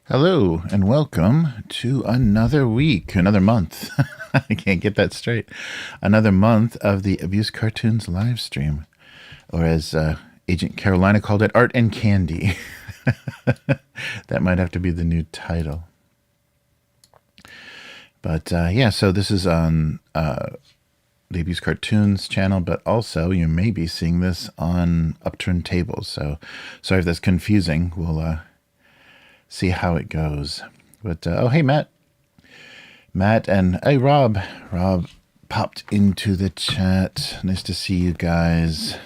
Hello and welcome to another week, another month. I can't get that straight. Another month of the Abusecartoons Livestream, or as Agent Carolina called it, Art and Candy. That might have to be the new title. But yeah, so this is on the Abusecartoons channel, but also you may be seeing this on Upturned tables. So sorry if that's confusing. We'll see how it goes. But oh, hey, Matt and hey, Rob popped into the chat. Nice to see you guys.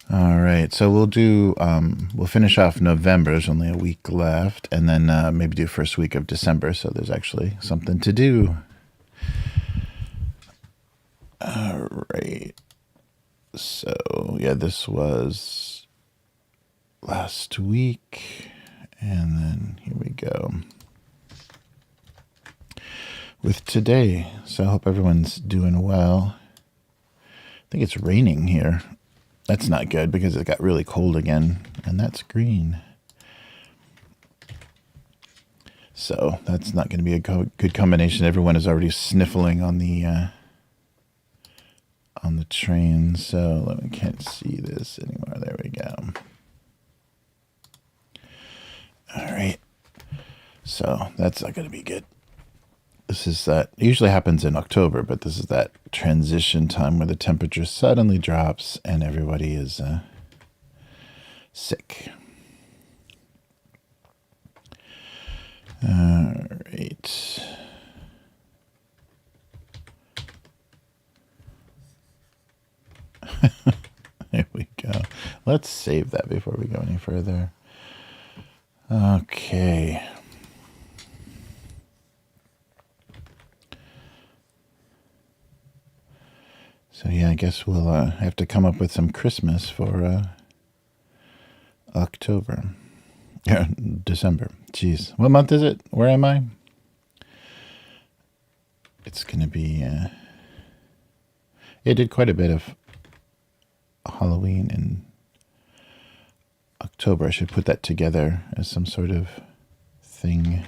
All right, so we'll do we'll finish off November. There's only a week left, and then maybe do first week of December, so there's actually something to do. All right, so yeah, this was last week, and then here we go with today. So I hope everyone's doing well. I think it's raining here. That's not good because it got really cold again, and that's green. So that's not going to be a good combination. Everyone is already sniffling on the train, so I can't see this anymore. There we go. All right. So that's not going to be good. This is that. It usually happens in October, but this is that transition time where the temperature suddenly drops and everybody is sick. All right. There we go. Let's save that before we go any further. Okay. So yeah, I guess we'll have to come up with some Christmas for October. Yeah, December. Jeez. What month is it? Where am I? It's going to be... it did quite a bit of Halloween in October. I should put that together as some sort of thing.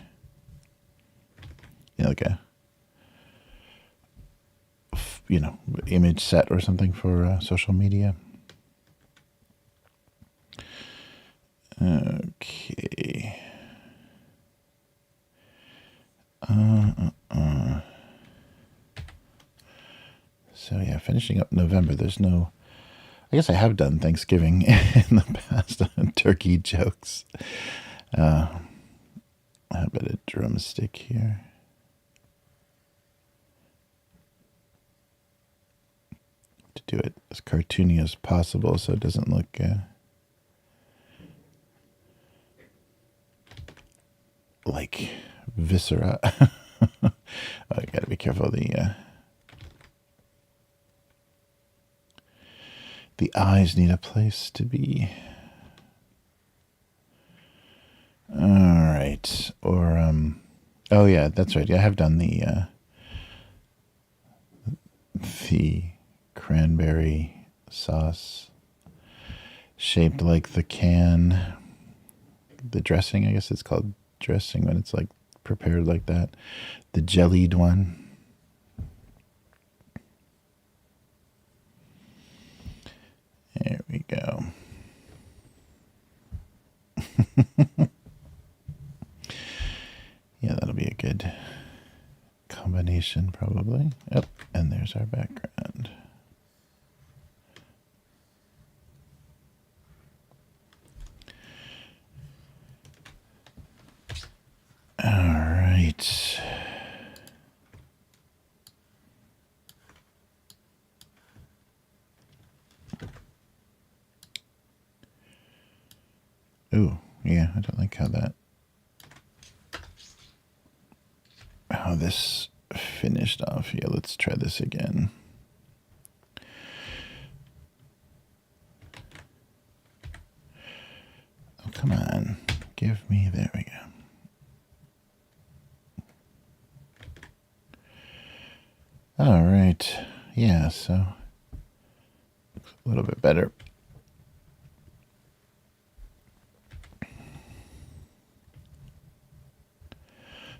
You know, like a... image set or something for social media. Okay. So yeah, finishing up November. There's no... I guess I have done Thanksgiving in the past on turkey jokes. How about a drumstick here? To do it as cartoony as possible so it doesn't look like viscera. Oh, you gotta be careful. The eyes need a place to be. All right. Or oh yeah, that's right. I have done the cranberry sauce shaped like the can. The dressing, I guess it's called dressing when it's like prepared like that. The jellied one. There we go. Yeah, that'll be a good combination probably. Yep, and there's our background. All right. Ooh, yeah, I don't like how this finished off. Yeah, let's try this again. Oh, come on. Give me, there we go. All right. Yeah, so looks a little bit better.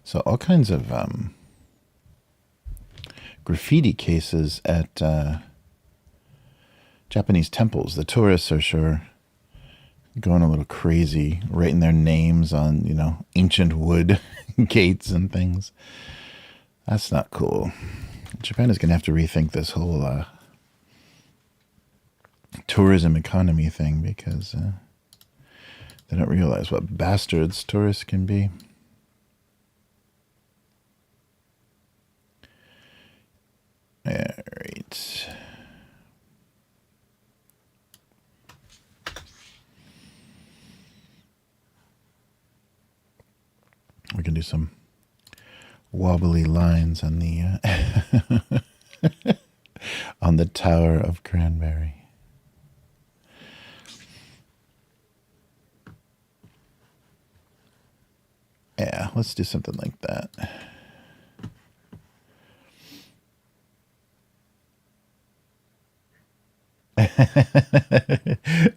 So all kinds of graffiti cases at Japanese temples. The tourists are sure going a little crazy, writing their names on, ancient wood gates and things. That's not cool. Japan is going to have to rethink this whole tourism economy thing, because they don't realize what bastards tourists can be. All right. We can do some wobbly lines on the on the Tower of Cranberry. Yeah, let's do something like that.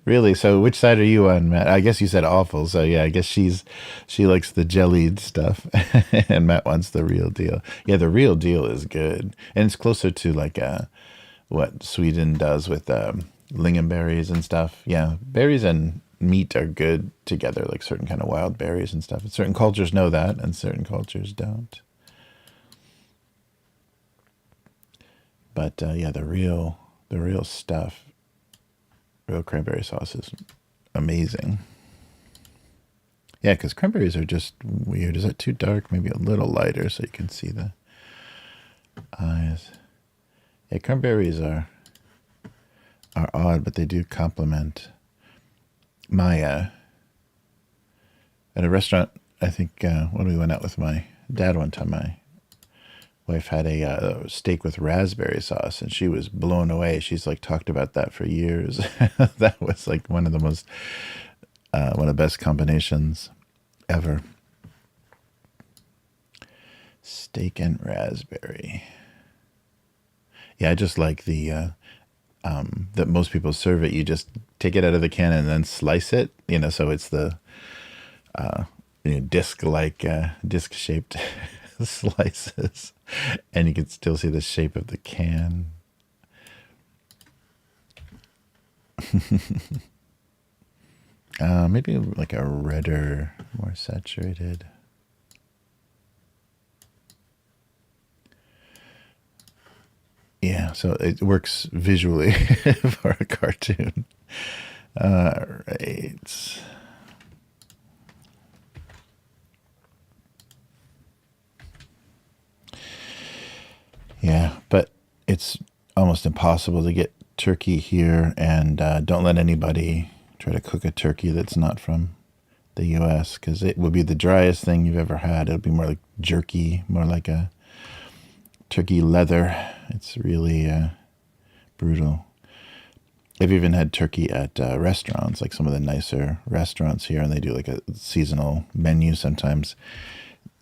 Really? So which side are you on, Matt? I guess you said awful. So yeah, I guess she likes the jellied stuff, and Matt wants the real deal. Yeah, the real deal is good, and it's closer to like what Sweden does with lingonberries and stuff. Yeah, berries and meat are good together, like certain kind of wild berries and stuff. And certain cultures know that, and certain cultures don't. But yeah, the real stuff, real cranberry sauce is amazing. Yeah, because cranberries are just weird. Is that too dark? Maybe a little lighter so you can see the eyes. Yeah, cranberries are odd, but they do complement my at a restaurant. I think when we went out with my dad one time, my wife had a steak with raspberry sauce, and she was blown away. She's like talked about that for years. That was like one of the best combinations ever. Steak and raspberry. Yeah, I just like the that most people serve it. You just take it out of the can and then slice it. So it's the disc-shaped slices, and you can still see the shape of the can. Maybe like a redder, more saturated. Yeah, so it works visually for a cartoon. All right. Yeah, but it's almost impossible to get turkey here, and don't let anybody try to cook a turkey that's not from the U.S., because it would be the driest thing you've ever had. It'll be more like jerky, more like a turkey leather. It's really brutal. I've even had turkey at restaurants, like some of the nicer restaurants here, and they do like a seasonal menu sometimes.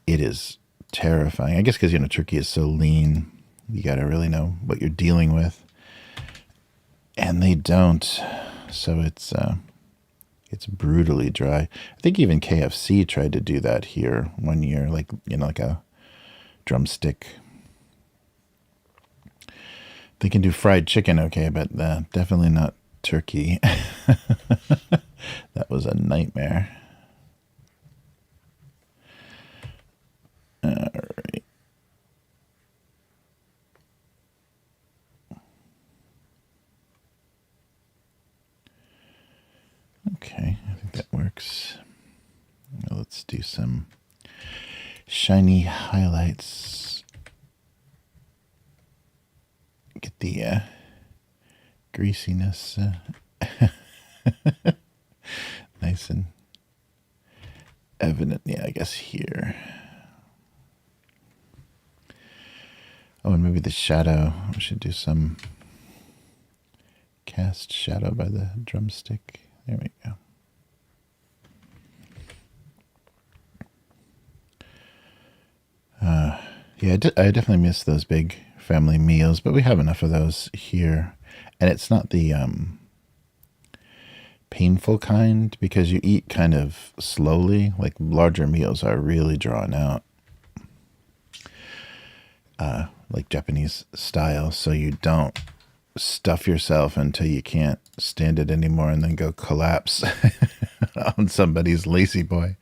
It is terrifying. I guess because, turkey is so lean, you got to really know what you're dealing with. And they don't. So it's brutally dry. I think even KFC tried to do that here one year, like, like a drumstick. They can do fried chicken okay, but definitely not turkey. That was a nightmare. All right. Okay, I think that works. Now let's do some shiny highlights. Get the greasiness nice and evident. Yeah, I guess here. Oh, and maybe the shadow. We should do some cast shadow by the drumstick. There we go. Yeah, I definitely miss those big family meals, but we have enough of those here. And it's not the painful kind, because you eat kind of slowly. Like larger meals are really drawn out. like Japanese style, so you don't stuff yourself until you can't stand it anymore and then go collapse on somebody's lazy boy.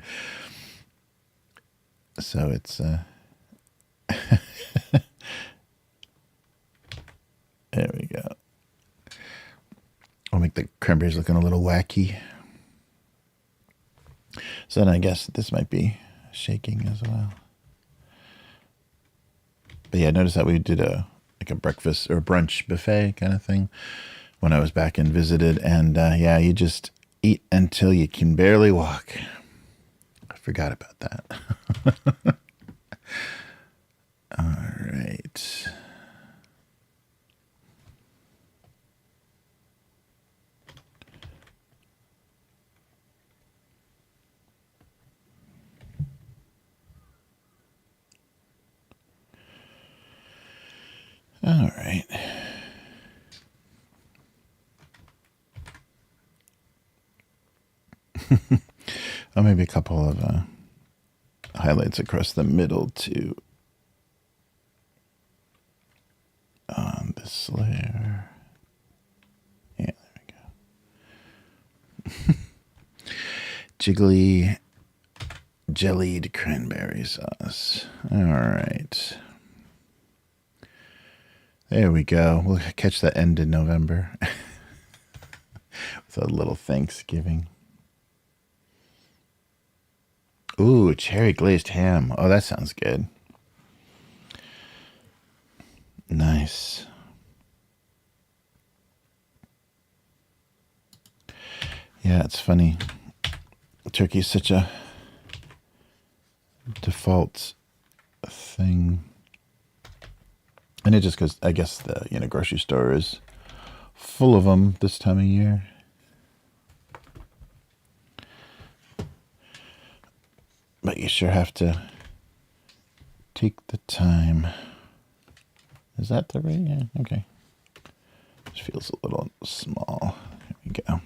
So it's there we go. I'll make the cranberries looking a little wacky. So then I guess this might be shaking as well. But yeah, notice that we did a breakfast or brunch buffet kind of thing when I was back and visited. And yeah, you just eat until you can barely walk. I forgot about that. All right. All right. Oh, maybe a couple of highlights across the middle too. On this layer. Yeah, there we go. Jiggly jellied cranberry sauce. All right. There we go. We'll catch that end in November with a little Thanksgiving. Ooh, cherry glazed ham. Oh, that sounds good. Nice. Yeah, it's funny. Turkey's such a default thing. And it just goes, I guess the grocery store is full of them this time of year. But you sure have to take the time. Is that the right? Yeah, okay. This feels a little small. There we go.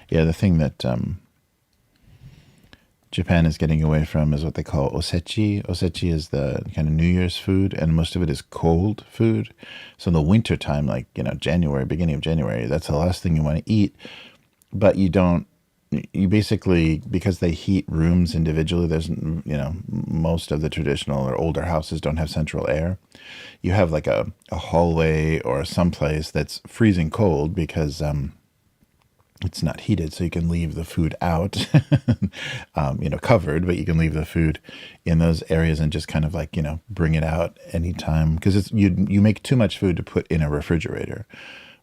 Yeah, the thing that Japan is getting away from is what they call osechi. Osechi is the kind of New Year's food, and most of it is cold food. So in the winter time, like, January, beginning of January, that's the last thing you want to eat. But you basically, because they heat rooms individually, there's, most of the traditional or older houses don't have central air. You have like a hallway or someplace that's freezing cold because it's not heated, so you can leave the food out, covered, but you can leave the food in those areas and just kind of like, bring it out anytime. Because you make too much food to put in a refrigerator,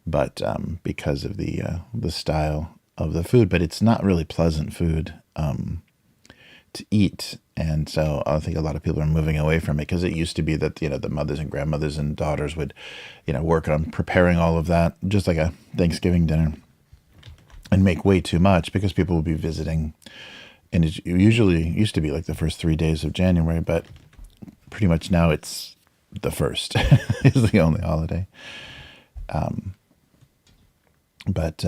but because of the style of the food, but it's not really pleasant food to eat. And so I think a lot of people are moving away from it because it used to be that, the mothers and grandmothers and daughters would, work on preparing all of that, just like a Thanksgiving dinner, and make way too much because people will be visiting. And it usually used to be like the first 3 days of January, but pretty much now it's the first is the only holiday. But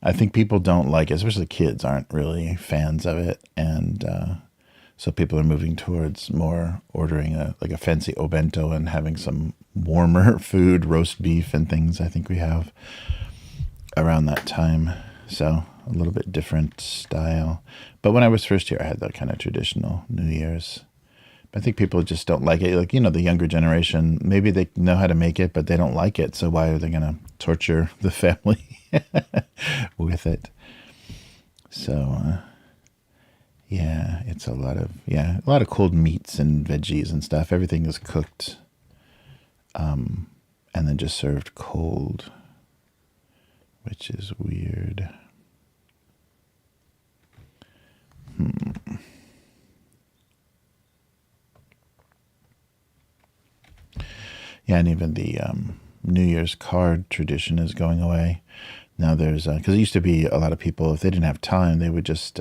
I think people don't like it, especially kids aren't really fans of it. And so people are moving towards more ordering a fancy obento and having some warmer food, roast beef and things I think we have around that time. So a little bit different style. But when I was first here, I had that kind of traditional New Year's. But I think people just don't like it. Like, the younger generation, maybe they know how to make it, but they don't like it. So why are they going to torture the family with it? So, yeah, it's a lot of cold meats and veggies and stuff. Everything is cooked and then just served cold, which is weird. Yeah, and even the New Year's card tradition is going away. Now there's, because it used to be a lot of people, if they didn't have time, they would just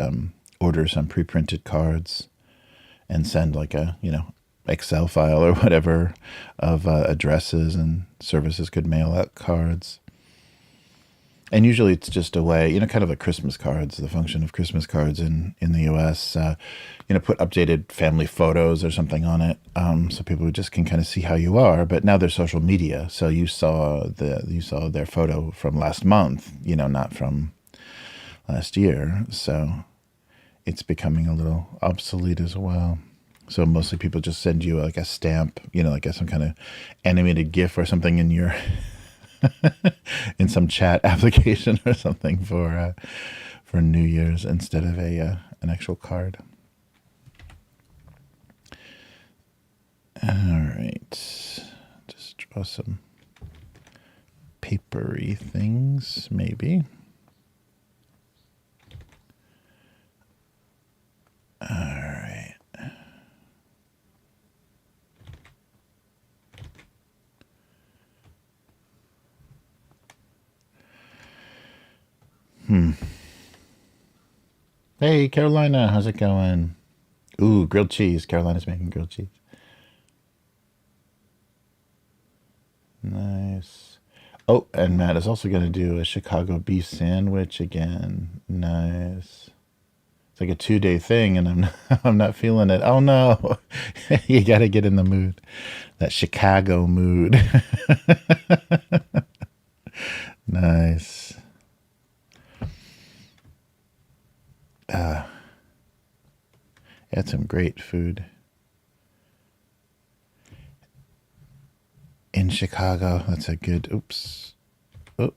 order some pre-printed cards and send like a, Excel file or whatever of addresses, and services could mail out cards. And usually it's just a way, kind of like Christmas cards, the function of Christmas cards in the U.S. Put updated family photos or something on it, so people just can kind of see how you are. But now there's social media, so you saw their photo from last month, not from last year. So it's becoming a little obsolete as well. So mostly people just send you like a stamp, like some kind of animated GIF or something in your in some chat application or something for New Year's instead of an actual card. All right, just draw some papery things, maybe. All right. Hey, Carolina, how's it going? Ooh, grilled cheese. Carolina's making grilled cheese. Nice. Oh, and Matt is also going to do a Chicago beef sandwich again. Nice. It's like a 2-day thing, and I'm not feeling it. Oh no, you got to get in the mood, that Chicago mood. Nice. Had some great food in Chicago. That's a good. Oops. Oh,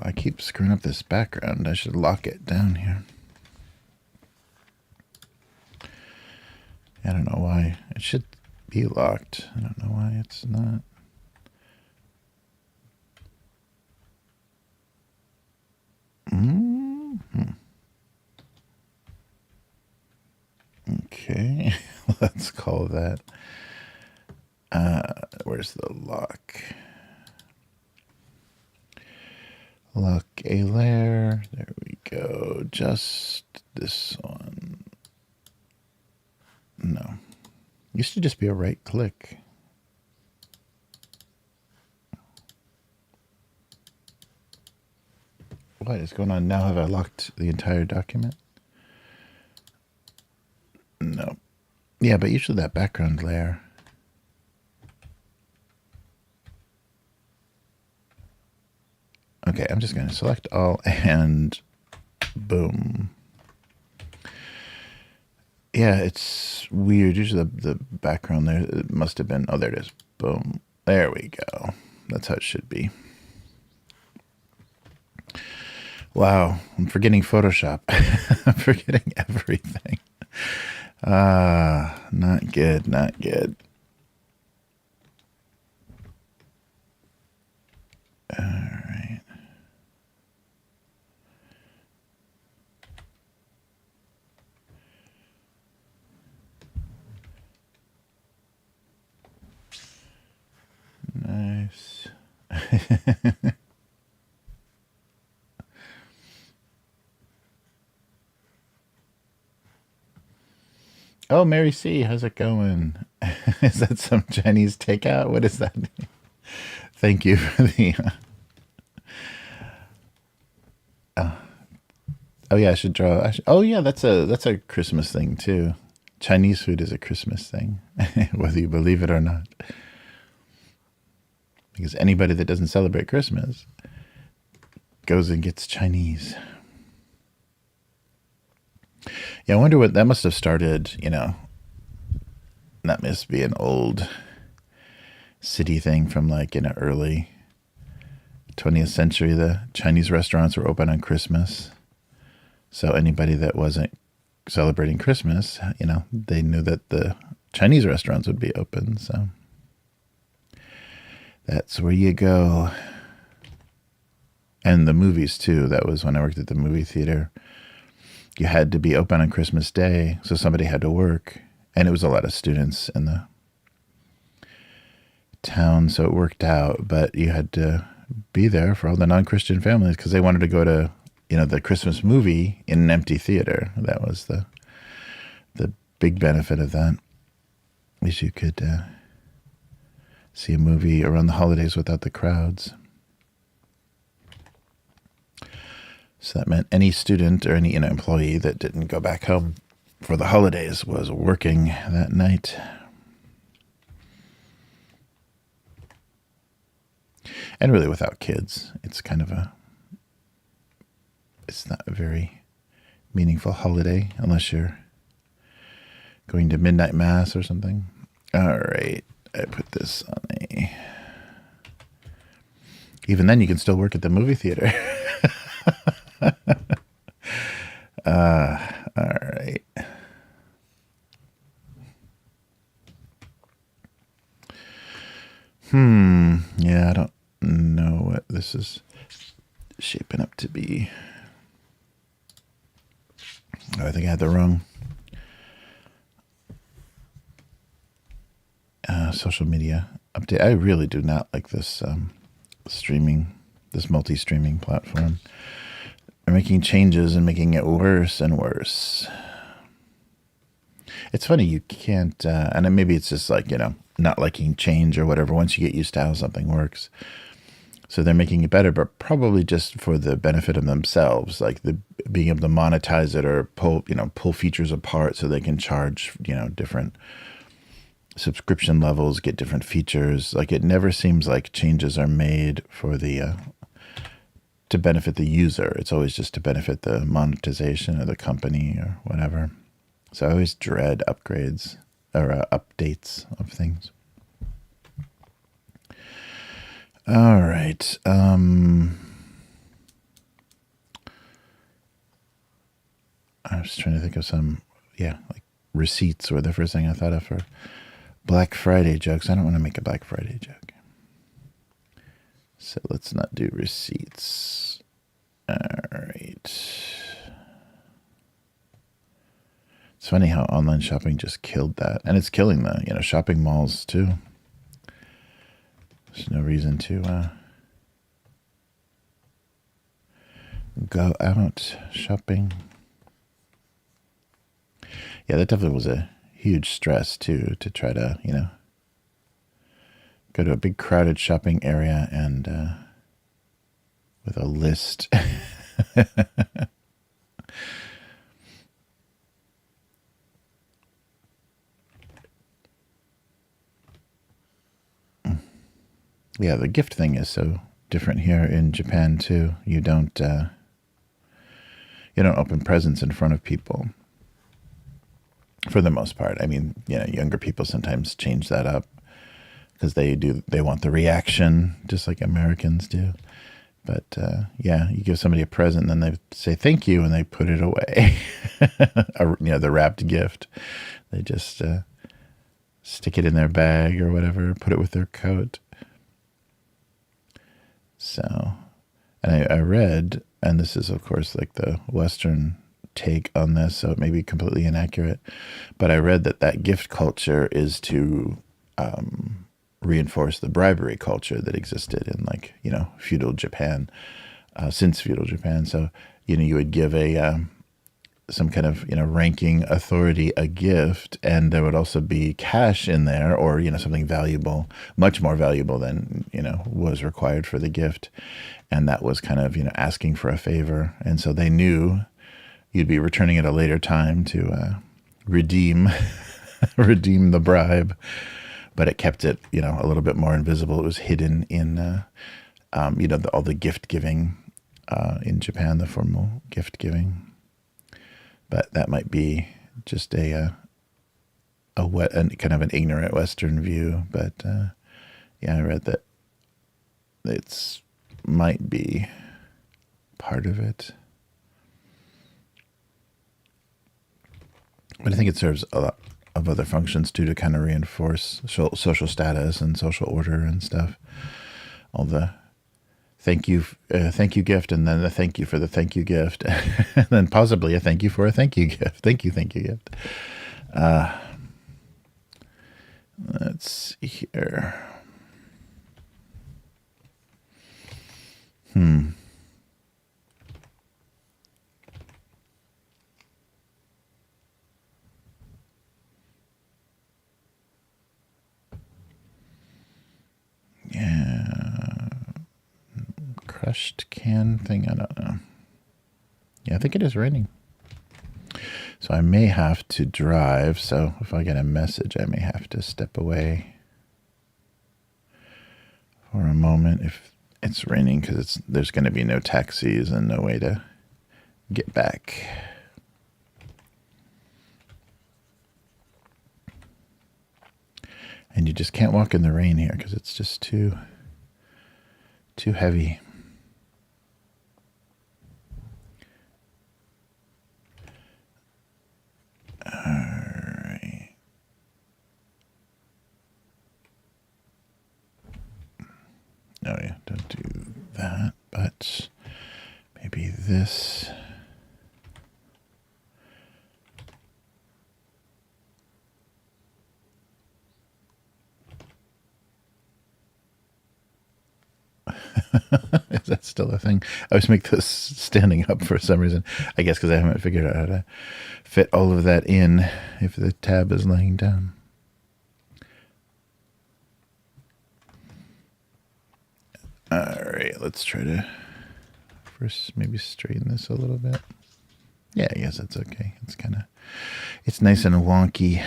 I keep screwing up this background. I should lock it down here. I don't know why. It should be locked. I don't know why it's not. Okay, let's call that. Where's the lock? Lock a layer. There we go. Just this one. No. Used to just be a right click. What is going on now? Have I locked the entire document? No. Yeah, but usually that background layer. Okay, I'm just going to select all and boom. Yeah, it's weird. Usually the background there, it must have been, oh, there it is. Boom. There we go. That's how it should be. Wow, I'm forgetting Photoshop. I'm forgetting everything. Not good, not good. All right. Nice. Oh, Mary C., how's it going? Is that some Chinese takeout? What is that? Thank you for the... Oh yeah, I should draw. Oh yeah, that's a Christmas thing too. Chinese food is a Christmas thing, whether you believe it or not. Because anybody that doesn't celebrate Christmas goes and gets Chinese. Yeah, I wonder what that must have started, that must be an old city thing from like in an early 20th century. The Chinese restaurants were open on Christmas. So anybody that wasn't celebrating Christmas, they knew that the Chinese restaurants would be open. So that's where you go. And the movies too. That was when I worked at the movie theater. You had to be open on Christmas Day, so somebody had to work. And it was a lot of students in the town, so it worked out. But you had to be there for all the non-Christian families because they wanted to go to, the Christmas movie in an empty theater. That was the big benefit of that, is you could see a movie around the holidays without the crowds. So that meant any student or any employee that didn't go back home for the holidays was working that night. And really, without kids, it's not a very meaningful holiday unless you're going to midnight mass or something. All right, I put this on a... Even then, you can still work at the movie theater. All right. Yeah, I don't know what this is shaping up to be. Oh, I think I had the wrong social media update. I really do not like this this multi-streaming platform. They're making changes and making it worse and worse. It's funny, you can't, and maybe it's just like, not liking change or whatever, once you get used to how something works. So they're making it better, but probably just for the benefit of themselves, like being able to monetize it or pull features apart so they can charge, different subscription levels, get different features. Like, it never seems like changes are made for to benefit the user. It's always just to benefit the monetization of the company or whatever. So I always dread upgrades or updates of things. All right. I was trying to think of some, like receipts were the first thing I thought of for Black Friday jokes. I don't want to make a Black Friday joke. So let's not do receipts. All right. It's funny how online shopping just killed that. And it's killing the, shopping malls too. There's no reason to go out shopping. Yeah, that definitely was a huge stress too, to try to, go to a big crowded shopping area and with a list. Yeah, the gift thing is so different here in Japan too. You don't open presents in front of people for the most part. I mean, younger people sometimes change that up because they want the reaction just like Americans do. But you give somebody a present and then they say thank you and they put it away. The wrapped gift. They just stick it in their bag or whatever, put it with their coat. So, and I read, and this is of course like the Western take on this, so it may be completely inaccurate, but I read that gift culture is to reinforce the bribery culture that existed in feudal Japan, since feudal Japan. So, you would give some kind of, ranking authority a gift, and there would also be cash in there or, something valuable, much more valuable than, was required for the gift. And that was kind of, asking for a favor. And so they knew you'd be returning at a later time to redeem the bribe, but it kept it, a little bit more invisible. It was hidden in, all the gift giving in Japan, the formal gift giving. But that might be just a kind of an ignorant Western view. But I read that it's might be part of it. But I think it serves a lot of other functions too, to kind of reinforce social status and social order and stuff. All the thank you gift, and then the thank you for the thank you gift, and then possibly a thank you for a thank you gift. Thank you gift. Let's see here. Yeah. Crushed can thing, I don't know. I think it is raining. So I may have to drive. So if I get a message, I may have to step away for a moment if it's raining, because there's going to be no taxis and no way to get back. And you just can't walk in the rain here because it's just too heavy. All right. Oh yeah, don't do that, but maybe this. Is that still a thing? I always make this standing up for some reason. I guess because I haven't figured out how to fit all of that in if the tab is laying down. All right, let's try to first maybe straighten this a little bit. Yeah, I guess that's okay. It's nice and wonky.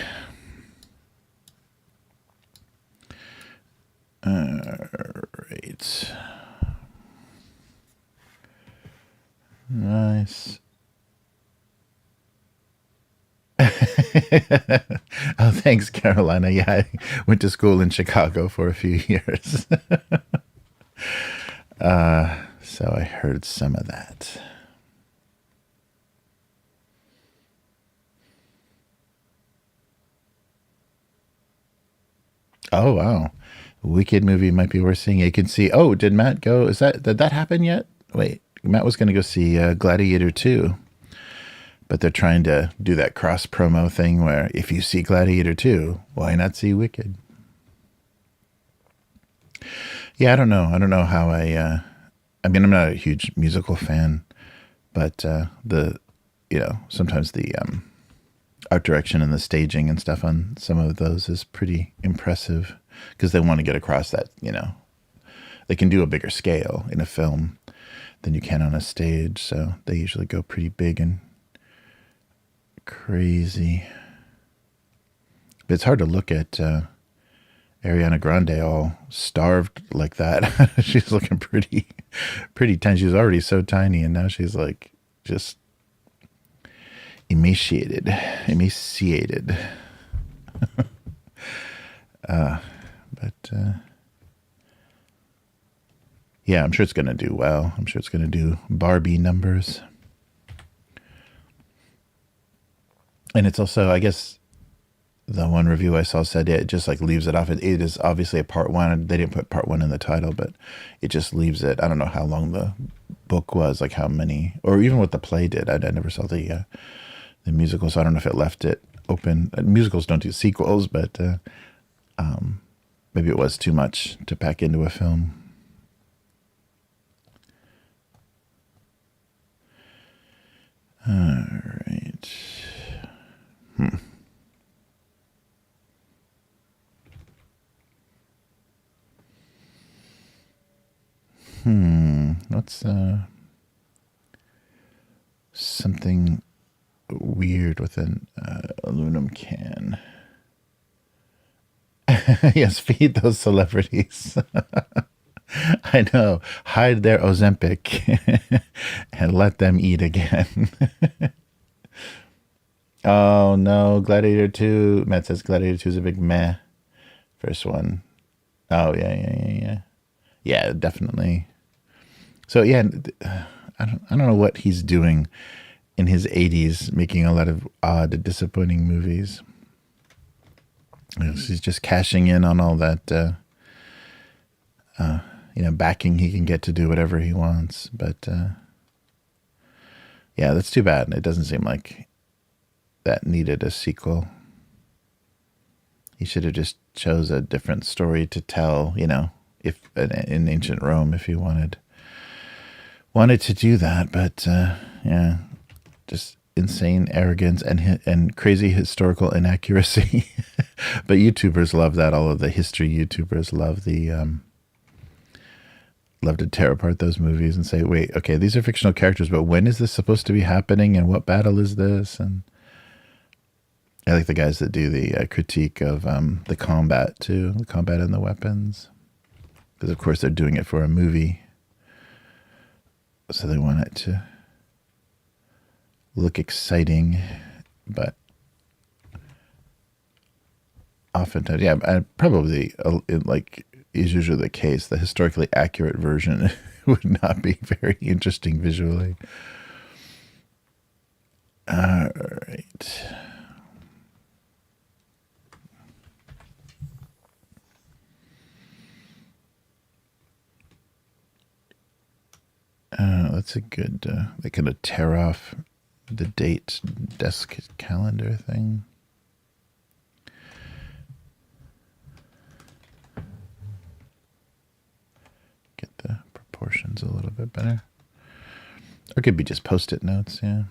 All right. Nice. Oh, thanks, Carolina. Yeah, I went to school in Chicago for a few years. So I heard some of that. Oh, wow. Wicked movie might be worth seeing. You can see. Oh, did Matt go? Did that happen yet? Wait, Matt was going to go see Gladiator 2. But they're trying to do that cross promo thing where if you see Gladiator 2, why not see Wicked? Yeah, I don't know. I don't know how I mean, I'm not a huge musical fan, but sometimes the art direction and the staging and stuff on some of those is pretty impressive because they want to get across that, they can do a bigger scale in a film than you can on a stage. So they usually go pretty big and crazy. But it's hard to look at Ariana Grande all starved like that. She's looking pretty tiny. She was already so tiny, and now she's like just emaciated. Yeah, I'm sure it's going to do well. I'm sure it's going to do Barbie numbers. And it's also, I guess, the one review I saw said it just like leaves it off. It is obviously a part one. They didn't put part one in the title, but it just leaves it. I don't know how long the book was, like how many, or even what the play did. I never saw the musical, so I don't know if it left it open. Musicals don't do sequels, but maybe it was too much to pack into a film. All right. What's something weird with an aluminum can? Yes, feed those celebrities. I know. Hide their Ozempic and let them eat again. Oh, no. Gladiator 2. Matt says Gladiator 2 is a big meh. First one. Oh, yeah. Yeah, definitely. So, yeah, I don't know what he's doing in his 80s, making a lot of odd, disappointing movies. He's just cashing in on all that, backing he can get to do whatever he wants. But, yeah, that's too bad. It doesn't seem like that needed a sequel. He should have just chose a different story to tell, if in ancient Rome, if he wanted to do that. But, yeah, just insane arrogance and crazy historical inaccuracy. But YouTubers love that. All of the history YouTubers love the love to tear apart those movies and say, wait, okay, these are fictional characters, but when is this supposed to be happening and what battle is this? And I like the guys that do the critique of the combat too, the combat and the weapons. Because of course they're doing it for a movie. So they want it to look exciting, but oftentimes, yeah, probably like is usually the case. The historically accurate version would not be very interesting visually. All right. That's a good, they kind of tear off the date desk calendar thing. Get the proportions a little bit better. Or it could be just post-it notes, yeah.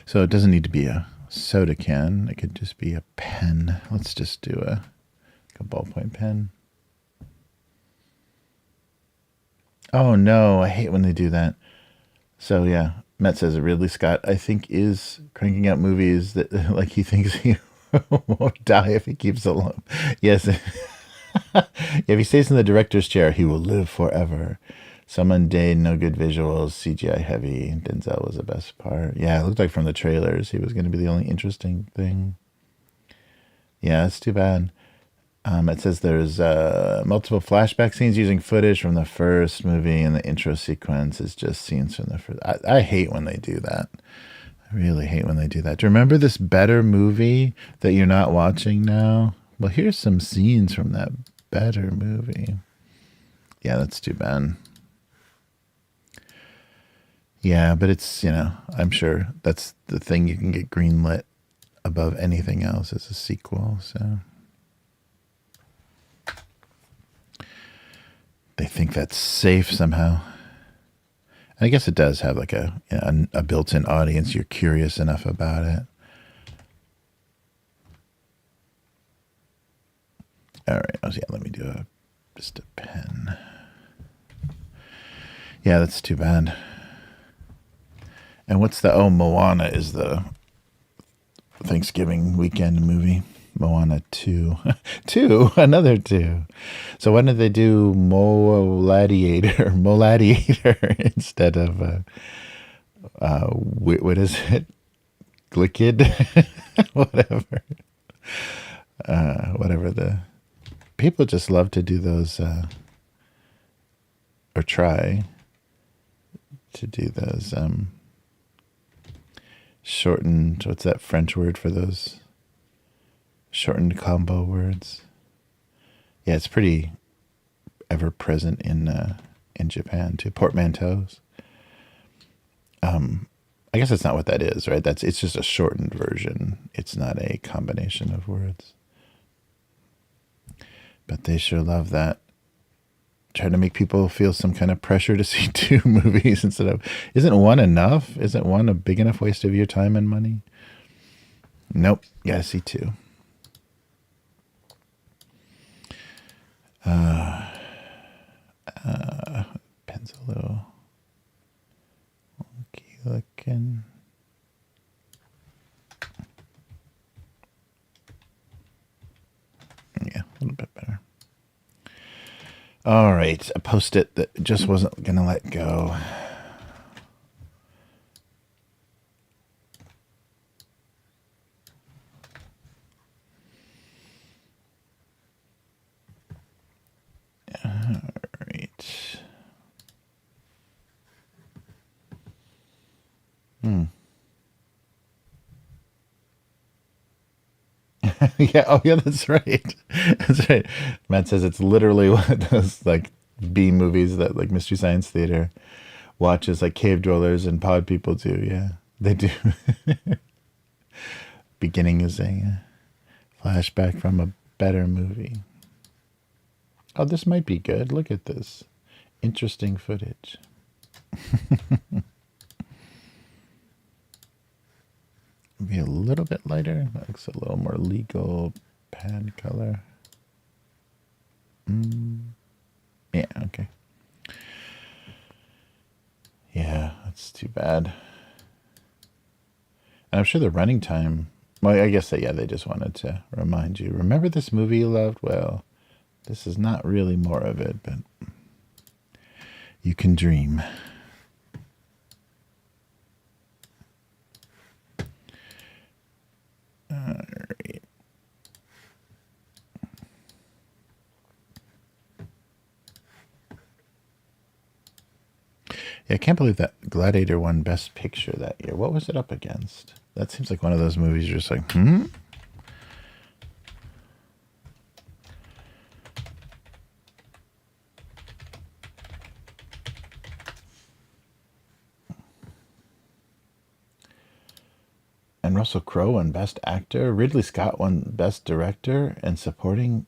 So it doesn't need to be a soda can. It could just be a pen. Let's just do a ballpoint pen. Oh no, I hate when they do that. So yeah, Matt says Ridley Scott, I think, is cranking out movies that like he thinks he won't die if he keeps alone. Yes. If he stays in the director's chair, he will live forever. Some mundane, no good visuals, CGI heavy. Denzel was the best part. Yeah, it looked like from the trailers he was going to be the only interesting thing. Yeah, it's too bad. It says there's multiple flashback scenes using footage from the first movie, and the intro sequence is just scenes from the first. I hate when they do that. I really hate when they do that. Do you remember this better movie that you're not watching now? Well, here's some scenes from that better movie. Yeah, that's too bad. Yeah, but it's, I'm sure that's the thing you can get greenlit above anything else as a sequel, so. They think that's safe somehow. And I guess it does have like a built-in audience. You're curious enough about it. All right. Oh, yeah, let me do just a pen. Yeah, that's too bad. And what's Moana is the Thanksgiving weekend movie. Moana 2. Another 2. So why did they do Moladiator instead of, what is it? Glickid? Whatever. Whatever the... People just love to do those, or try to do those, shortened, what's that French word for those? Shortened combo words. Yeah, it's pretty ever present in Japan too. Portmanteaus. I guess that's not what that is, right? It's just a shortened version. It's not a combination of words. But they sure love that. Trying to make people feel some kind of pressure to see 2 movies instead of, isn't one enough? Isn't one a big enough waste of your time and money? Nope, you gotta see 2. Pen's a little wonky looking. Yeah, a little bit better. All right, a post-it that just wasn't gonna let go. All right. Yeah, oh yeah, that's right. That's right. Matt says it's literally one of those like B movies that like Mystery Science Theater watches, like Cave Dwellers and Pod People do. Yeah, they do. Beginning is a flashback from a better movie. Oh, this might be good. Look at this. Interesting footage. Be a little bit lighter. That looks a little more legal pad color. Yeah, okay. Yeah, that's too bad. And I'm sure the running time, well, I guess that, yeah, they just wanted to remind you. Remember this movie you loved? Well, this is not really more of it, but you can dream. All right. Yeah, I can't believe that Gladiator won Best Picture that year. What was it up against? That seems like one of those movies you're just like, And Russell Crowe won Best Actor. Ridley Scott won Best Director and Supporting.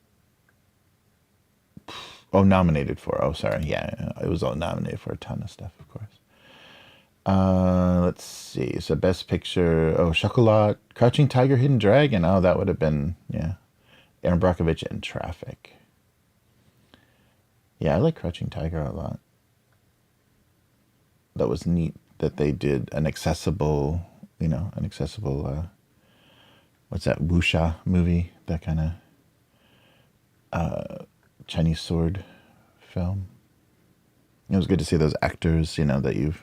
Oh, nominated for. Oh, sorry. Yeah, it was all nominated for a ton of stuff, of course. Let's see. So Best Picture. Oh, Chocolat, Crouching Tiger, Hidden Dragon. Oh, that would have been, yeah. Aaron Brockovich and Traffic. Yeah, I like Crouching Tiger a lot. That was neat that they did an accessible, what's that, wuxia movie, that kind of Chinese sword film. It was good to see those actors, that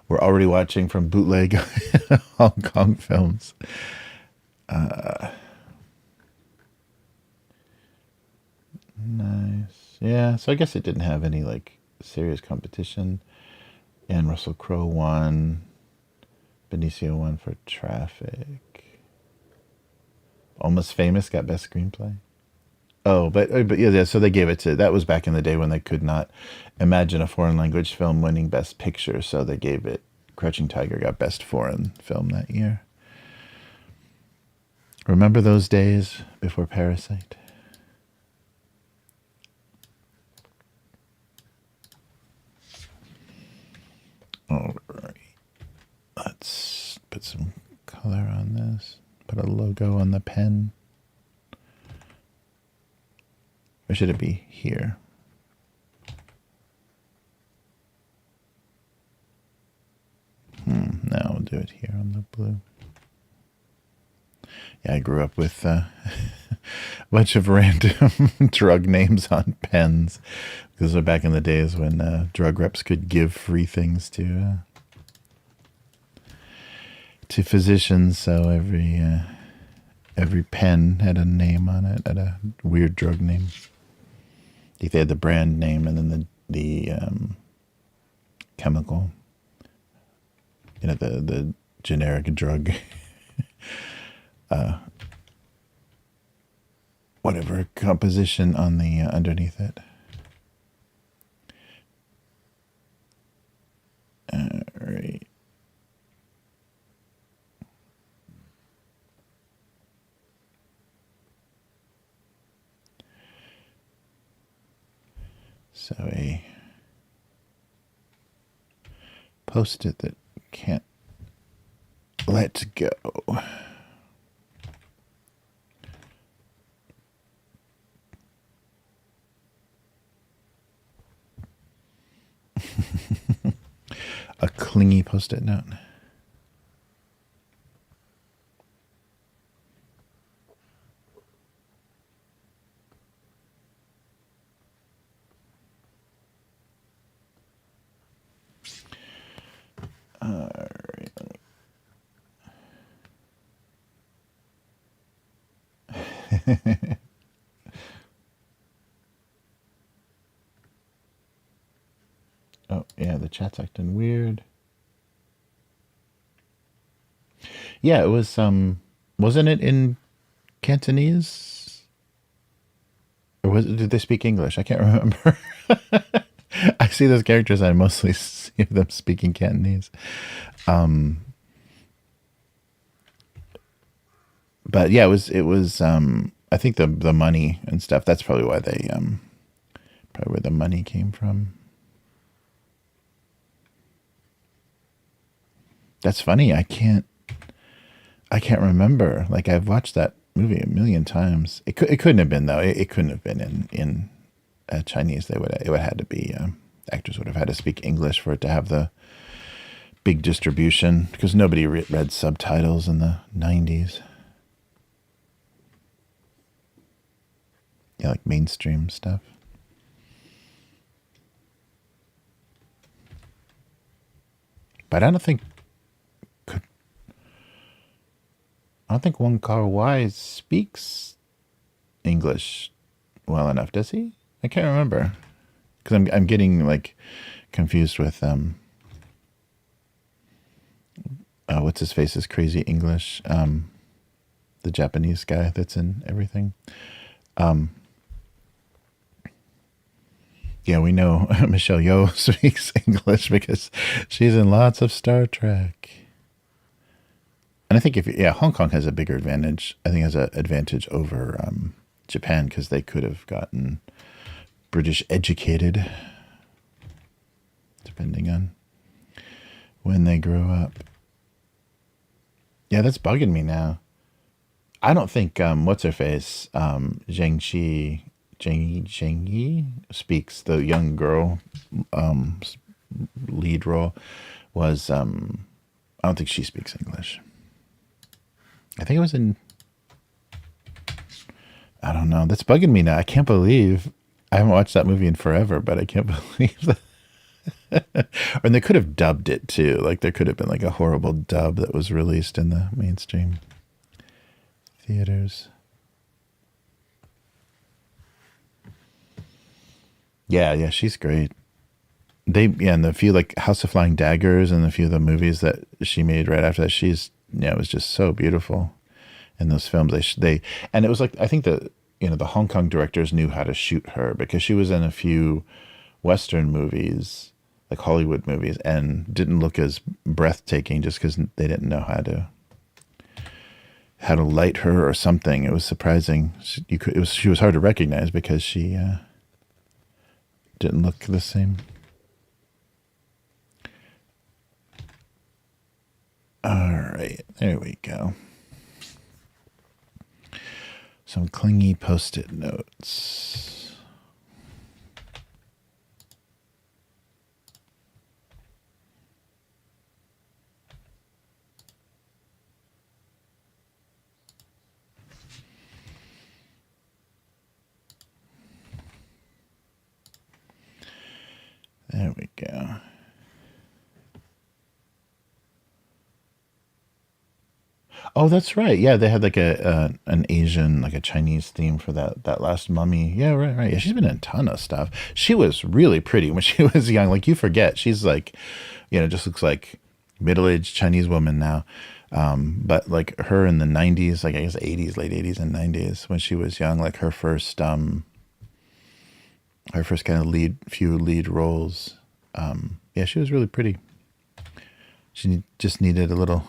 were already watching from bootleg Hong Kong films. Nice. Yeah, so I guess it didn't have any, serious competition. And Russell Crowe won. Benicio won for Traffic. Almost Famous got Best Screenplay. Oh, but yeah, so they gave it to, that was back in the day when they could not imagine a foreign language film winning Best Picture, so they gave it, Crouching Tiger got Best Foreign Film that year. Remember those days before Parasite? All right. Let's put some color on this. Put a logo on the pen. Or should it be here? No, we'll do it here on the blue. Yeah, I grew up with a bunch of random drug names on pens. Because they're back in the days when drug reps could give free things to physicians. So every pen had a name on it, had a weird drug name. I think they had the brand name and then the chemical. The generic drug. Whatever composition on the underneath it. All right. So a post-it that can't let go. A clingy post-it note. All right. Oh, yeah, the chat's acting weird. Yeah, it was, wasn't it in Cantonese? Or did they speak English? I can't remember. I see those characters, I mostly see them speaking Cantonese. But yeah, it was, I think the money and stuff, that's probably why they, probably where the money came from. That's funny. I can't remember. Like, I've watched that movie a million times. It couldn't have been though. It couldn't have been in Chinese, it would have had to be actors would have had to speak English for it to have the big distribution, because nobody read subtitles in the 90s. Yeah, like mainstream stuff. But I don't think Wong Kar-wai speaks English well enough, does he? I can't remember, because I'm getting like confused with what's his face's crazy English, the Japanese guy that's in everything. Yeah, we know Michelle Yeoh speaks English because she's in lots of Star Trek. And I think Hong Kong has a bigger advantage. I think has an advantage over Japan, because they could have gotten British educated, depending on when they grow up. Yeah, that's bugging me now. I don't think what's her face, Zheng Yi speaks, the young girl lead role was. I don't think she speaks English. I think it was in. I don't know. That's bugging me now. I can't believe I haven't watched that movie in forever, but I can't believe that. And they could have dubbed it too. Like there could have been like a horrible dub that was released in the mainstream theaters. Yeah, she's great. And the few like House of Flying Daggers and the few of the movies that she made right after that, it was just so beautiful in those films. And it was like, I think that, the Hong Kong directors knew how to shoot her, because she was in a few Western movies, like Hollywood movies, and didn't look as breathtaking just because they didn't know how to light her or something. It was surprising. She was hard to recognize because she didn't look the same. All right, there we go. Some clingy Post-it notes. There we go. Oh, that's right. Yeah, they had like an Asian, like a Chinese theme for that last Mummy. Yeah, right. Yeah, she's been in a ton of stuff. She was really pretty when she was young. Like you forget, she's like, just looks like middle-aged Chinese woman now. But like her in the 90s, like I guess 80s, late 80s and 90s, when she was young, like her first kind of lead roles. Yeah, she was really pretty. She just needed a little,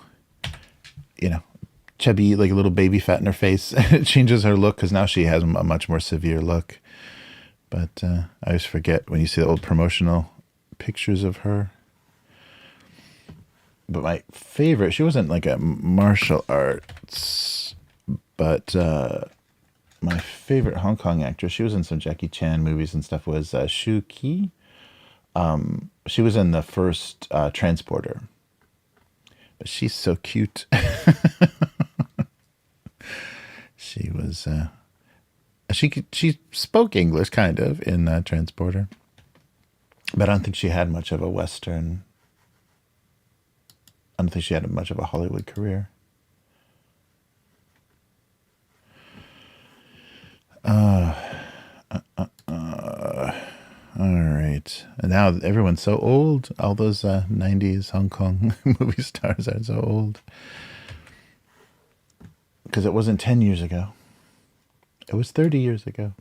chubby, like a little baby fat in her face. It changes her look, because now she has a much more severe look. But I always forget when you see the old promotional pictures of her. But my favorite, she wasn't like a martial arts, but my favorite Hong Kong actress, she was in some Jackie Chan movies and stuff, was Shu Qi. She was in the first Transporter. But she's so cute. She was. She spoke English kind of in Transporter, but I don't think she had much of a Western. I don't think she had much of a Hollywood career. All right. And now everyone's so old. All those 90s Hong Kong movie stars are so old. Because it wasn't 10 years ago. It was 30 years ago.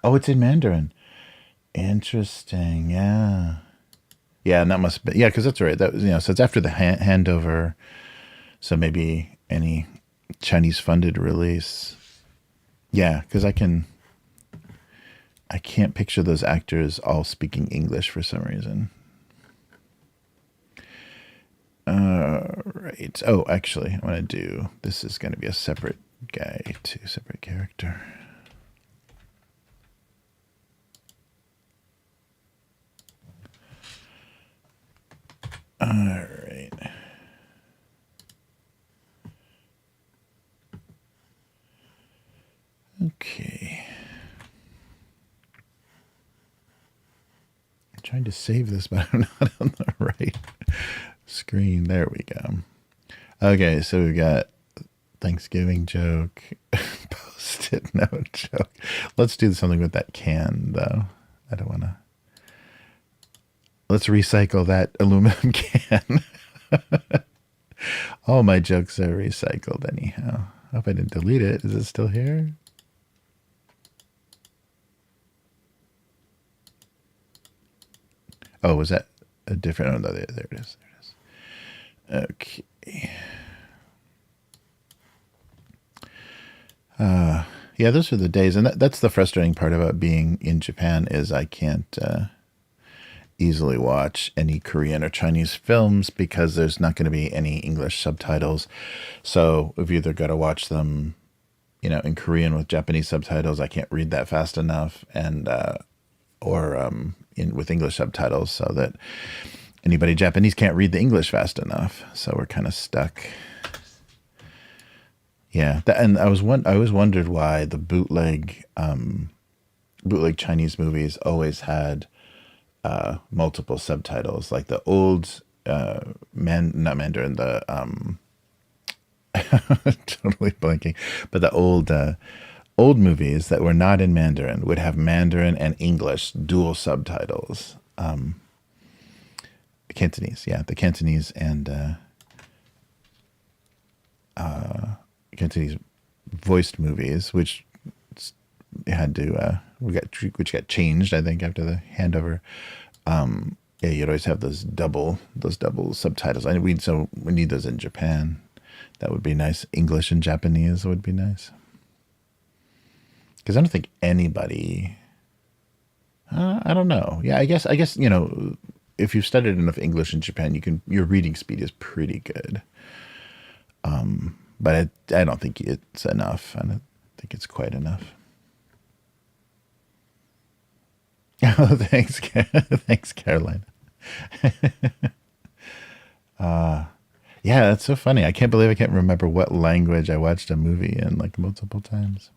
Oh, it's in Mandarin. Interesting. Yeah. Yeah, and that must be, because that's right. That was, so it's after the handover. So maybe any Chinese funded release. Yeah, because I can't picture those actors all speaking English for some reason. All right. Oh, actually, I'm going to do, this is going to be a separate guy too, separate character. All right. Okay. I'm trying to save this, but I'm not on the right screen. There we go. Okay, so we've got Thanksgiving joke, post-it note joke. Let's do something with that can, though. I don't want to. Let's recycle that aluminum can. All my jokes are recycled anyhow. I hope I didn't delete it. Is it still here? Oh, was that a different? Oh, no, there it is. There it is. Okay. Yeah, those are the days. And that's the frustrating part about being in Japan is I can't easily watch any Korean or Chinese films because there's not going to be any English subtitles. So we've either got to watch them, in Korean with Japanese subtitles. I can't read that fast enough, and or with English subtitles, so that anybody Japanese can't read the English fast enough. So we're kind of stuck. Yeah, and I always wondered why the bootleg Chinese movies always had multiple subtitles, like the old not Mandarin, the totally blanking, but the old movies that were not in Mandarin would have Mandarin and English dual subtitles. Cantonese, yeah, the Cantonese and Cantonese voiced movies, which had to which got changed, I think, after the handover. Yeah, you'd always have those double subtitles. We need those in Japan. That would be nice. English and Japanese would be nice. Because I don't think anybody. I don't know. Yeah, I guess if you've studied enough English in Japan, your reading speed is pretty good. But I don't think it's enough. I don't think it's quite enough. Oh, thanks, thanks, Caroline. Yeah, that's so funny. I can't believe I can't remember what language I watched a movie in like multiple times.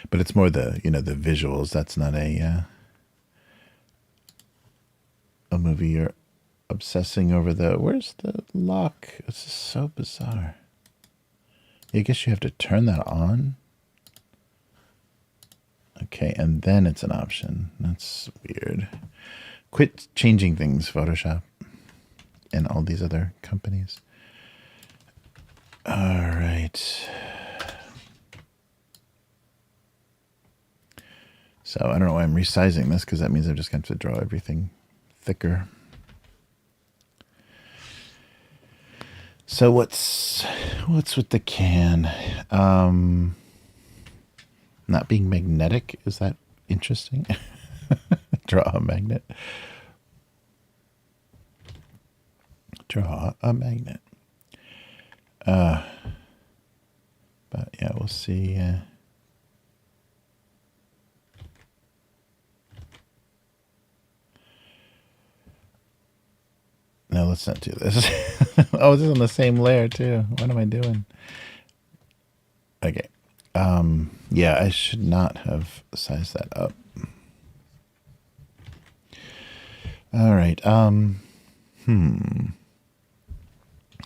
But it's more the the visuals. That's not a movie you're obsessing over. Where's the lock? This is so bizarre. I guess you have to turn that on. Okay, and then it's an option. That's weird. Quit changing things, Photoshop and all these other companies. All right. So I don't know why I'm resizing this, because that means I'm just going to draw everything thicker. So what's with the can? Not being magnetic, is that interesting? Draw a magnet. Draw a magnet. But yeah, we'll see. No, let's not do this. Oh, this is on the same layer too. What am I doing? Okay. Yeah, I should not have sized that up. All right.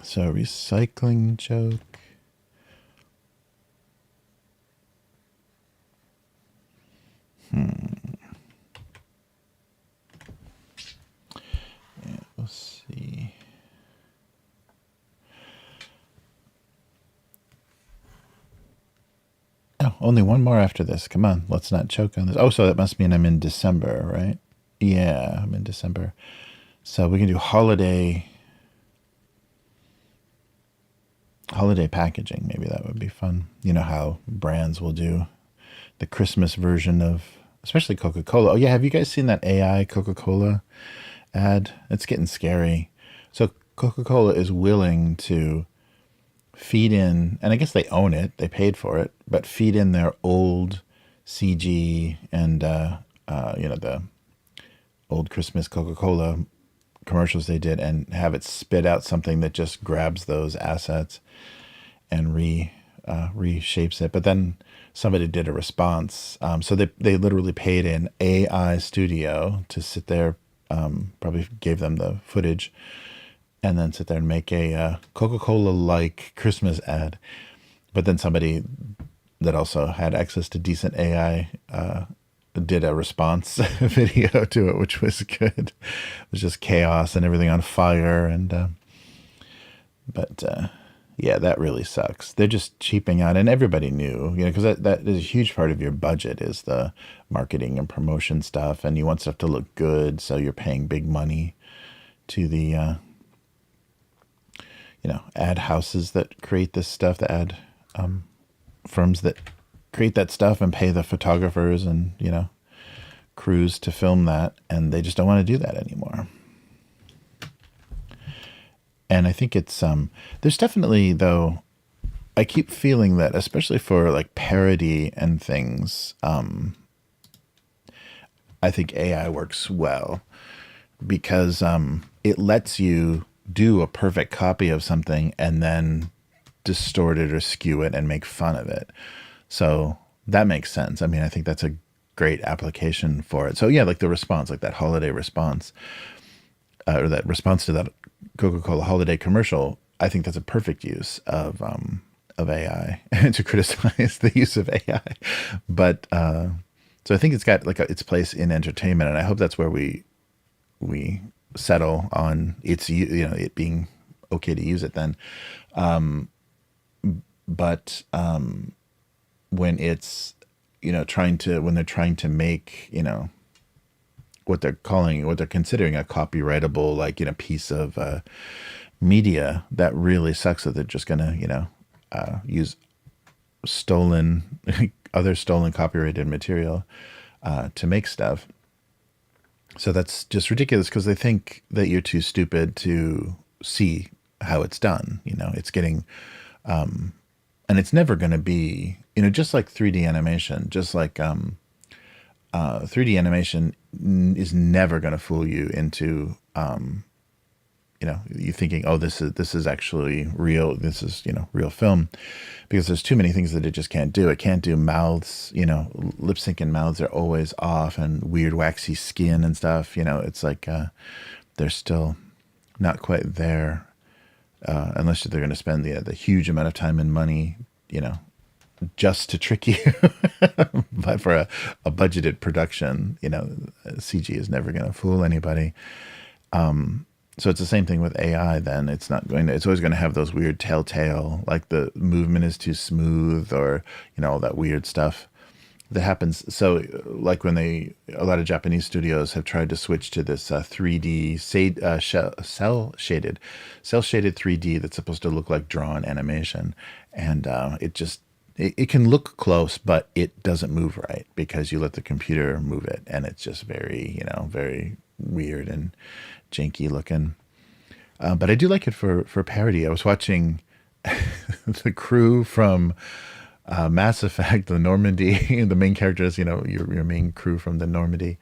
So recycling joke. Yeah, we'll see. Oh, only one more after this. Come on, let's not choke on this. Oh, so that must mean I'm in December, right? Yeah, I'm in December. So we can do holiday packaging. Maybe that would be fun. You know how brands will do the Christmas version of, especially Coca-Cola. Oh yeah, have you guys seen that AI Coca-Cola ad? It's getting scary. So Coca-Cola is willing to feed in, and I guess they own it, they paid for it, but feed in their old CG and, the old Christmas Coca-Cola commercials they did, and have it spit out something that just grabs those assets and reshapes it. But then somebody did a response. So they literally paid an AI studio to sit there, probably gave them the footage, and then sit there and make a Coca-Cola-like Christmas ad. But then somebody that also had access to decent AI did a response video to it, which was good. It was just chaos and everything on fire. But yeah, that really sucks. They're just cheaping out, and everybody knew, because that is a huge part of your budget, is the marketing and promotion stuff, and you want stuff to look good, so you're paying big money to the ad houses that create this stuff, the ad firms that create that stuff and pay the photographers and crews to film that, and they just don't want to do that anymore. And I think it's there's definitely, though, I keep feeling that, especially for like parody and things, I think AI works well because it lets you do a perfect copy of something and then distort it or skew it and make fun of it. So that makes sense. I mean, I think that's a great application for it. So yeah, like the response, like that holiday response, or that response to that Coca-Cola holiday commercial, I think that's a perfect use of AI to criticize the use of AI. But so I think it's got like its place in entertainment, and I hope that's where we settle on it being okay to use it then. But when it's when they're trying to make what they're considering a copyrightable piece of media, that really sucks that they're just gonna use stolen other stolen copyrighted material to make stuff. So that's just ridiculous because they think that you're too stupid to see how it's done. It's getting and it's never going to be just like 3D animation, just like 3D animation is never going to fool you into you thinking, oh, this is actually real, this is real film, because there's too many things that it just can't do. It can't do mouths, lip sync, and mouths are always off, and weird waxy skin and stuff. It's like they're still not quite there, unless they're going to spend the huge amount of time and money just to trick you. But for a budgeted production, CG is never going to fool anybody. So it's the same thing with AI then. It's always going to have those weird telltale, like the movement is too smooth, or, all that weird stuff that happens. So like when a lot of Japanese studios have tried to switch to this 3D cell shaded 3D that's supposed to look like drawn animation. And it can look close, but it doesn't move right because you let the computer move it. And it's just very, very weird and janky looking. But I do like it for parody. I was watching the crew from Mass Effect, the Normandy, the main characters, your main crew from the Normandy,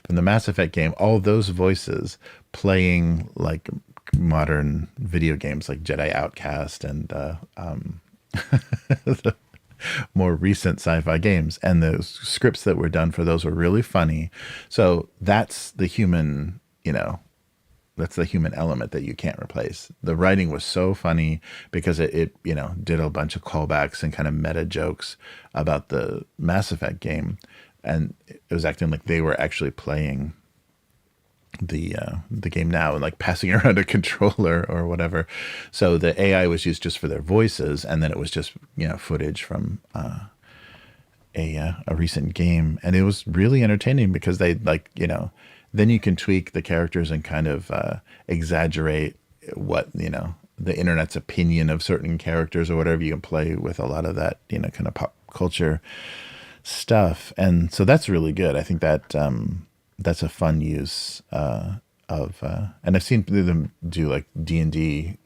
from the Mass Effect game, all those voices playing like modern video games like Jedi Outcast and the more recent sci-fi games. And the scripts that were done for those were really funny. So that's the human, that's the human element that you can't replace. The writing was so funny because it did a bunch of callbacks and kind of meta jokes about the Mass Effect game, and it was acting like they were actually playing the game now and like passing around a controller or whatever. So the AI was used just for their voices, and then it was just footage from a recent game, and it was really entertaining because they then you can tweak the characters and kind of exaggerate what, the internet's opinion of certain characters or whatever. You can play with a lot of that, kind of pop culture stuff. And so that's really good. I think that that's a fun use of, and I've seen them do like D&D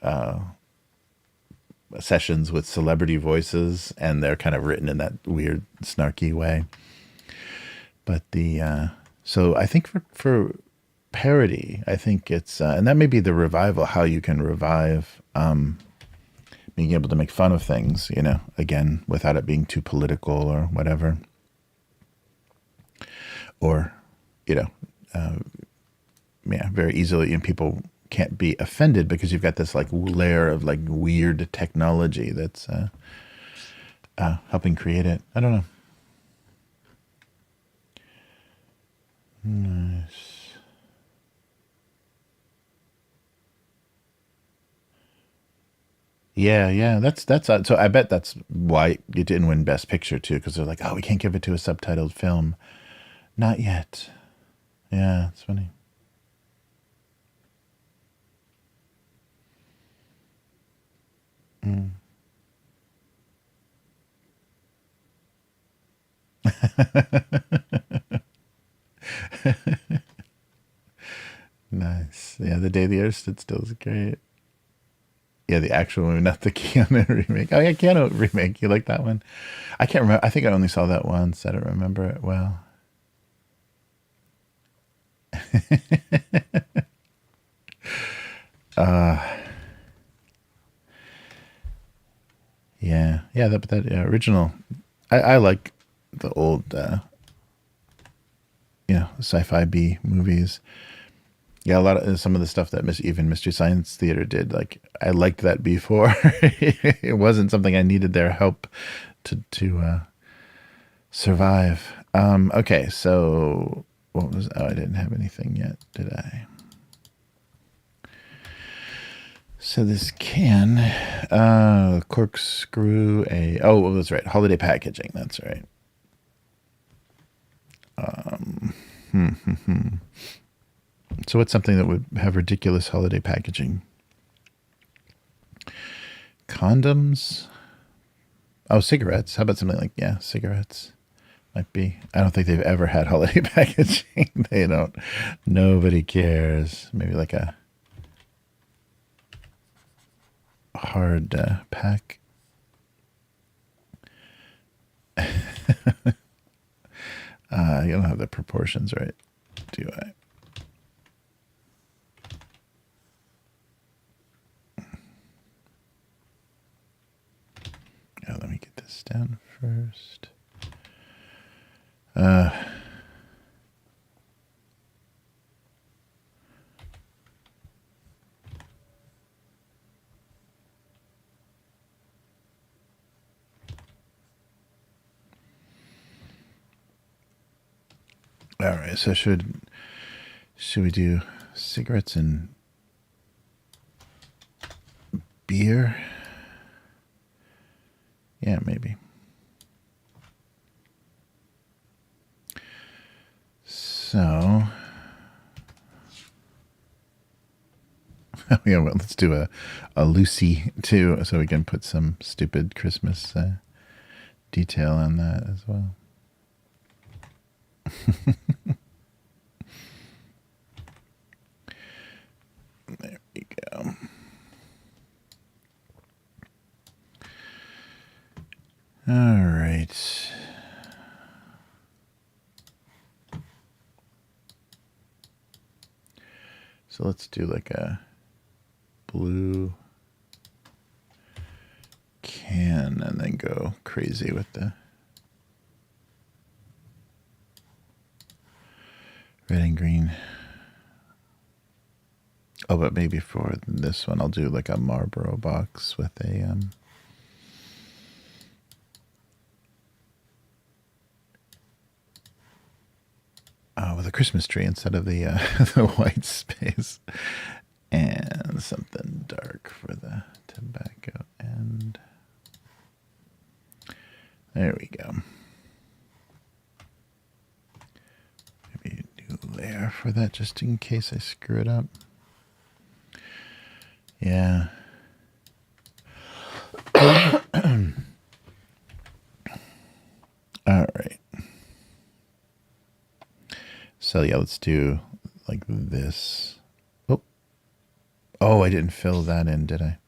sessions with celebrity voices, and they're kind of written in that weird snarky way. But so I think for parody, I think it's, and that may be the revival, how you can revive being able to make fun of things, again, without it being too political or whatever. Or, very easily, and people can't be offended because you've got this like layer of like weird technology that's helping create it. I don't know. Nice. Yeah. That's so I bet that's why it didn't win Best Picture too, because they're like, oh, we can't give it to a subtitled film. Not yet. Yeah, it's funny. Mm. Nice. Yeah, The Day the Earth Stood Still is great. Yeah, the actual movie, not the Keanu remake. Oh yeah, Keanu remake. You like that one? I can't remember. I think I only saw that once. I don't remember it well. Yeah. That original. I like the old, sci-fi B movies. Yeah, a lot of some of the stuff that even Mystery Science Theater did, like I liked that before. It wasn't something I needed their help to survive. Okay, so what was? Oh, I didn't have anything yet, did I? So this can corkscrew a. Oh, well, that's right. Holiday packaging. That's right. So what's something that would have ridiculous holiday packaging? Condoms? Oh, cigarettes. How about something like, cigarettes? Might be. I don't think they've ever had holiday packaging. They don't. Nobody cares. Maybe like a hard pack. You don't have the proportions right, do I? Let me get this down first. All right, so should we do cigarettes and beer? Yeah, maybe. So, yeah, well, let's do a Lucy too, so we can put some stupid Christmas detail on that as well. There we go. All right. So let's do like a blue can and then go crazy with the red and green. Oh, but maybe for this one, I'll do like a Marlboro box with a with a Christmas tree instead of the the white space, and something dark for the tobacco end. There we go. Maybe a new layer for that just in case I screw it up. Yeah. All right. So yeah, let's do like this. Oh, I didn't fill that in, did I?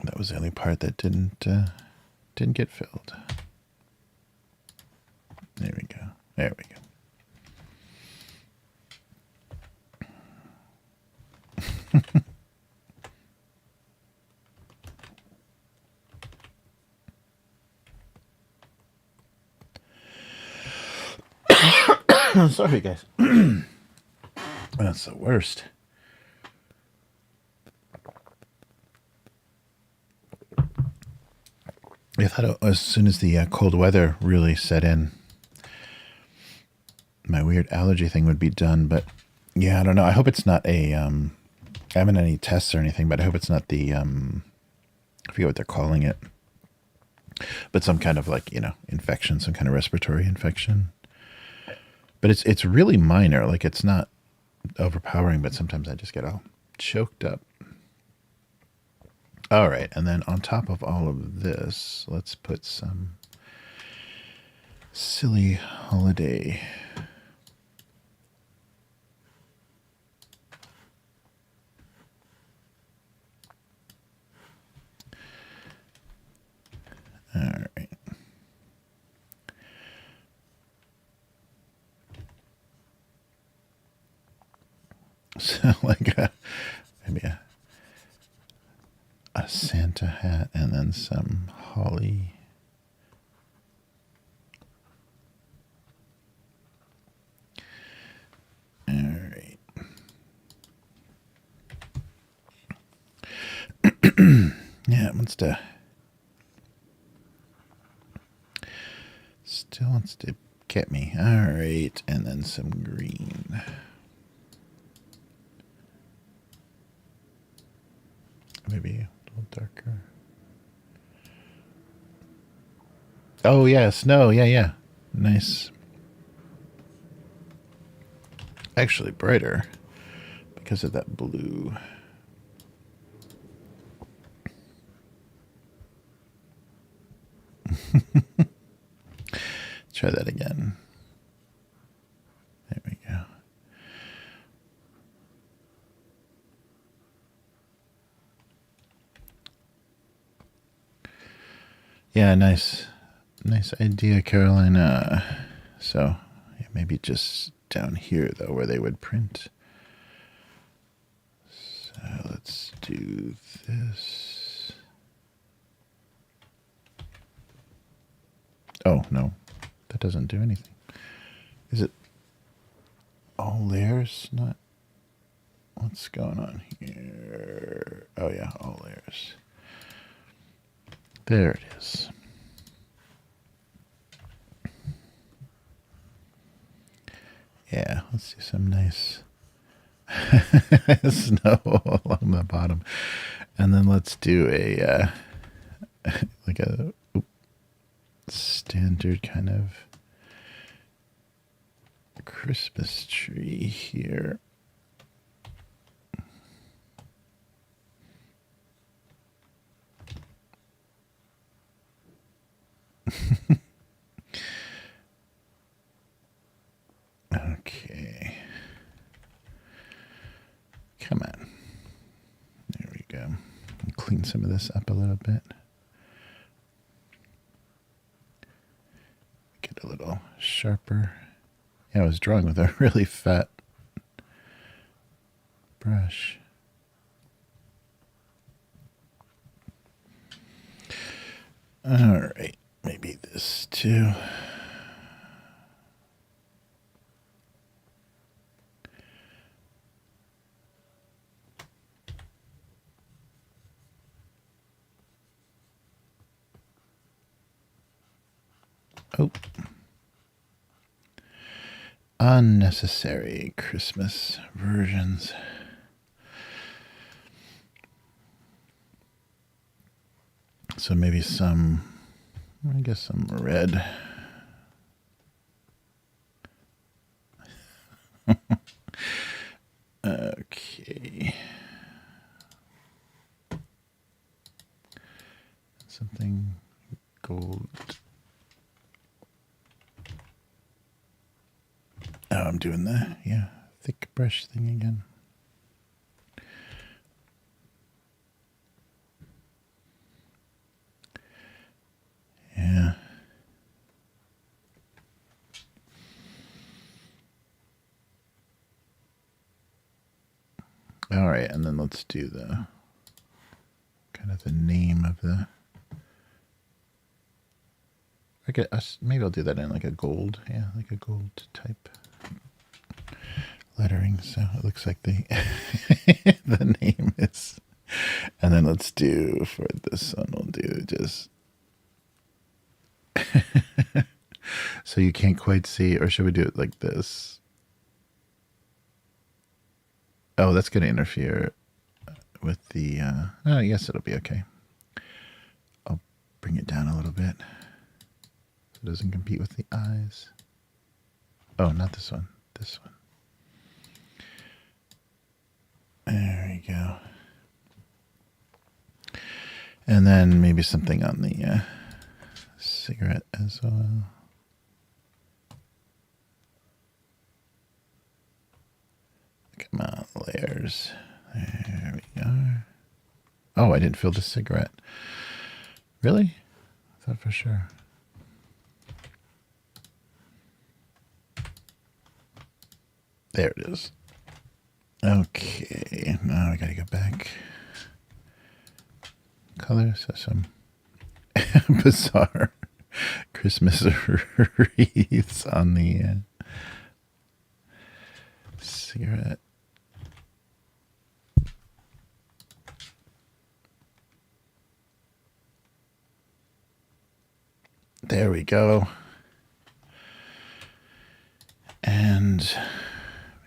That was the only part that didn't get filled. There we go. There we go. Sorry, guys. That's the worst. I thought as soon as the cold weather really set in, my weird allergy thing would be done. But yeah, I don't know. I hope it's not a. I haven't any tests or anything, but I hope it's not the. I forget what they're calling it. But some kind of like, infection, some kind of respiratory infection. But it's really minor. Like it's not overpowering, but sometimes I just get all choked up. All right, and then on top of all of this, let's put some silly holiday. All right. So like maybe a Santa hat and then some holly. All right. Yeah, it wants to. Still wants to get me. All right, and then some green. Maybe a little darker. Oh, yeah, snow. Yeah. Nice. Actually, brighter because of that blue. Try that again. There we go. Yeah, nice idea, Carolina. So yeah, maybe just down here though, where they would print. So let's do this. Oh no, that doesn't do anything. Is it all layers? Not. What's going on here? Oh yeah, all layers. There it is. Yeah, let's do some nice snow along the bottom. And then let's do a like a standard kind of Christmas tree here. Okay. Come on. There we go. I'll clean some of this up a little bit. Get a little sharper. Yeah, I was drawing with a really fat brush. All right. Maybe this too. Oh. Unnecessary Christmas versions. So maybe some, I guess some red. Okay. Something gold. Oh, I'm doing the thick brush thing again. Yeah. All right, and then let's do the kind of the name of the. Maybe I'll do that in like a gold, yeah, like a gold type lettering, so it looks like the the name is. And then let's do for this one, we'll do just so you can't quite see, or should we do it like this? Oh, that's going to interfere with the. Oh, yes, it'll be okay. I'll bring it down a little bit so it doesn't compete with the eyes. Oh, not this one. This one. There we go. And then maybe something on the cigarette as well. Come on, layers. There we go. Oh, I didn't fill the cigarette. Really? I thought for sure. There it is. Okay, now I gotta go back. Color, so some bizarre Christmas wreaths on the cigarette. There we go. And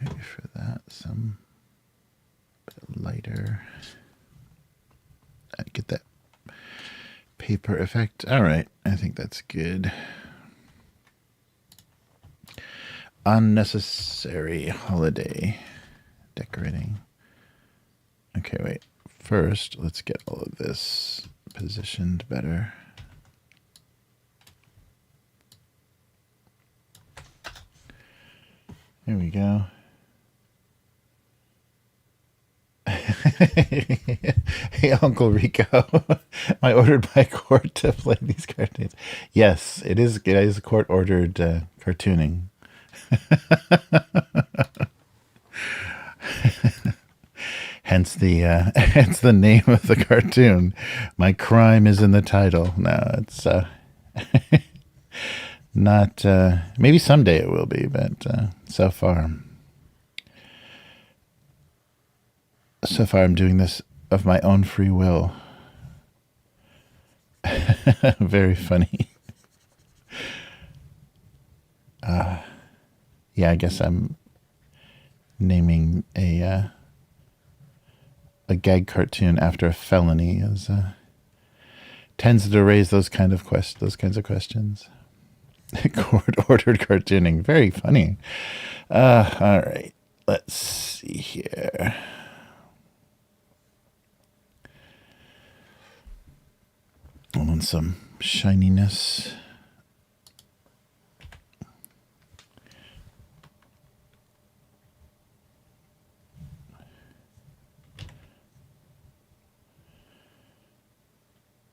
maybe for that, some bit lighter. Get that paper effect. All right, I think that's good. Unnecessary holiday decorating. Okay, wait. First, let's get all of this positioned better. There we go. Hey, Uncle Rico. I ordered by court to play these cartoons. Yes, it is. It is court-ordered cartooning. Hence the name of the cartoon. My crime is in the title. No, it's not. Maybe someday it will be, but so far I'm doing this of my own free will. Very funny. Yeah, I guess I'm naming a gag cartoon after a felony is tends to raise those kinds of questions. Court-ordered cartooning, very funny. All right, let's see here. I want some shininess.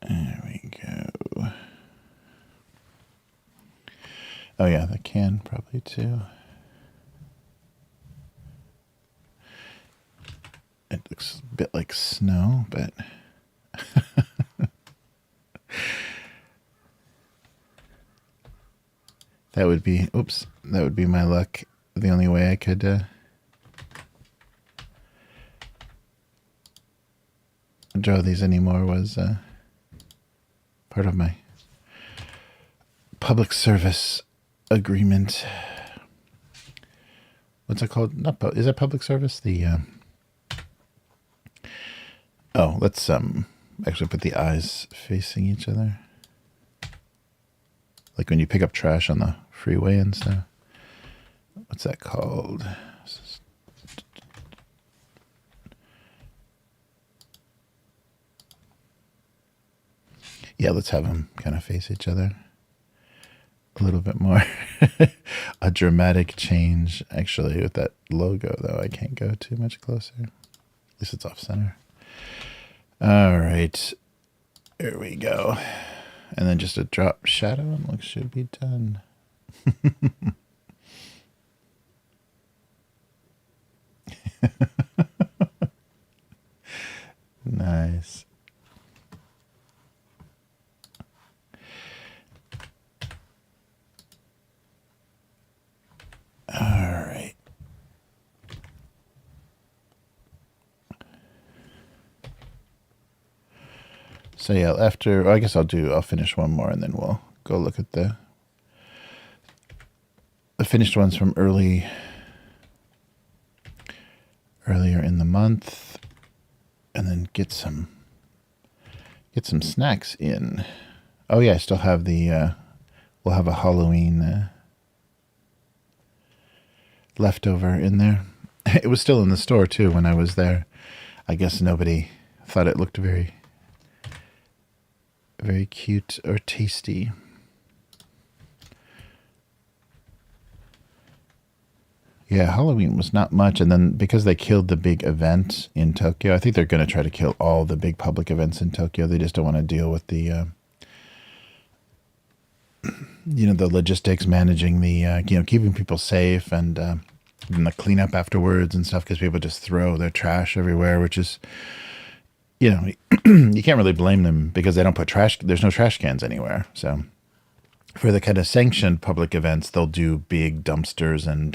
There we go. Oh yeah, the can probably too. It looks a bit like snow, but that would be, oops, that would be my luck. The only way I could draw these anymore was part of my public service agreement. What's it called? Not is it public service? The oh, let's actually put the eyes facing each other, like when you pick up trash on the freeway and stuff. What's that called? Yeah, let's have them kind of face each other a little bit more. A dramatic change, actually, with that logo, though. I can't go too much closer. At least it's off center. All right. Here we go. And then just a drop shadow and look should be done. Nice. All right. So yeah, after, I guess I'll finish one more and then we'll go look at the finished ones from earlier in the month, and then get some snacks in. Oh yeah, I still have the we'll have a Halloween leftover in there. It was still in the store too when I was there. I guess nobody thought it looked very cute or tasty. Yeah, Halloween was not much, and then because they killed the big event in Tokyo, I think they're going to try to kill all the big public events in Tokyo. They just don't want to deal with the the logistics, managing the keeping people safe, and the cleanup afterwards and stuff, because people just throw their trash everywhere, which is, you can't really blame them because they don't put trash. There's no trash cans anywhere. So for the kind of sanctioned public events, they'll do big dumpsters and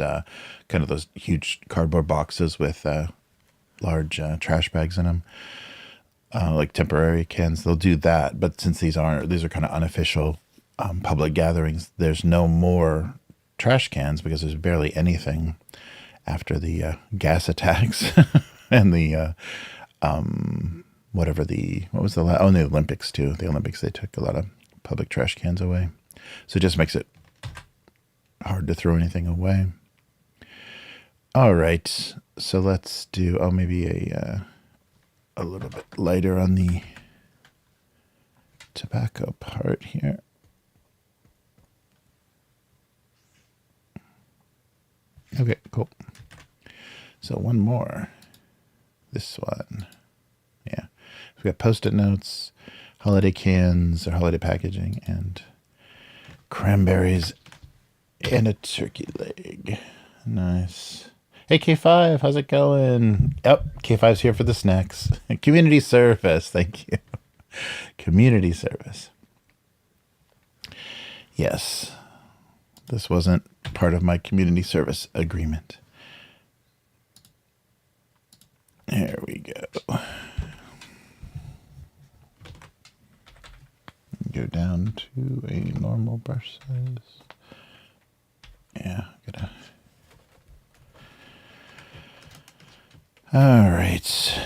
kind of those huge cardboard boxes with large trash bags in them, like temporary cans. They'll do that. But since these are kind of unofficial public gatherings, there's no more trash cans because there's barely anything after the gas attacks and the what was the the Olympics too. The Olympics, they took a lot of public trash cans away. So it just makes it hard to throw anything away. All right, so let's do maybe a little bit lighter on the tobacco part here. Okay, cool. So one more. This one. Yeah. We've got Post-it notes, holiday cans or holiday packaging, and cranberries and a turkey leg. Nice. Hey, K5, how's it going? Yep, K5's here for the snacks. Community service, thank you. Community service. Yes, this wasn't part of my community service agreement. There we go. Go down to a normal brush size. Yeah, all right.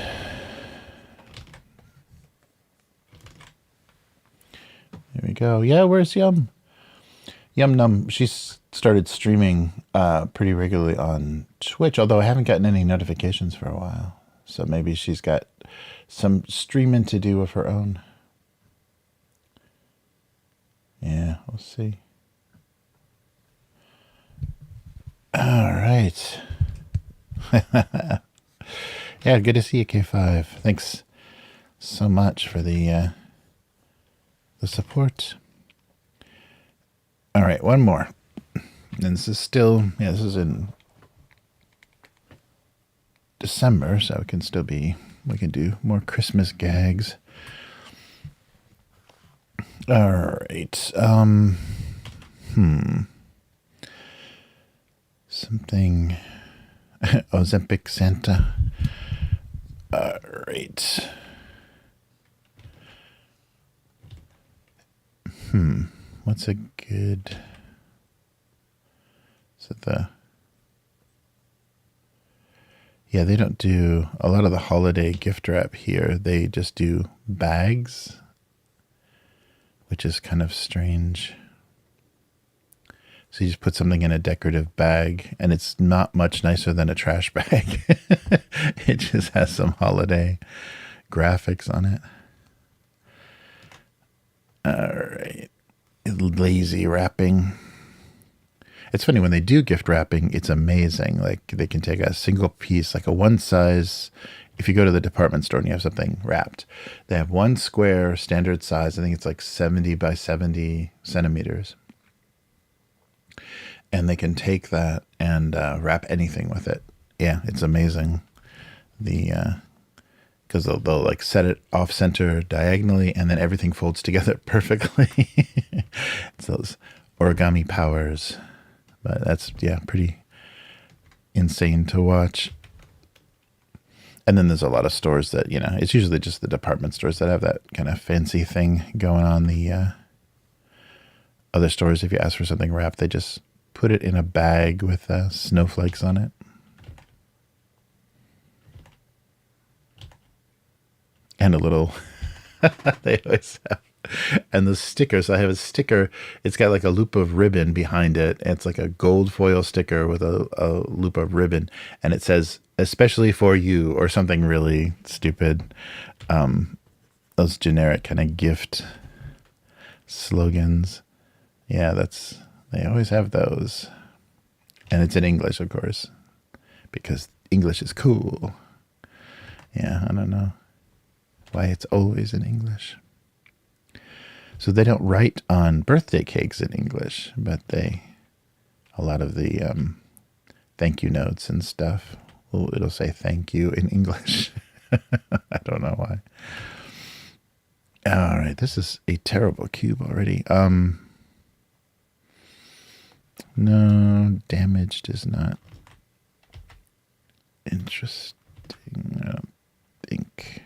There we go. Yeah, where's Yum? Yum Num. She's started streaming pretty regularly on Twitch, although I haven't gotten any notifications for a while. So maybe she's got some streaming to do of her own. Yeah, we'll see. All right. Yeah, good to see you, K5. Thanks so much for the support. All right, one more. And this is still, this is in December, so it can still be, we can do more Christmas gags. All right. Something. Ozempic Santa. All right. What's a good... Is it the... Yeah, they don't do a lot of the holiday gift wrap here. They just do bags, which is kind of strange. So you just put something in a decorative bag, and it's not much nicer than a trash bag. It just has some holiday graphics on it. All right. Lazy wrapping. It's funny, when they do gift wrapping, it's amazing. Like, they can take a single piece, like a one size, if you go to the department store and you have something wrapped, they have one square standard size. I think it's like 70 by 70 centimeters. And they can take that and wrap anything with it. Yeah, it's amazing. Because they'll like set it off center diagonally, and then everything folds together perfectly. It's those origami powers. But that's, yeah, pretty insane to watch. And then there's a lot of stores that, you know, it's usually just the department stores that have that kind of fancy thing going on. The other stores, if you ask for something wrapped, they just put it in a bag with snowflakes on it. And a little, they always have. And the stickers, I have a sticker, it's got like a loop of ribbon behind it. It's like a gold foil sticker with a loop of ribbon. And it says, especially for you, or something really stupid. Those generic kind of gift slogans. Yeah, they always have those. And it's in English, of course, because English is cool. Yeah, I don't know why it's always in English. So they don't write on birthday cakes in English, but a lot of the thank you notes and stuff, it'll say thank you in English. I don't know why. All right, this is a terrible cube already. No, damaged is not interesting, I don't think.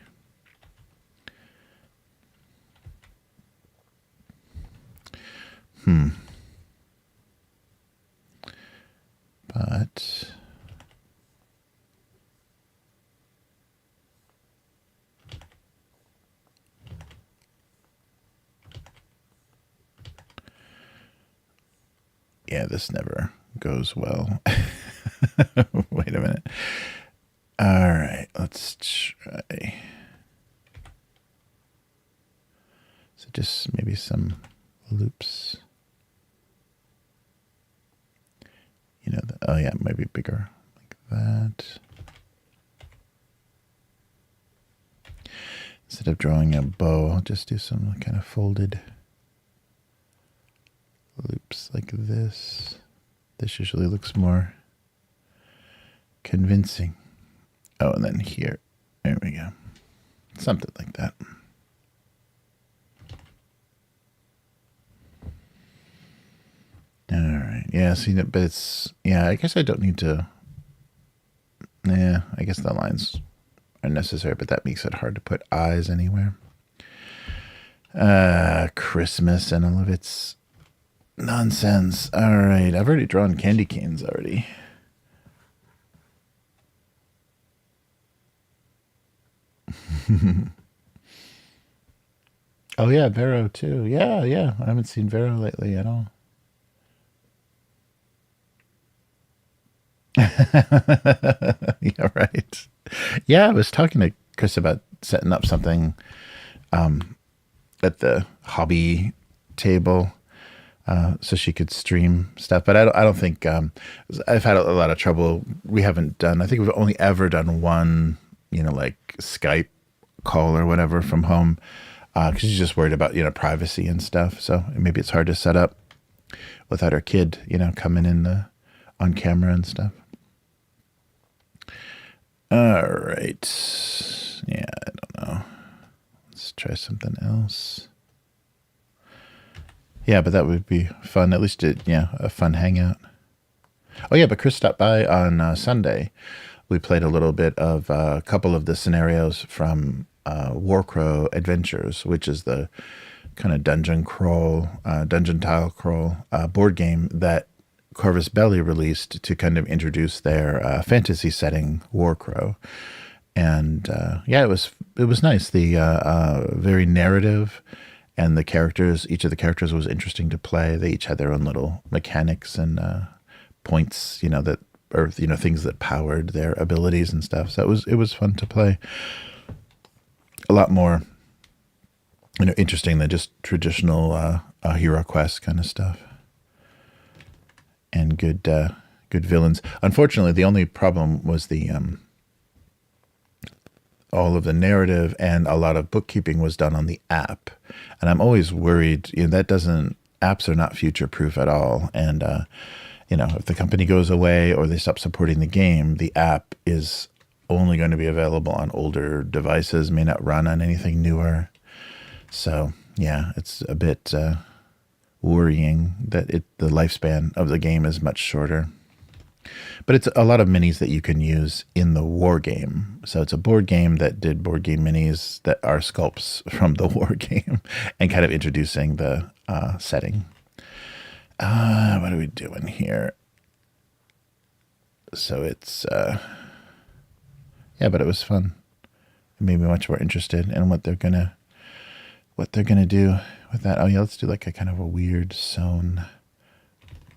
But yeah, this never goes well. Wait a minute. All right, let's try. So just maybe some loops. You know, oh yeah, maybe bigger like that. Instead of drawing a bow, I'll just do some kind of folded loops like this. This usually looks more convincing. Oh, and then here, there we go. Something like that. All right. Yeah, see that, but it's, yeah, I guess I don't need to, yeah, I guess the lines are necessary, but that makes it hard to put eyes anywhere. Christmas and all of its nonsense. All right. I've already drawn candy canes already. Oh yeah, Vero too. Yeah, yeah. I haven't seen Vero lately at all. Yeah, right. Yeah, I was talking to Chris about setting up something at the hobby table so she could stream stuff. But I don't think I've had a lot of trouble. We haven't done. I think we've only ever done one, you know, like Skype call or whatever from home because she's just worried about, you know, privacy and stuff. So maybe it's hard to set up without her kid, you know, coming in on camera and stuff. All right. Yeah, I don't know. Let's try something else. Yeah, but that would be fun. At least a fun hangout. Oh yeah, but Chris stopped by on Sunday. We played a little bit of a couple of the scenarios from Warcrow Adventures, which is the kind of dungeon tile crawl board game that Corvus Belli released to kind of introduce their fantasy setting, Warcrow. And yeah, it was nice. The very narrative, and the characters. Each of the characters was interesting to play. They each had their own little mechanics and points, you know, that, or you know, things that powered their abilities and stuff. So it was fun to play. A lot more, you know, interesting than just traditional Hero Quest kind of stuff. And good villains. Unfortunately, the only problem was the all of the narrative and a lot of bookkeeping was done on the app. And I'm always worried, apps are not future proof at all. And, if the company goes away or they stop supporting the game, the app is only going to be available on older devices, may not run on anything newer. So, yeah, it's a bit worrying that the lifespan of the game is much shorter. But it's a lot of minis that you can use in the war game. So it's a board game that did board game minis that are sculpts from the war game and kind of introducing the setting. What are we doing here? So it's, but it was fun. It made me much more interested in what they're gonna do with that. Oh yeah, let's do like a kind of a weird sewn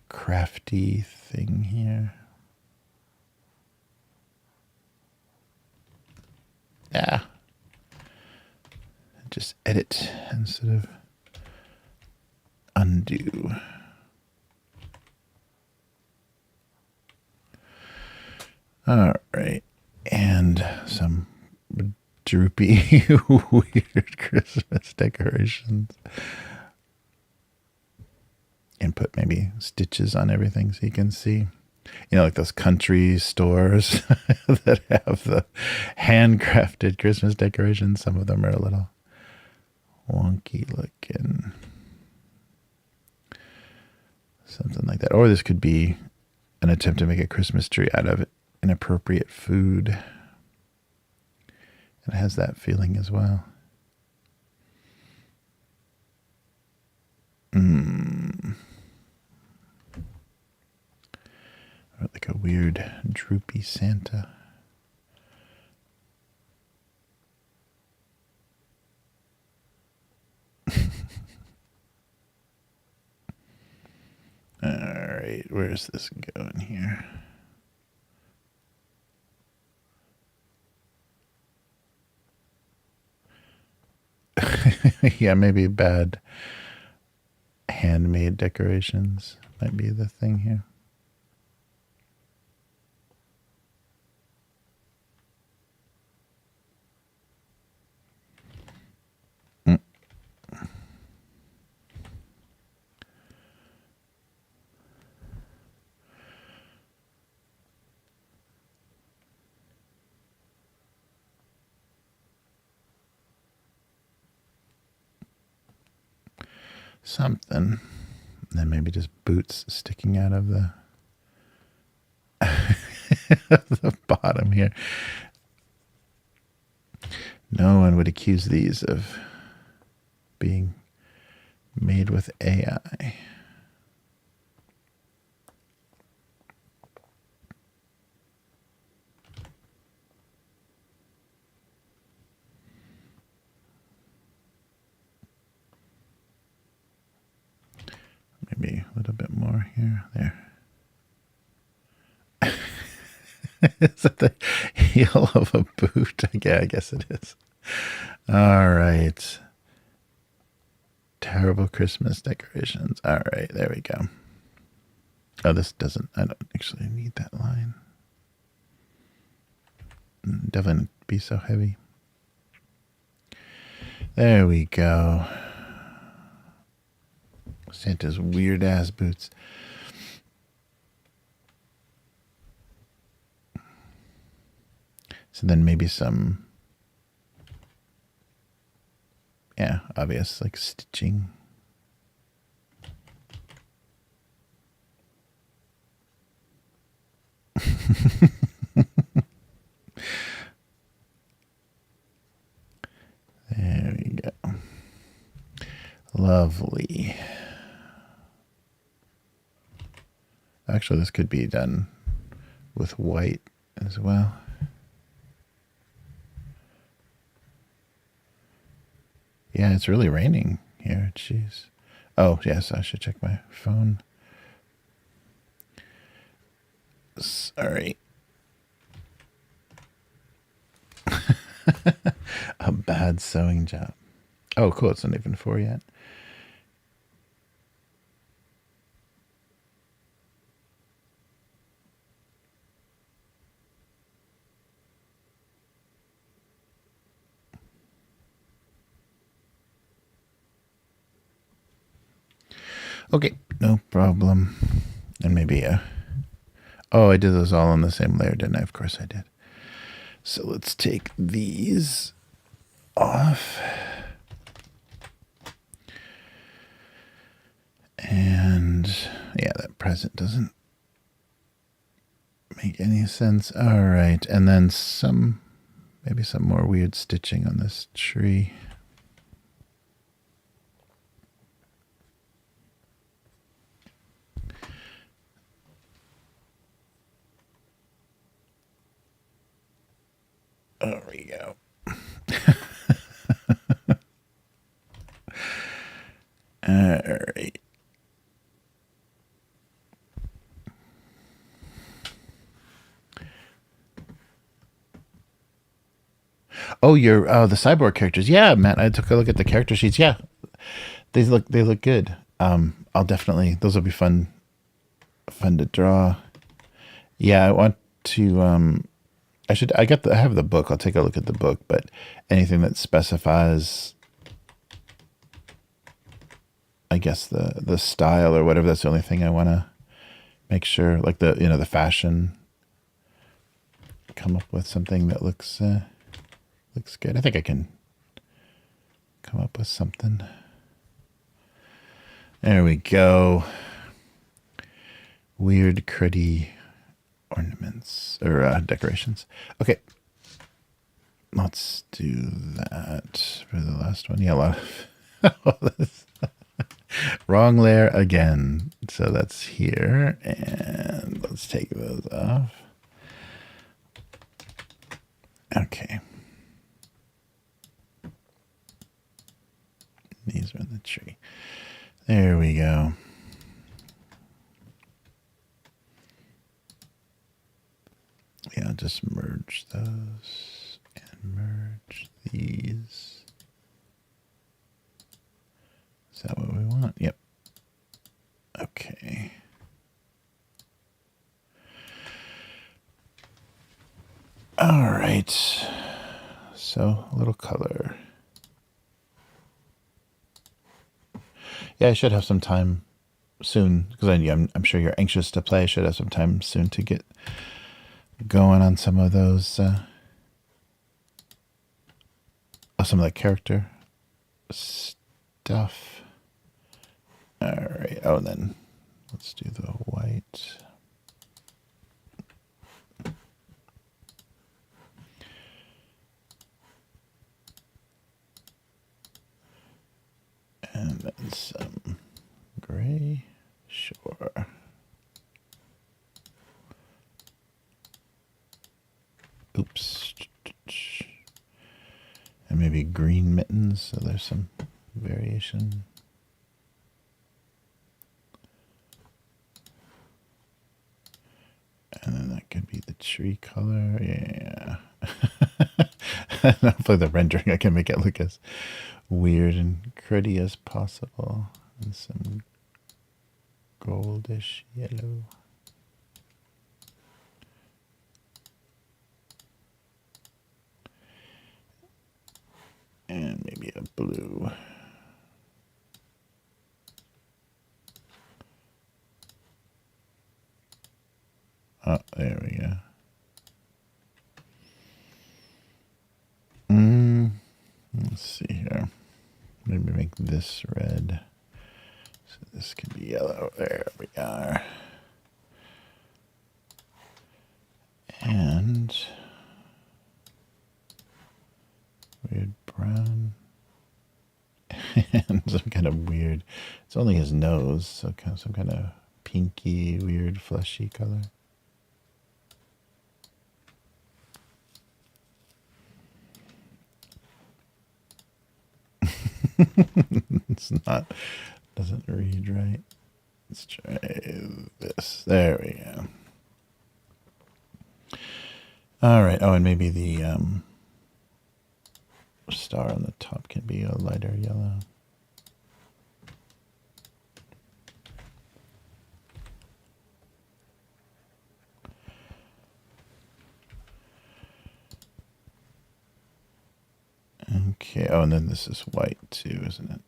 crafty thing here. Yeah. Just edit instead of undo. All right. And some droopy, weird Christmas decorations. And put maybe stitches on everything so you can see. Like those country stores that have the handcrafted Christmas decorations. Some of them are a little wonky looking. Something like that. Or this could be an attempt to make a Christmas tree out of inappropriate food. It has that feeling as well. Like a weird droopy Santa. All right, where's this going here? Yeah, maybe bad handmade decorations might be the thing here. Something. Then maybe just boots sticking out of the the bottom here. No one would accuse these of being made with AI. Maybe a little bit more here. There. Is that the heel of a boot? Yeah, I guess it is. All right. Terrible Christmas decorations. All right, there we go. Oh, this doesn't, I don't actually need that line. Definitely be so heavy. There we go. Santa's weird ass boots. So then maybe some, obvious like stitching. There we go. Lovely. Actually, this could be done with white as well. Yeah, it's really raining here. Jeez. Oh, yes, I should check my phone. Sorry. A bad sewing job. Oh, cool. It's not even 4 yet. Okay, no problem. And maybe, oh, I did those all on the same layer, didn't I? Of course I did. So let's take these off. And yeah, that present doesn't make any sense. All right, and then maybe some more weird stitching on this tree. There we go. All right. Oh, the cyborg characters. Yeah, Matt, I took a look at the character sheets. Yeah, they look good. I'll definitely, those will be fun to draw. Yeah, I want to. I have the book. I'll take a look at the book. But anything that specifies, I guess the style or whatever, that's the only thing I want to make sure. Like the fashion. Come up with something that looks good. I think I can come up with something. There we go. Weird, cruddy ornaments or decorations. Okay. Let's do that for the last one. Yeah, a lot of wrong layer again. So that's here. And let's take those off. Okay. These are in the tree. There we go. Yeah, I'll just merge those and merge these. Is that what we want? Yep. Okay. All right. So a little color. Yeah, I should have some time soon because I'm sure you're anxious to play. I should have some time soon to get going on some of those, some of that character stuff. All right. Oh, and then let's do the white. And then some gray. Sure. Oops. And maybe green mittens, so there's some variation. And then that could be the tree color. Yeah. Hopefully the rendering, I can make it look as weird and cruddy as possible. And some goldish yellow. And maybe a blue. Oh, there we go. Let's see here. Maybe make this red. So this can be yellow. There we are. And weird brown. And some kind of weird, it's only his nose, so kind of some kind of pinky, weird, fleshy color. It's not, doesn't read right. Let's try this. There we go. All right. Oh, and maybe the star on the top can be a lighter yellow. Okay. Oh, and then this is white too, isn't it?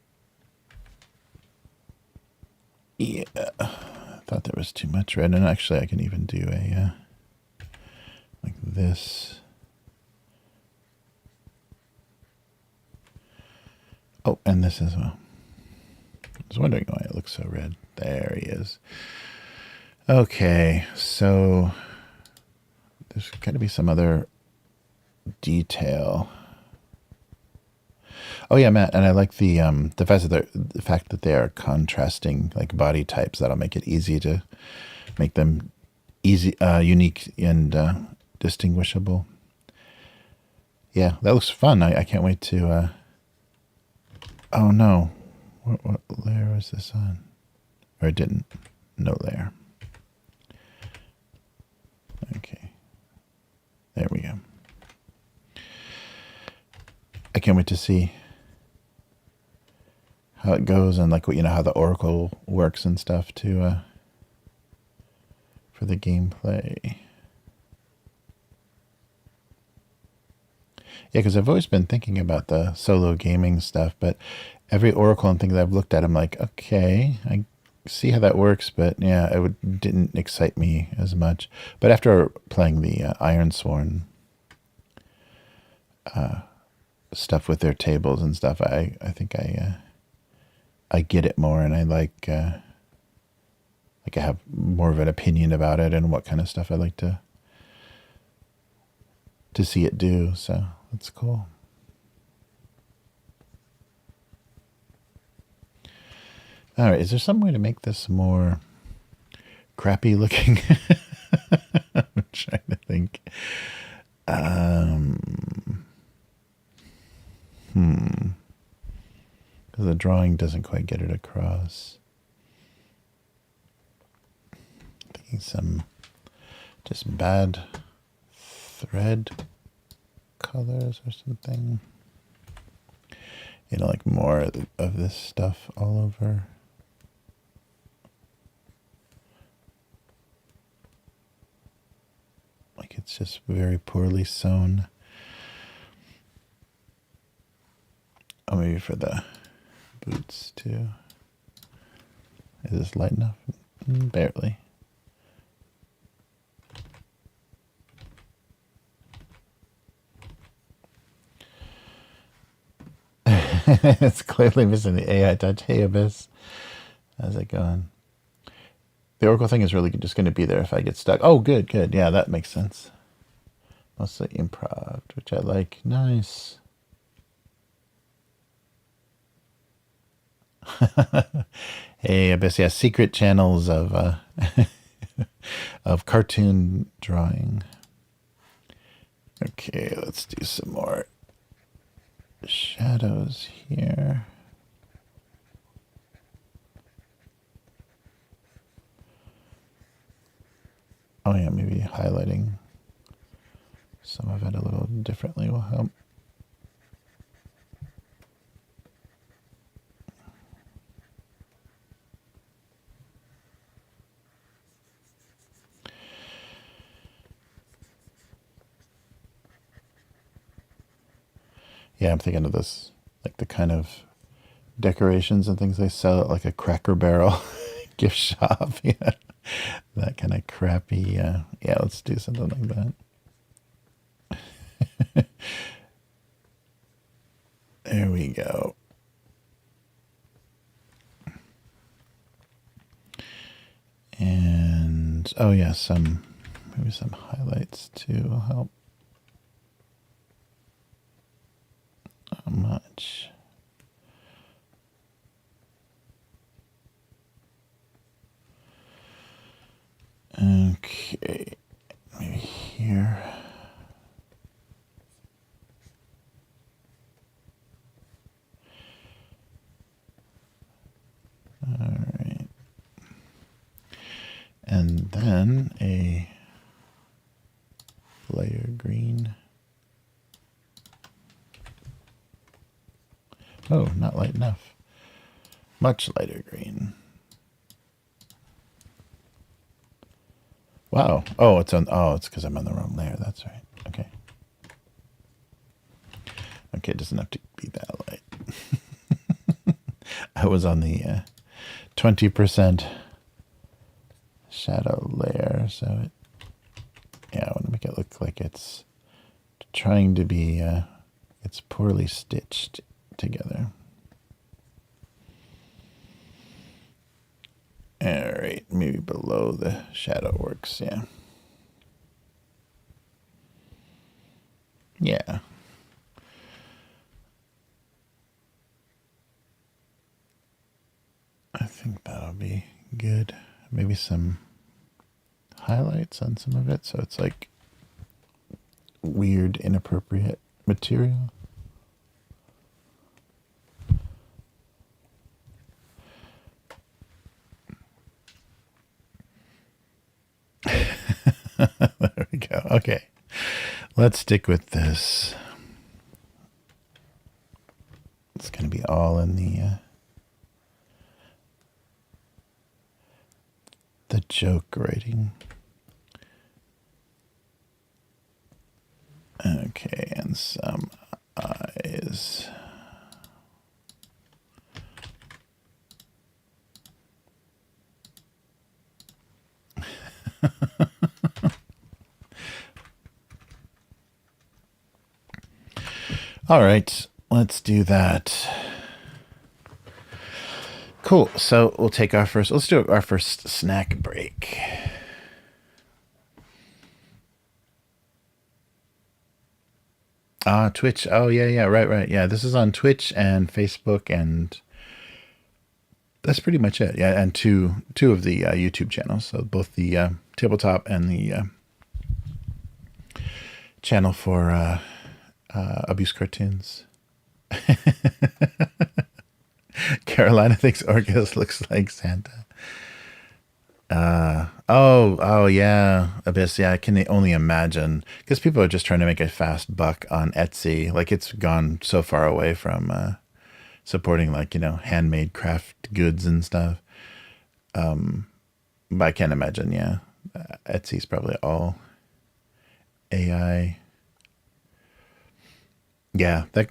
Yeah, I thought there was too much red, and actually I can even do a like this. Oh, and this as well. I was wondering why it looks so red. There he is. Okay, so there's got to be some other detail. Oh yeah, Matt, and I like the fact that they are contrasting like body types. That'll make it easy to make them unique and distinguishable. Yeah, that looks fun. I can't wait to. Oh no, what layer was this on? Or it didn't. No layer. Okay, there we go. I can't wait to see how it goes and like how the Oracle works and stuff to for the gameplay. Yeah, because I've always been thinking about the solo gaming stuff, but every Oracle and thing that I've looked at, I'm like, okay, I see how that works, but yeah, didn't excite me as much. But after playing the Ironsworn stuff with their tables and stuff, I think I get it more, and I like I have more of an opinion about it and what kind of stuff I like to see it do. So that's cool. All right, is there some way to make this more crappy looking? I'm trying to think. Because the drawing doesn't quite get it across. Thinking some just bad thread colors or something. Like more of this stuff all over. Like it's just very poorly sewn. Oh, maybe for the boots too. Is this light enough? Barely. It's clearly missing the AI touch. Hey, Abyss. How's it going? The Oracle thing is really just going to be there if I get stuck. Oh, good, good. Yeah, that makes sense. Mostly improv, which I like. Nice. Hey, Abyss. Yeah, secret channels of of cartoon drawing. Okay, let's do some more shadows here. Oh yeah, maybe highlighting some of it a little differently will help. Yeah, I'm thinking of this, like the kind of decorations and things they sell at like a Cracker Barrel gift shop. Yeah, that kind of crappy. Yeah, let's do something like that. There we go. And oh yeah, maybe some highlights too will help. Not much. Okay, maybe here. All right. And then a layer green. Oh, not light enough. Much lighter green. Wow. Oh, it's because I'm on the wrong layer. That's right. Okay. Okay, it doesn't have to be that light. I was on the 20% shadow layer. So it, yeah, I want to make it look like it's trying to be, it's poorly stitched together. All right, maybe below the shadow works, yeah. Yeah. I think that'll be good. Maybe some highlights on some of it so it's like weird, inappropriate material. There we go. Okay. Let's stick with this. It's going to be all in the joke writing. Okay, and some eyes. All right, let's do that. Cool. So we'll take our first, let's do our first snack break. Twitch. Oh, yeah, right. Yeah, this is on Twitch and Facebook, and that's pretty much it. Yeah, and two of the YouTube channels. So both the tabletop and the channel for Abusecartoons. Carolina thinks Orcus looks like Santa. Oh yeah, Abyss. Yeah, I can only imagine because people are just trying to make a fast buck on Etsy. Like it's gone so far away from supporting like handmade craft goods and stuff. But I can't imagine. Yeah, Etsy's probably all AI. Yeah, I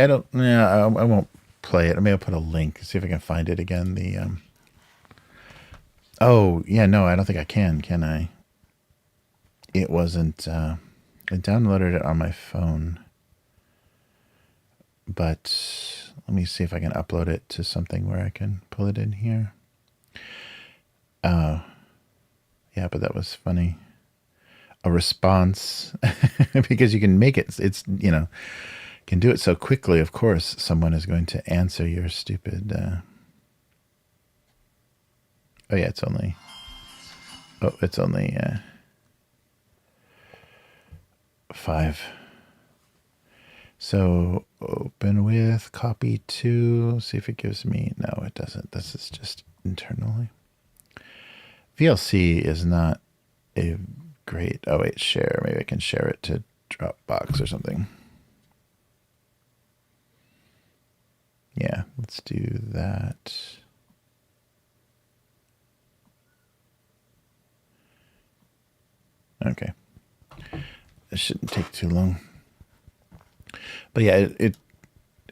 don't. Yeah, I won't play it. I mean, I'll put a link. See if I can find it again. The Oh, yeah, no, I don't think I can I? It wasn't, I downloaded it on my phone, but let me see if I can upload it to something where I can pull it in here. Yeah, but that was funny. A response, because you can make it, it's, can do it so quickly, of course, someone is going to answer your stupid, oh yeah, it's only 5. So open with, copy to, see if it gives me, no, it doesn't. This is just internally. VLC is not a great, oh wait, share. Maybe I can share it to Dropbox or something. Yeah, let's do that. Okay. It shouldn't take too long. But yeah, it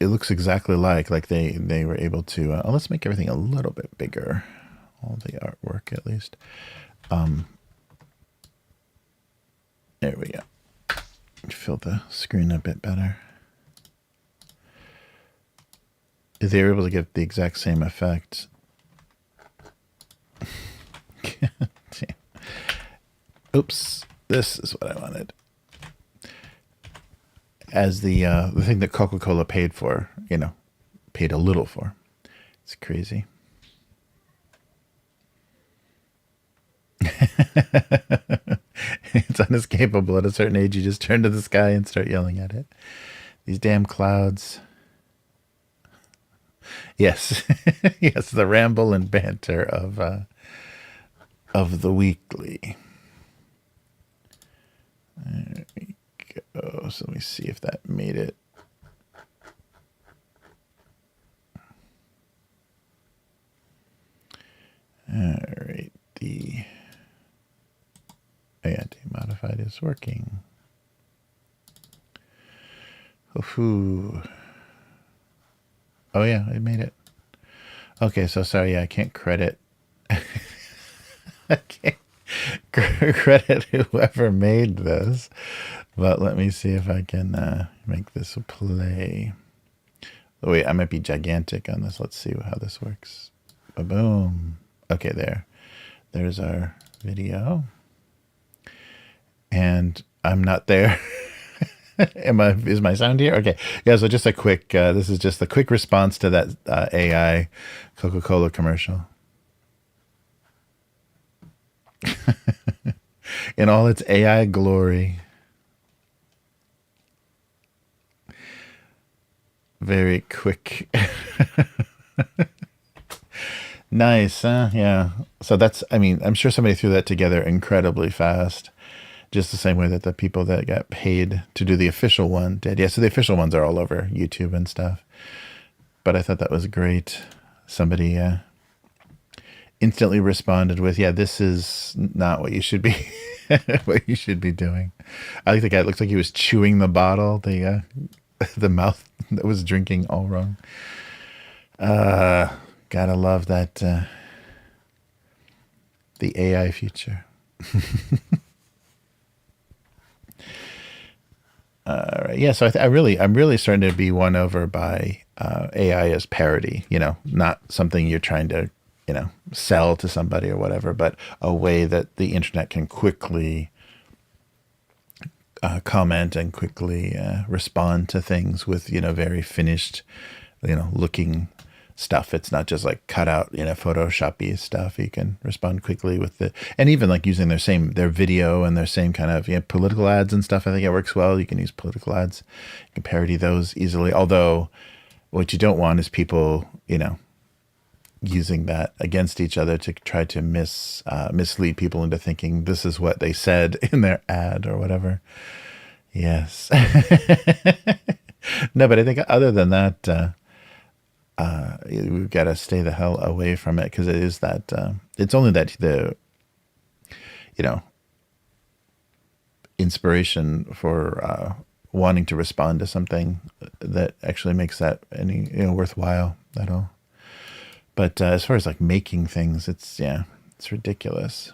looks exactly like they were able to. Let's make everything a little bit bigger, all the artwork at least. There we go. Fill the screen a bit better. They were able to get the exact same effect. Oops, this is what I wanted. As the thing that Coca-Cola paid for, paid a little for. It's crazy. It's unescapable. At a certain age, you just turn to the sky and start yelling at it. These damn clouds. Yes, yes, the ramble and banter of the weekly. There we go. So let me see if that made it. All right, oh yeah, demodified is working. Oh yeah, I made it. Okay, so sorry, yeah, I can't credit. I can't credit whoever made this, but let me see if I can make this a play. Oh, wait, I might be gigantic on this. Let's see how this works. Boom. Okay, there's our video, and I'm not there. Is my sound here? Okay. Yeah, so just a quick, this is just a quick response to that AI Coca-Cola commercial. In all its AI glory. Very quick. Nice, huh? Yeah. So that's, I mean, I'm sure somebody threw that together incredibly fast. Just the same way that the people that got paid to do the official one did. Yeah, so the official ones are all over YouTube and stuff. But I thought that was great. Somebody instantly responded with, "Yeah, this is not what you should be, what you should be doing." I like the guy. It looked like he was chewing the bottle. The the mouth that was drinking all wrong. Gotta love that. The AI future. Right. Yeah. So I'm really starting to be won over by AI as parody. You know, not something you're trying to, sell to somebody or whatever, but a way that the internet can quickly comment and quickly respond to things with, very finished, looking stuff. It's not just like cut out, Photoshoppy stuff. You can respond quickly with and even like using their video and their same kind of political ads and stuff. I think it works well. You can use political ads, you can parody those easily. Although what you don't want is people, using that against each other to try to mislead people into thinking this is what they said in their ad or whatever. Yes. No, but I think other than that, we've got to stay the hell away from it, because it is that it's only that the inspiration for wanting to respond to something that actually makes that any worthwhile at all. But as far as like making things, it's ridiculous.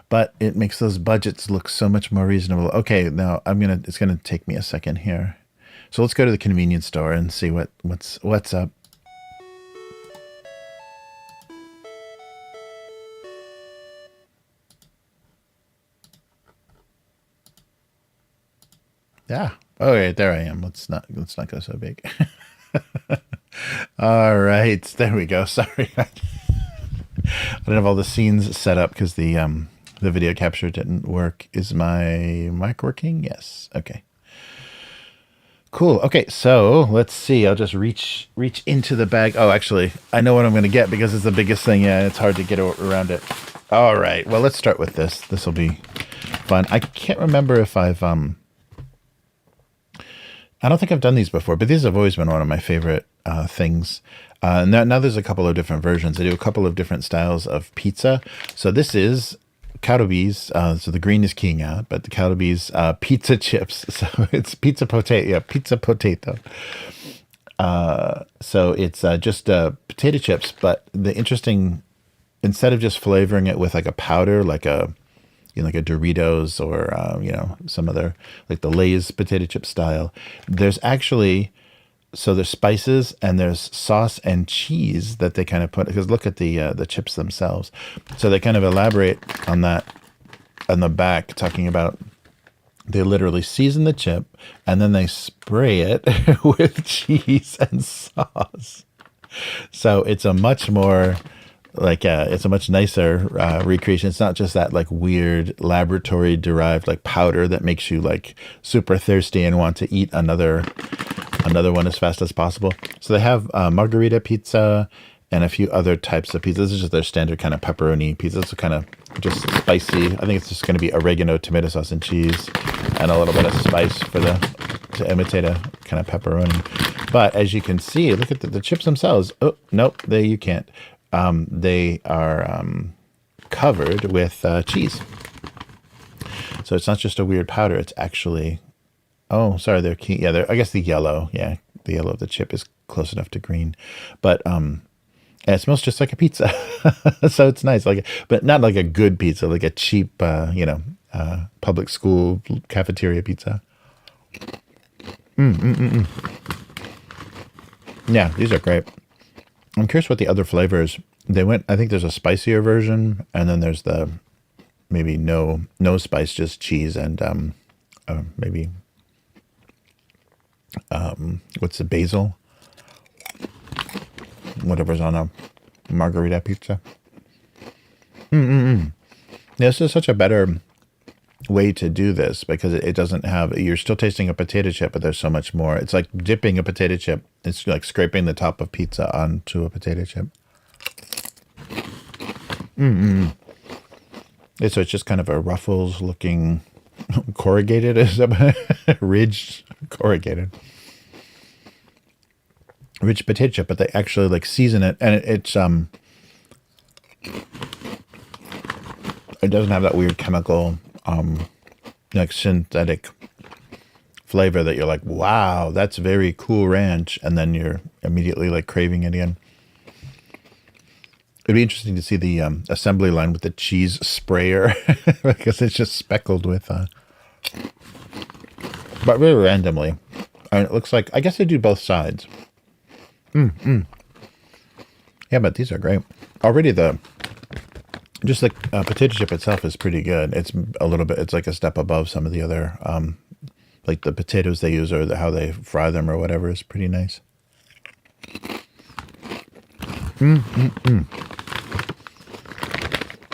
But it makes those budgets look so much more reasonable. Okay, now it's gonna take me a second here. So let's go to the convenience store and see what's up. Yeah. Oh, right, there I am. Let's not go so big. All right, there we go. Sorry, I don't have all the scenes set up because the video capture didn't work. Is my mic working? Yes. Okay. Cool. Okay, so let's see. I'll just reach into the bag. Oh, actually, I know what I'm going to get because it's the biggest thing. Yeah, it's hard to get around it. All right. Well, let's start with this. This will be fun. I can't remember if I don't think I've done these before, but these have always been one of my favorite things. Now there's a couple of different versions. I do a couple of different styles of pizza. So this is Calbee's, so the green is keying out, but the Calbee's pizza chips. So it's pizza potato. Yeah, pizza potato. So it's just potato chips, but instead of just flavoring it with like a powder, like a Doritos or some other, like the Lay's potato chip style, there's spices and there's sauce and cheese that they kind of put, because look at the chips themselves. So they kind of elaborate on that on the back, talking about they literally season the chip and then they spray it with cheese and sauce. So it's a much more it's a much nicer recreation. It's not just that like weird laboratory derived like powder that makes you like super thirsty and want to eat another one as fast as possible. So they have margarita pizza and a few other types of pizza. This is just their standard kind of pepperoni pizza. It's kind of just spicy. I think it's just going to be oregano, tomato sauce, and cheese, and a little bit of spice to imitate a kind of pepperoni. But as you can see, look at the chips themselves. Oh, nope, you can't. They are covered with cheese. So it's not just a weird powder. It's actually, oh, sorry, they're key. Yeah, I guess the yellow of the chip is close enough to green. But and it smells just like a pizza. So it's nice, like, but not like a good pizza, like a cheap, public school cafeteria pizza. Yeah, these are great. I'm curious what the other flavors they went. I think there's a spicier version, and then there's the maybe no spice, just cheese and maybe what's the basil? Whatever's on a margarita pizza. This is such a better way to do this because it doesn't have, you're still tasting a potato chip, but there's so much more. It's like dipping a potato chip. It's like scraping the top of pizza onto a potato chip. So it's just kind of a Ruffles looking corrugated, ridged corrugated. Rich potato chip, but they actually like season it, and it doesn't have that weird chemical like synthetic flavor that you're like, wow, that's very Cool Ranch, and then you're immediately like craving it again. It'd be interesting to see the assembly line with the cheese sprayer because it's just speckled with but really randomly. And it looks like, I guess they do both sides. Yeah, but these are great. Already just the potato chip itself is pretty good. It's a little bit, it's like a step above some of the other, like the potatoes they use or how they fry them or whatever is pretty nice.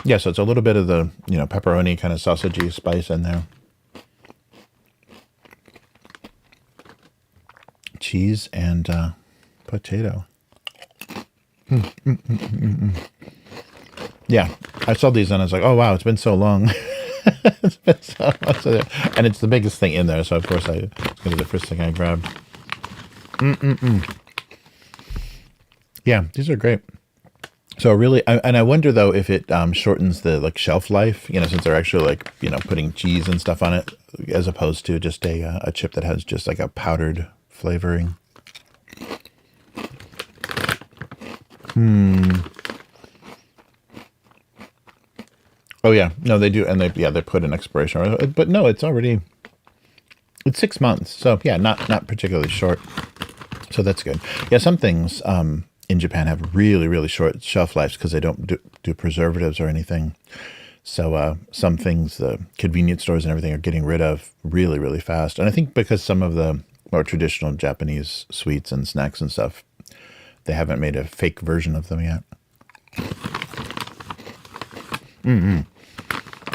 Yeah, so it's a little bit of the, pepperoni kind of sausagey spice in there. Cheese and potato. Yeah, I saw these and I was like, oh wow, it's been so long. It's been so long. And it's the biggest thing in there, so of course it's going to be the first thing I grabbed. Yeah, these are great. So really, and I wonder though if it shortens the like shelf life, since they're actually like, putting cheese and stuff on it, as opposed to just a chip that has just like a powdered flavoring. Oh yeah, no, they do, and they put an expiration, but no, it's 6 months, so yeah, not particularly short, so that's good. Yeah, some things in Japan have really, really short shelf lives because they don't do preservatives or anything. So some things the convenience stores and everything are getting rid of really, really fast. And I think because some of the more traditional Japanese sweets and snacks and stuff, they haven't made a fake version of them yet.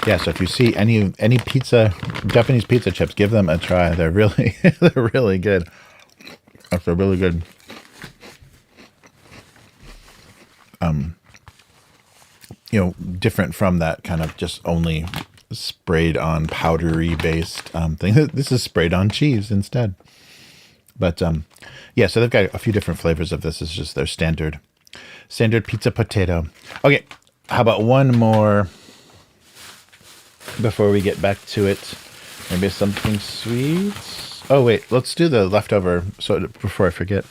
Yeah, so if you see any Japanese pizza chips, give them a try. They're really they're really good. They're really good. Different from that kind of just only sprayed on powdery based thing. This is sprayed on cheese instead. But yeah, so they've got a few different flavors of this. It's just their standard pizza potato. Okay, how about one more before we get back to it? Maybe something sweet. Oh wait, let's do the leftover. So before I forget,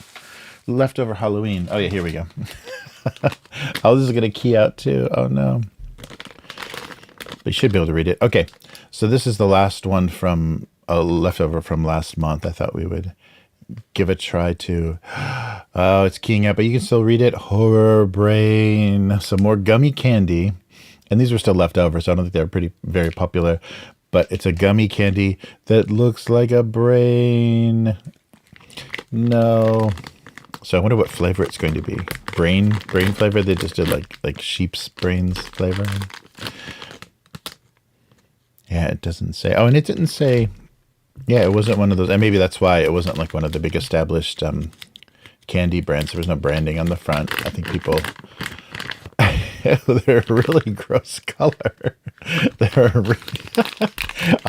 leftover Halloween. Oh yeah, here we go. Oh, this is going to key out too. Oh no. But you should be able to read it. Okay, so this is the last one from a leftover from last month. I thought we would give a try to. Oh, it's keying out, but you can still read it. Horror Brain. Some more gummy candy. And these were still left over, so I don't think they're very popular. But it's a gummy candy that looks like a brain. No. So I wonder what flavor it's going to be. Brain flavor? They just did like sheep's brains flavor. Yeah, it doesn't say. Oh, and it didn't say. Yeah, it wasn't one of those. And maybe that's why it wasn't like one of the big established candy brands. There was no branding on the front. I think people. They're really gross color. I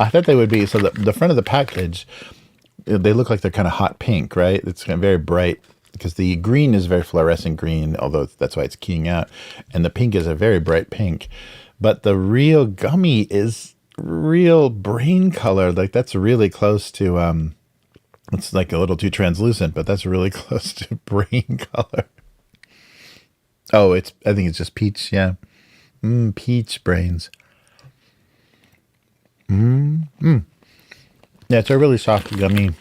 thought they would be. So the front of the package, they look like they're kind of hot pink, right? It's kind of very bright because the green is very fluorescent green, although that's why it's keying out. And the pink is a very bright pink. But the real gummy is real brain color. Like that's really close to It's like a little too translucent, but that's really close to brain color. Oh, I think it's just peach, yeah. Peach brains. Yeah, it's a really soft, gummy.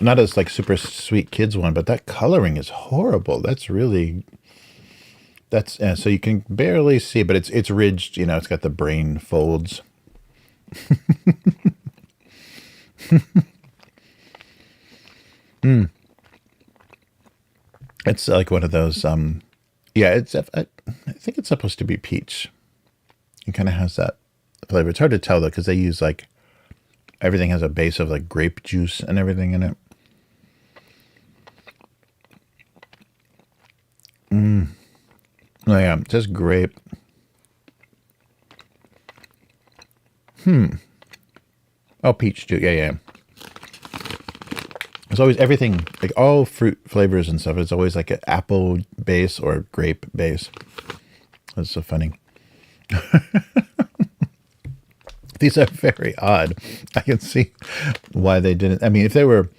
Not as like super sweet kids one, but that coloring is horrible. So you can barely see, but it's ridged, it's got the brain folds. It's like one of those, yeah, I think it's supposed to be peach. It kind of has that flavor. It's hard to tell though, because they use like, everything has a base of like grape juice and everything in it. Oh yeah, just grape. Oh, peach juice. Yeah. It's always everything, like all fruit flavors and stuff. It's always like an apple base or grape base. That's so funny. These are very odd. I can see why they didn't. I mean, if they were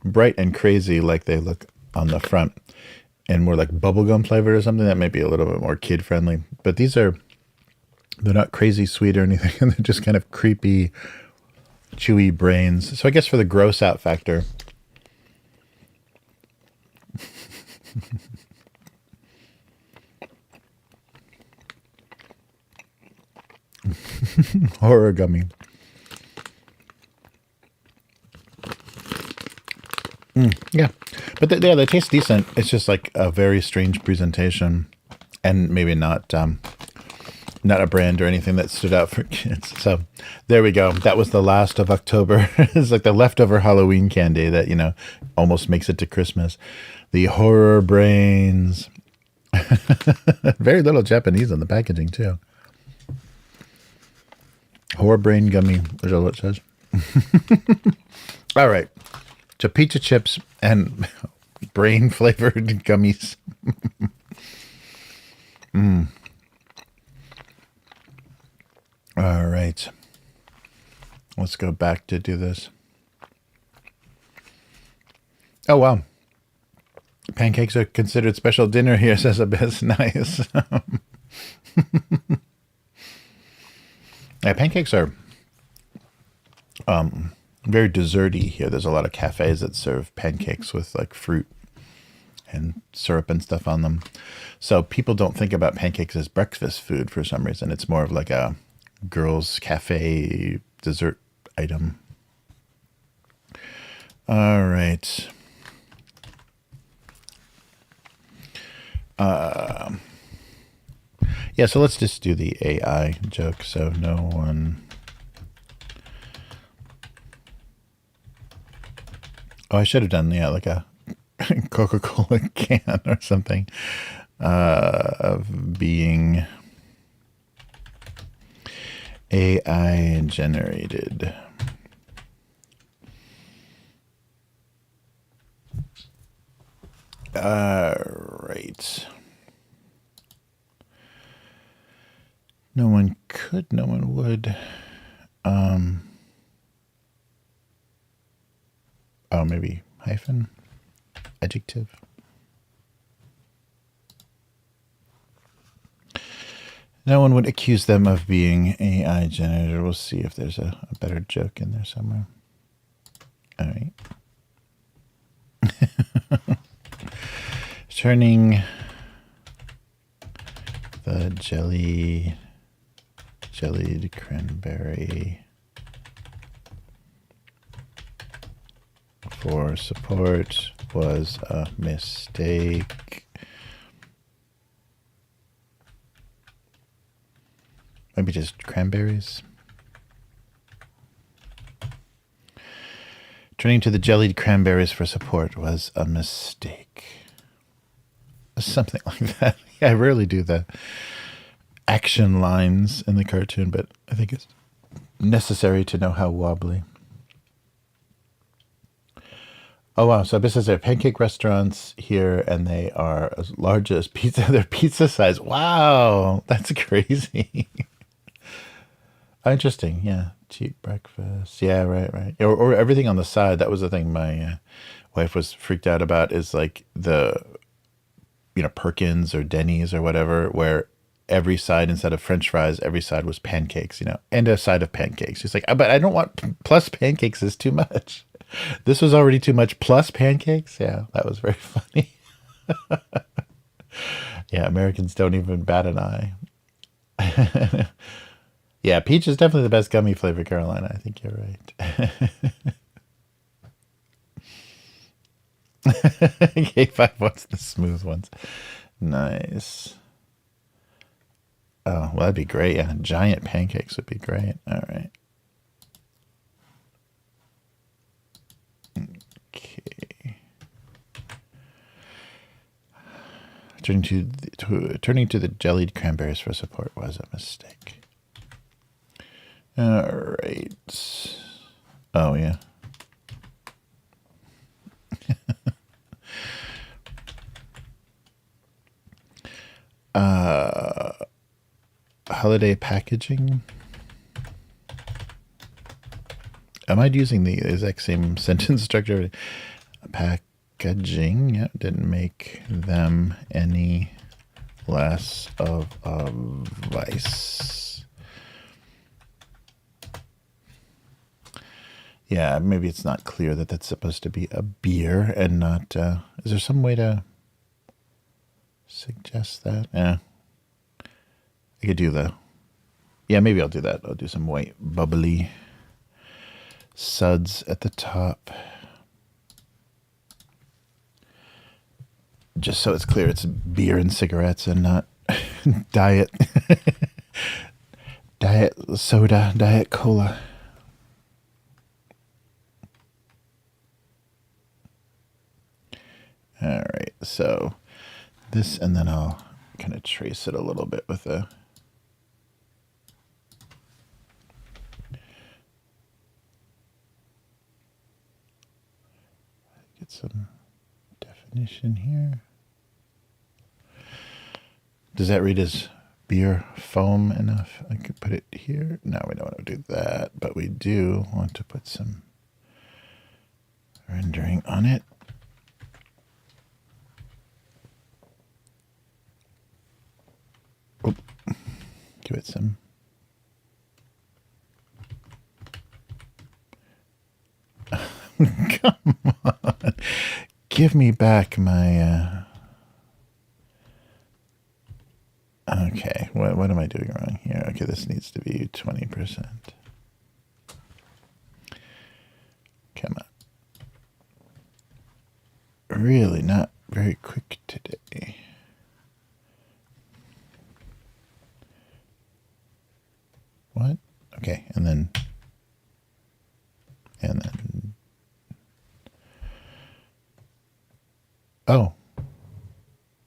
bright and crazy like they look on the front and more like bubblegum flavored or something, that might be a little bit more kid friendly. But they're not crazy sweet or anything. And they're just kind of creepy, chewy brains. So I guess for the gross out factor. Horror gummy. Yeah, but they taste decent. It's just like a very strange presentation, and maybe not a brand or anything that stood out for kids. So there we go. That was the last of October. It's like the leftover Halloween candy that almost makes it to Christmas. The horror brains. Very little Japanese on the packaging too. Horror brain gummy. Is that what it says? All right. So pizza chips and brain flavored gummies. All right. Let's go back to do this. Oh, wow. Pancakes are considered special dinner here, says Abyss. Nice. Yeah, pancakes are very desserty here. There's a lot of cafes that serve pancakes with like fruit and syrup and stuff on them. So people don't think about pancakes as breakfast food for some reason. It's more of like a girls' cafe dessert item. All right. Yeah, so let's just do the AI joke. So no one... Oh, I should have done, like a Coca-Cola can or something of being AI generated. Right. No one could, no one would. Oh, maybe hyphen, adjective. No one would accuse them of being AI generated. We'll see if there's a better joke in there somewhere. All right. Turning the jellied cranberry for support was a mistake. Maybe just cranberries. Turning to the jellied cranberries for support was a mistake. Something like that. Yeah, I rarely do the action lines in the cartoon, but I think it's necessary to know how wobbly. Oh, wow. So this is their pancake restaurants here, and they are as large as pizza. They're pizza size. Wow. That's crazy. Interesting. Yeah. Cheap breakfast. Yeah, right. Or everything on the side. That was the thing my wife was freaked out about, is like the, Perkins or Denny's or whatever, where every side, instead of French fries, every side was pancakes, and a side of pancakes. She's like, but I don't want plus pancakes is too much. This was already too much plus pancakes. Yeah, that was very funny. Yeah, Americans don't even bat an eye. Yeah, peach is definitely the best gummy flavor, Carolina. I think you're right. K5 wants the smooth ones. Nice. Oh, well, that'd be great. Yeah, giant pancakes would be great. All right. Okay. Turning to the jellied cranberries for support was a mistake. All right. Oh, yeah. Holiday packaging. Am I using the exact same sentence structure? Packaging, yeah, didn't make them any less of a vice. Yeah, maybe it's not clear that that's supposed to be a beer and not... is there some way to suggest that? Yeah. I could do the... Yeah, maybe I'll do that. I'll do some white bubbly suds at the top. Just so it's clear it's beer and cigarettes and not diet soda, diet cola. All right, so this, and then I'll kind of trace it a little bit with a... Get some definition here. Does that read as beer foam enough? I could put it here. No, we don't want to do that, but we do want to put some rendering on it. Oop. Give it some. Come on. Give me back my... Okay, what am I doing wrong here? Okay, this needs to be 20%. Come on. Really not very quick today. What? Okay, and then... Oh.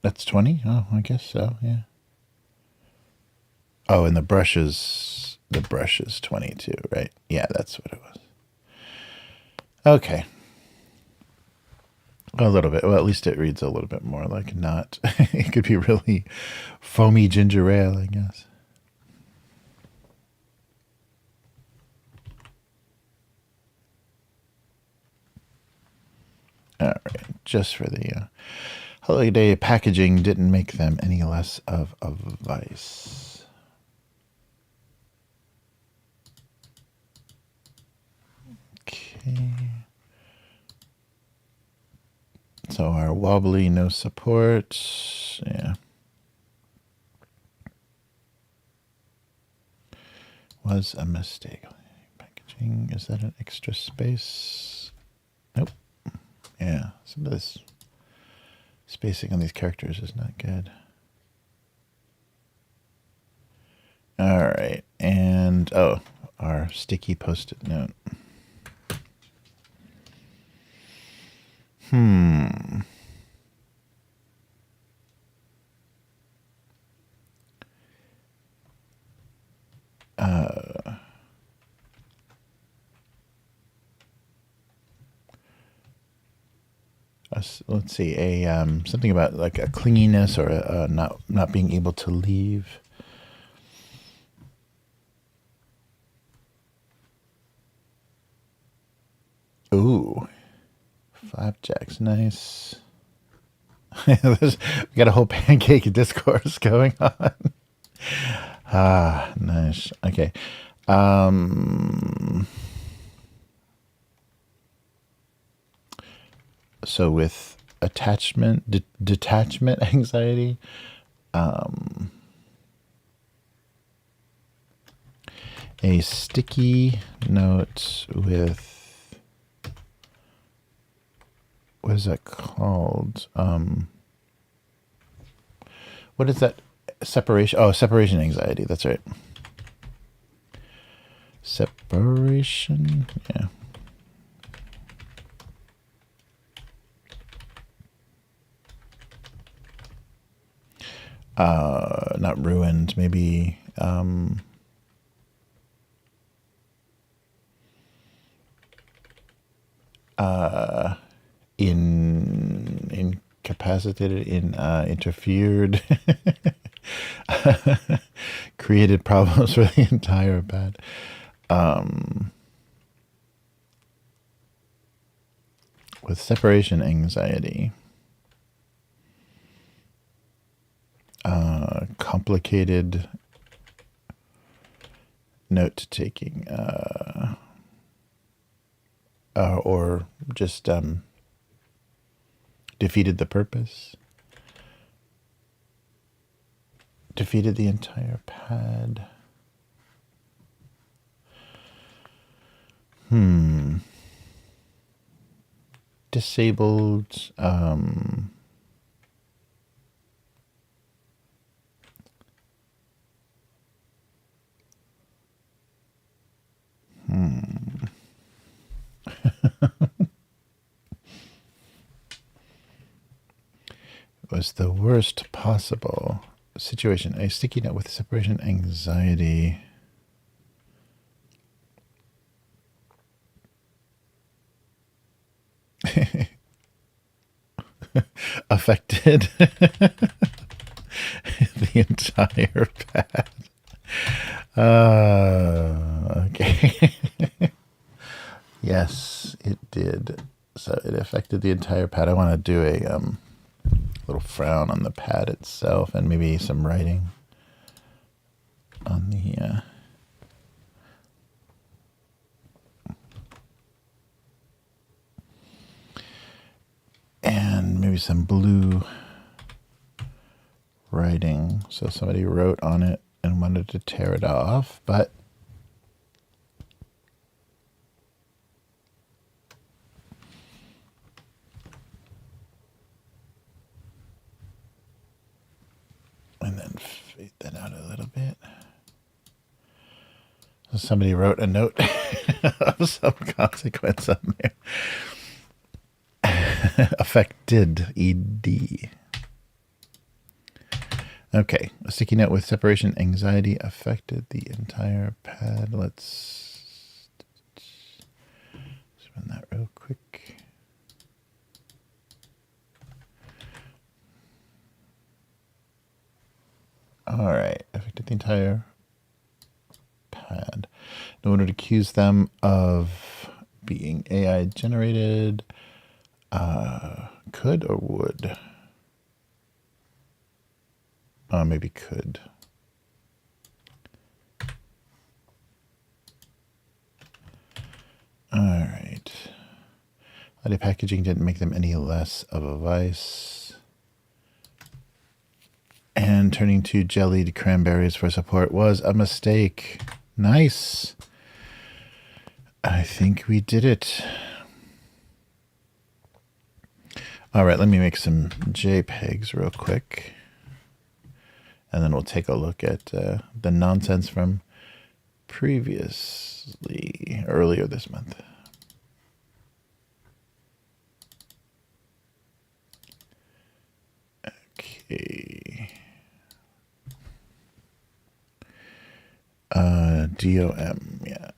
That's 20? Oh, I guess so, yeah. Oh, and the brush is 22, right? Yeah, that's what it was. Okay. A little bit. Well, at least it reads a little bit more like not. It could be really foamy ginger ale, I guess. All right, just for the holiday packaging didn't make them any less of a vice. Okay. So our wobbly, no support. Yeah. Was a mistake. Packaging, is that an extra space? Nope. Yeah, some of this spacing on these characters is not good. All right, and oh, our sticky post-it note. Let's see, something about like a clinginess or a not being able to leave. Ooh, 5 jacks, nice. We got a whole pancake discourse going on. Ah, nice. Okay. So with detachment anxiety, a sticky note with, what is that called? What is that? Separation. Oh, separation anxiety. That's right. Separation. Yeah. Not ruined. Maybe. Incapacitated, interfered, created problems for the entire pad. With separation anxiety, complicated note taking, or just defeated the purpose, defeated the entire pad. Disabled, was the worst possible situation. A sticky note with separation anxiety. Affected the entire pad. Okay. Yes, it did. So it affected the entire pad. I want to do a little frown on the pad itself and maybe some writing on the and maybe some blue writing. So somebody wrote on it and wanted to tear it off, but and then fade that out a little bit. So somebody wrote a note of some consequence on there. Affected, ED. Okay, a sticky note with separation anxiety affected the entire pad. Let's run that real quick. All right, affected the entire pad. In order to accuse them of being AI generated, could or would? Maybe could. All right. The packaging didn't make them any less of a vice. And turning to jellied cranberries for support was a mistake. Nice. I think we did it. All right, let me make some JPEGs real quick. And then we'll take a look at the nonsense from earlier this month. Okay. DOM, yeah.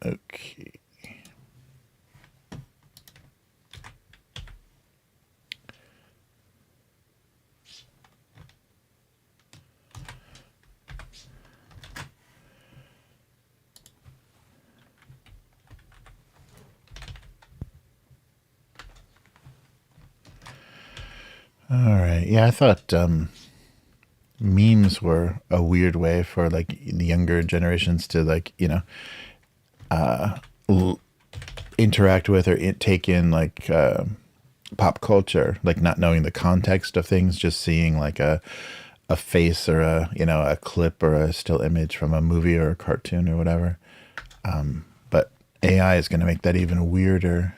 Okay. All right. Yeah, I thought memes were a weird way for like the younger generations to like, interact with or take in like pop culture, like not knowing the context of things, just seeing like a face or a clip or a still image from a movie or a cartoon or whatever. But AI is going to make that even weirder.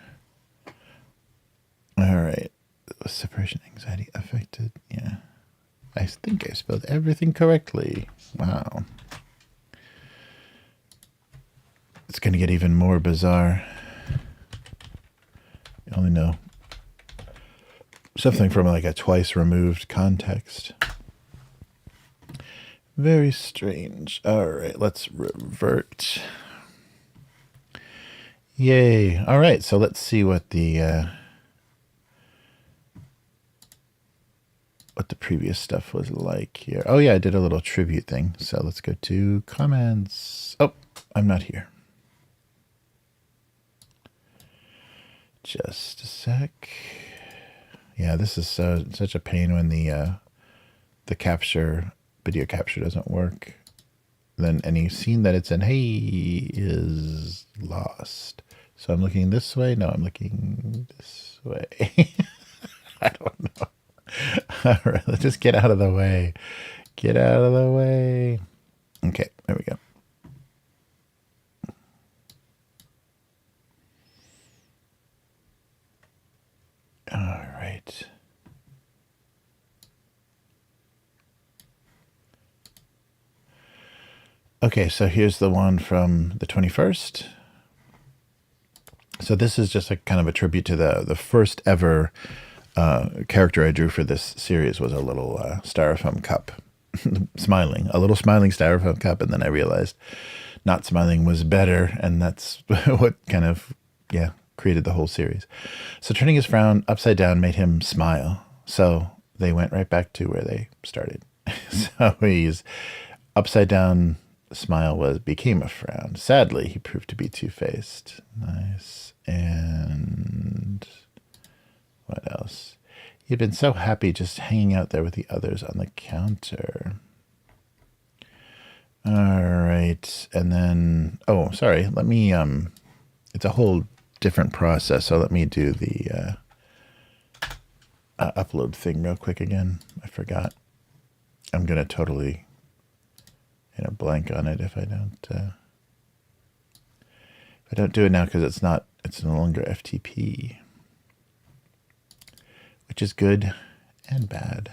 All right. Separation anxiety affected. Yeah. I think I spelled everything correctly. Wow. It's going to get even more bizarre. You only know something from like a twice removed context. Very strange. All right, let's revert. Yay. All right, so let's see what the previous stuff was like here. Oh yeah, I did a little tribute thing. So let's go to comments. Oh, I'm not here. Just a sec. Yeah, this is such a pain when the video capture doesn't work. Then any scene that it's in, hey, is lost. So I'm looking this way. No, I'm looking this way. I don't know. All right, let's just get out of the way. Get out of the way. Okay, there we go. All right. Okay, so here's the one from the 21st. So this is just a kind of a tribute to the first ever character I drew for this series was a little styrofoam cup. Smiling. A little smiling styrofoam cup, and then I realized not smiling was better, and that's what kind of, created the whole series. So turning his frown upside down made him smile. So they went right back to where they started. So he's upside down smile became a frown. Sadly, he proved to be two-faced. Nice. And what else? He'd been so happy just hanging out there with the others on the counter. All right. And then, oh, sorry. Let me, it's a whole different process. So let me do the upload thing real quick again. I forgot. I'm going to totally blank on it if I don't do it now, because it's no longer FTP, which is good and bad.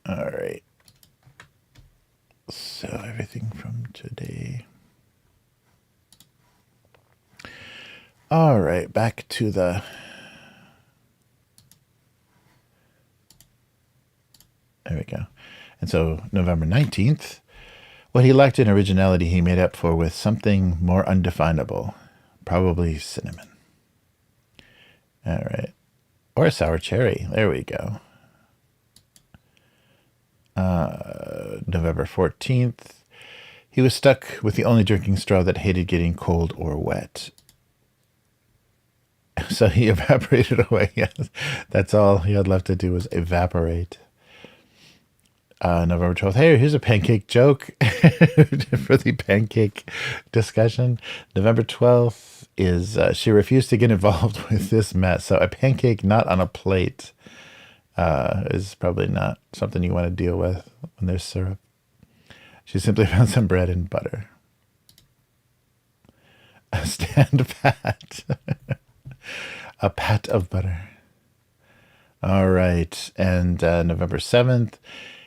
All right. So everything from today. All right, back to the there we go. And so November 19th, what he lacked in originality, he made up for with something more undefinable, probably cinnamon. All right. Or a sour cherry. There we go. November 14th, he was stuck with the only drinking straw that hated getting cold or wet. So he evaporated away. Yes, that's all he had left to do was evaporate. November 12th, hey, here's a pancake joke for the pancake discussion. November 12th is she refused to get involved with this mess. So a pancake not on a plate is probably not something you want to deal with when there's syrup. She simply found some bread and butter. Stand pat. A pat of butter. All right. And November 7th,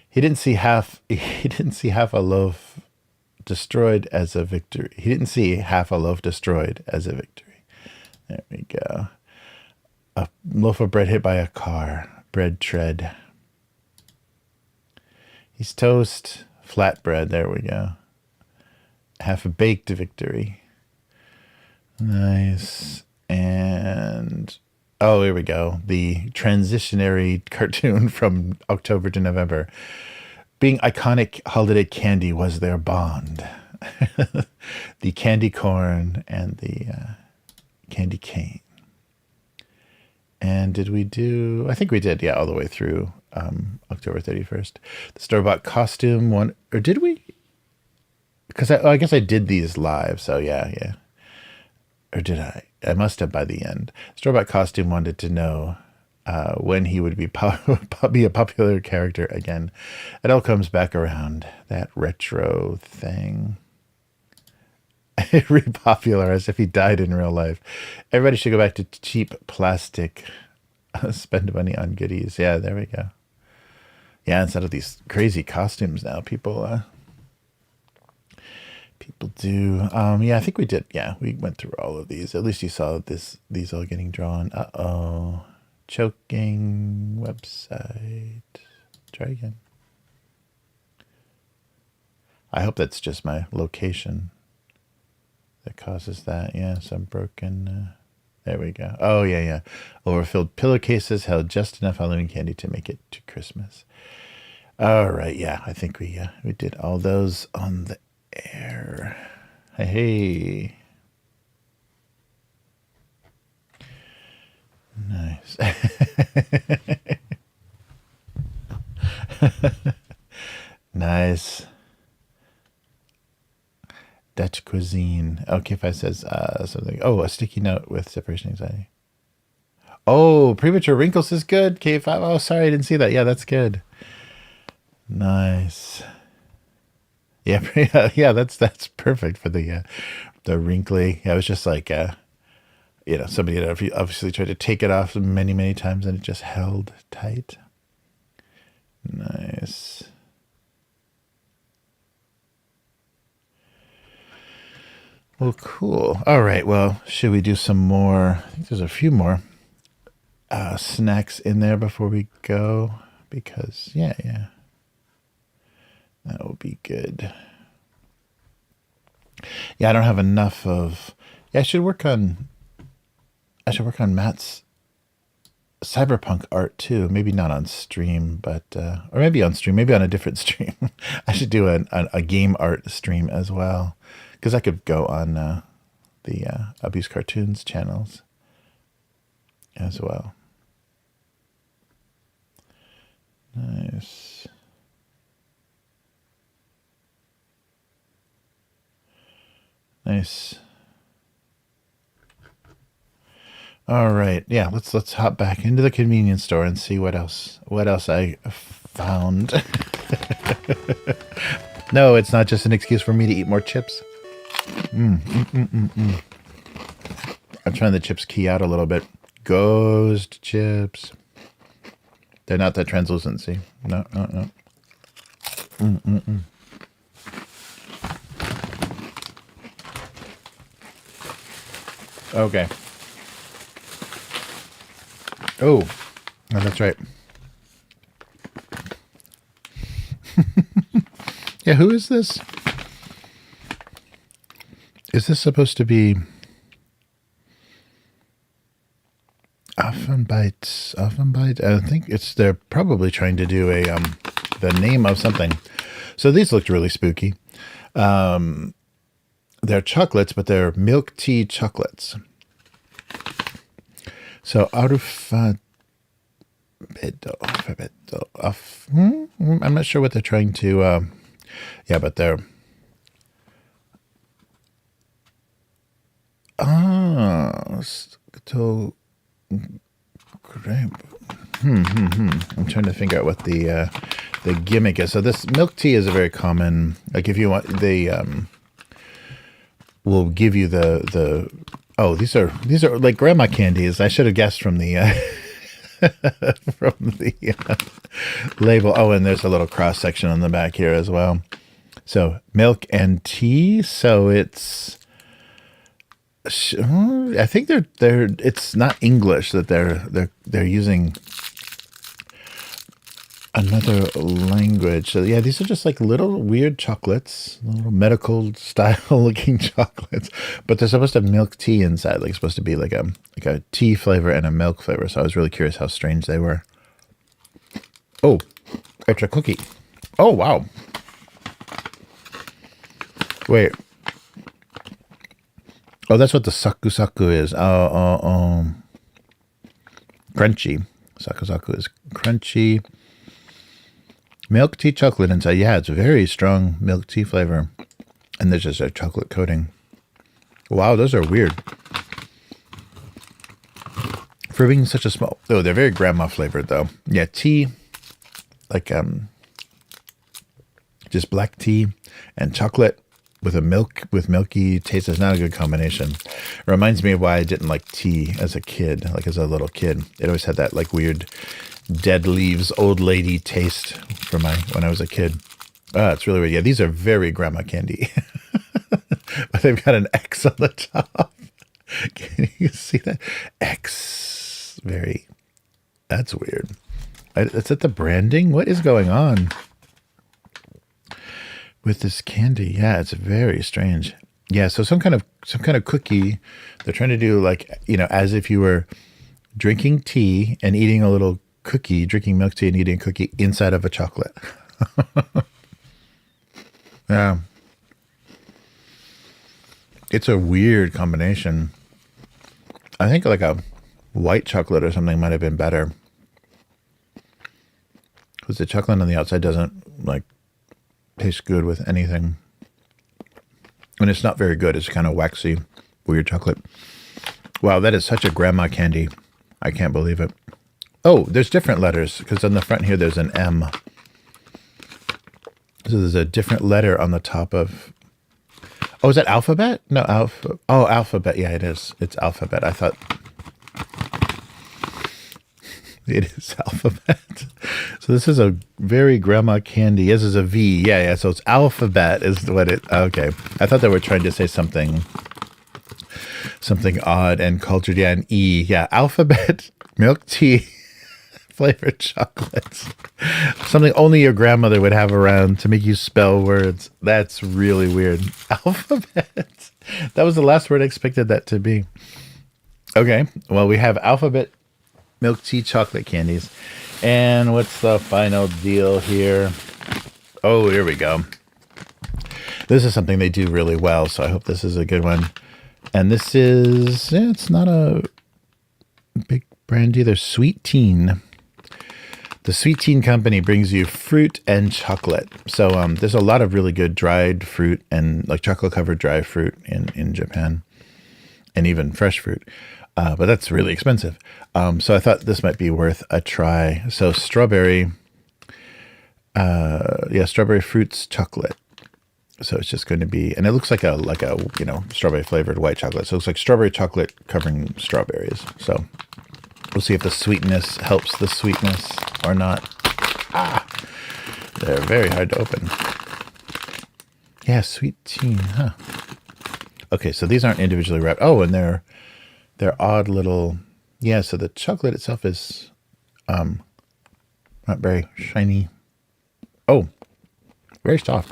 he didn't see half a loaf destroyed as a victory. He didn't see half a loaf destroyed as a victory. There we go. A loaf of bread hit by a car. Bread tread. He's toast. Flatbread. There we go. Half a baked victory. Nice. And oh, here we go. The transitionary cartoon from October to November. Being iconic holiday candy was their bond. The candy corn and the candy cane. And did we do, I think we did, yeah, all the way through October 31st. The store-bought costume one, or did we? Because I guess I did these live, so yeah. Or did I? I must have by the end. Store-bought costume wanted to know when he would be a popular character again. It all comes back around, that retro thing. Repopular as if he died in real life. Everybody should go back to cheap plastic. Spend money on goodies. Yeah, there we go. Yeah, instead of these crazy costumes now, people do. Yeah, I think we did. Yeah, we went through all of these. At least you saw these all getting drawn. Uh-oh. Choking website. Try again. I hope that's just my location that causes that. Yeah, some broken. There we go. Oh, yeah. Overfilled pillowcases held just enough Halloween candy to make it to Christmas. All right. Yeah, I think we did all those on the air. Hey. Nice. Nice. Dutch cuisine. Okay, if I says something. Oh, a sticky note with separation anxiety. Oh, premature wrinkles is good. K5. Oh, sorry, I didn't see that. Yeah, that's good. Nice. Yeah, yeah. That's perfect for the wrinkly. Yeah, it was just like somebody had obviously tried to take it off many times and it just held tight. Nice. Well, cool. All right. Well, should we do some more? I think there's a few more snacks in there before we go. Because, yeah. That will be good. Yeah, I don't have enough of... Yeah, I should work on Matt's cyberpunk art too. Maybe not on stream, but... or maybe on stream. Maybe on a different stream. I should do a game art stream as well. Because I could go on the Abusecartoons channels as well. Nice. Nice. All right. Yeah, let's hop back into the convenience store and see what else I found. No, it's not just an excuse for me to eat more chips. I'm trying the chips key out a little bit. Ghost chips. They're not that translucent, see? No. Okay. Oh, that's right. Yeah, who is this? Is this supposed to be Offenbite? I think they're probably trying to do the name of something. So these looked really spooky. They're chocolates, but they're milk tea chocolates. So I'm not sure what they're trying to. Yeah, but they're. So great. I'm trying to figure out what the gimmick is. So this milk tea is a very common. Like if you want, they will give you the. Oh, these are like grandma candies. I should have guessed from the from the label. Oh, and there's a little cross section on the back here as well. So milk and tea. So it's. I think they're. It's not English that they're using another language. So yeah, these are just like little weird chocolates, little medical style looking chocolates, but they're supposed to have milk tea inside. Like it's supposed to be like a tea flavor and a milk flavor. So I was really curious how strange they were. Oh, it's a cookie. Oh wow. Wait. Oh, that's what the saku saku is. Crunchy. Sakusaku is crunchy. Milk tea chocolate inside. Yeah, it's a very strong milk tea flavor. And there's just a chocolate coating. Wow, those are weird. For being such a small... Oh, they're very grandma flavored, though. Yeah, tea, like just black tea and chocolate with milky taste is not a good combination. It reminds me of why I didn't like tea as a kid, like as a little kid. It always had that like weird dead leaves, old lady taste for when I was a kid. It's really weird. Yeah, these are very grandma candy. But they've got an X on the top. Can you see that? X. That's weird. Is it the branding? What is going on with this candy? Yeah, it's very strange. Yeah, so some kind of cookie. They're trying to do like, as if you were drinking tea and eating a little cookie, drinking milk tea and eating a cookie inside of a chocolate. Yeah. It's a weird combination. I think like a white chocolate or something might have been better. Because the chocolate on the outside doesn't like taste good with anything. And it's not very good. It's kind of waxy, weird chocolate. Wow, that is such a grandma candy. I can't believe it. Oh, there's different letters. Because on the front here, there's an M. So there's a different letter on the top of... Oh, is that alphabet? No, alpha. Oh, alphabet. Yeah, it is. It's alphabet. I thought it is alphabet. So this is a very grandma candy. This is a V. Yeah. So it's alphabet is what it. Okay. I thought they were trying to say something odd and cultured. Yeah, an E. Yeah, alphabet milk tea flavored chocolates. Something only your grandmother would have around to make you spell words. That's really weird. Alphabet. That was the last word I expected that to be. Okay. Well, we have alphabet milk tea chocolate candies. And what's the final deal here? Oh, here we go. This is something they do really well, so I hope this is a good one. And this is, it's not a big brand either. Sweet Teen. The Sweet Teen Company brings you fruit and chocolate. So there's a lot of really good dried fruit and like chocolate covered dry fruit in Japan, and even fresh fruit. But that's really expensive. So I thought this might be worth a try. So strawberry, strawberry fruits chocolate. So it's just going to be, and it looks like a strawberry flavored white chocolate. So it's like strawberry chocolate covering strawberries. So we'll see if the sweetness helps the sweetness or not. They're very hard to open. Yeah, Sweet Teen, huh? Okay, so these aren't individually wrapped. Oh, and they're odd little. Yeah, so the chocolate itself is not very shiny. Oh, very soft.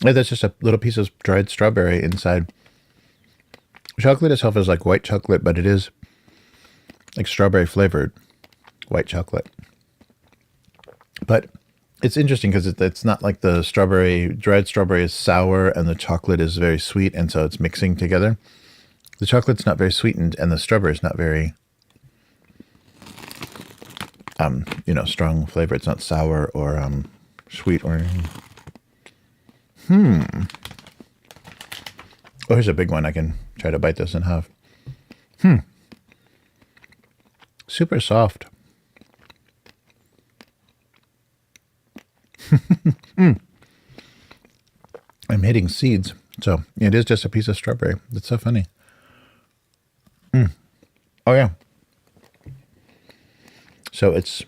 Yeah, that's just a little piece of dried strawberry inside. Chocolate itself is like white chocolate, but it is like strawberry flavored white chocolate. But it's interesting because it's not like the dried strawberry is sour and the chocolate is very sweet, and so it's mixing together. The chocolate's not very sweetened and the strawberry is not very, strong flavor. It's not sour or sweet or anything. Oh, here's a big one. I can try to bite this in half. Super soft. I'm hitting seeds. So it is just a piece of strawberry. That's so funny. Oh, yeah. So it's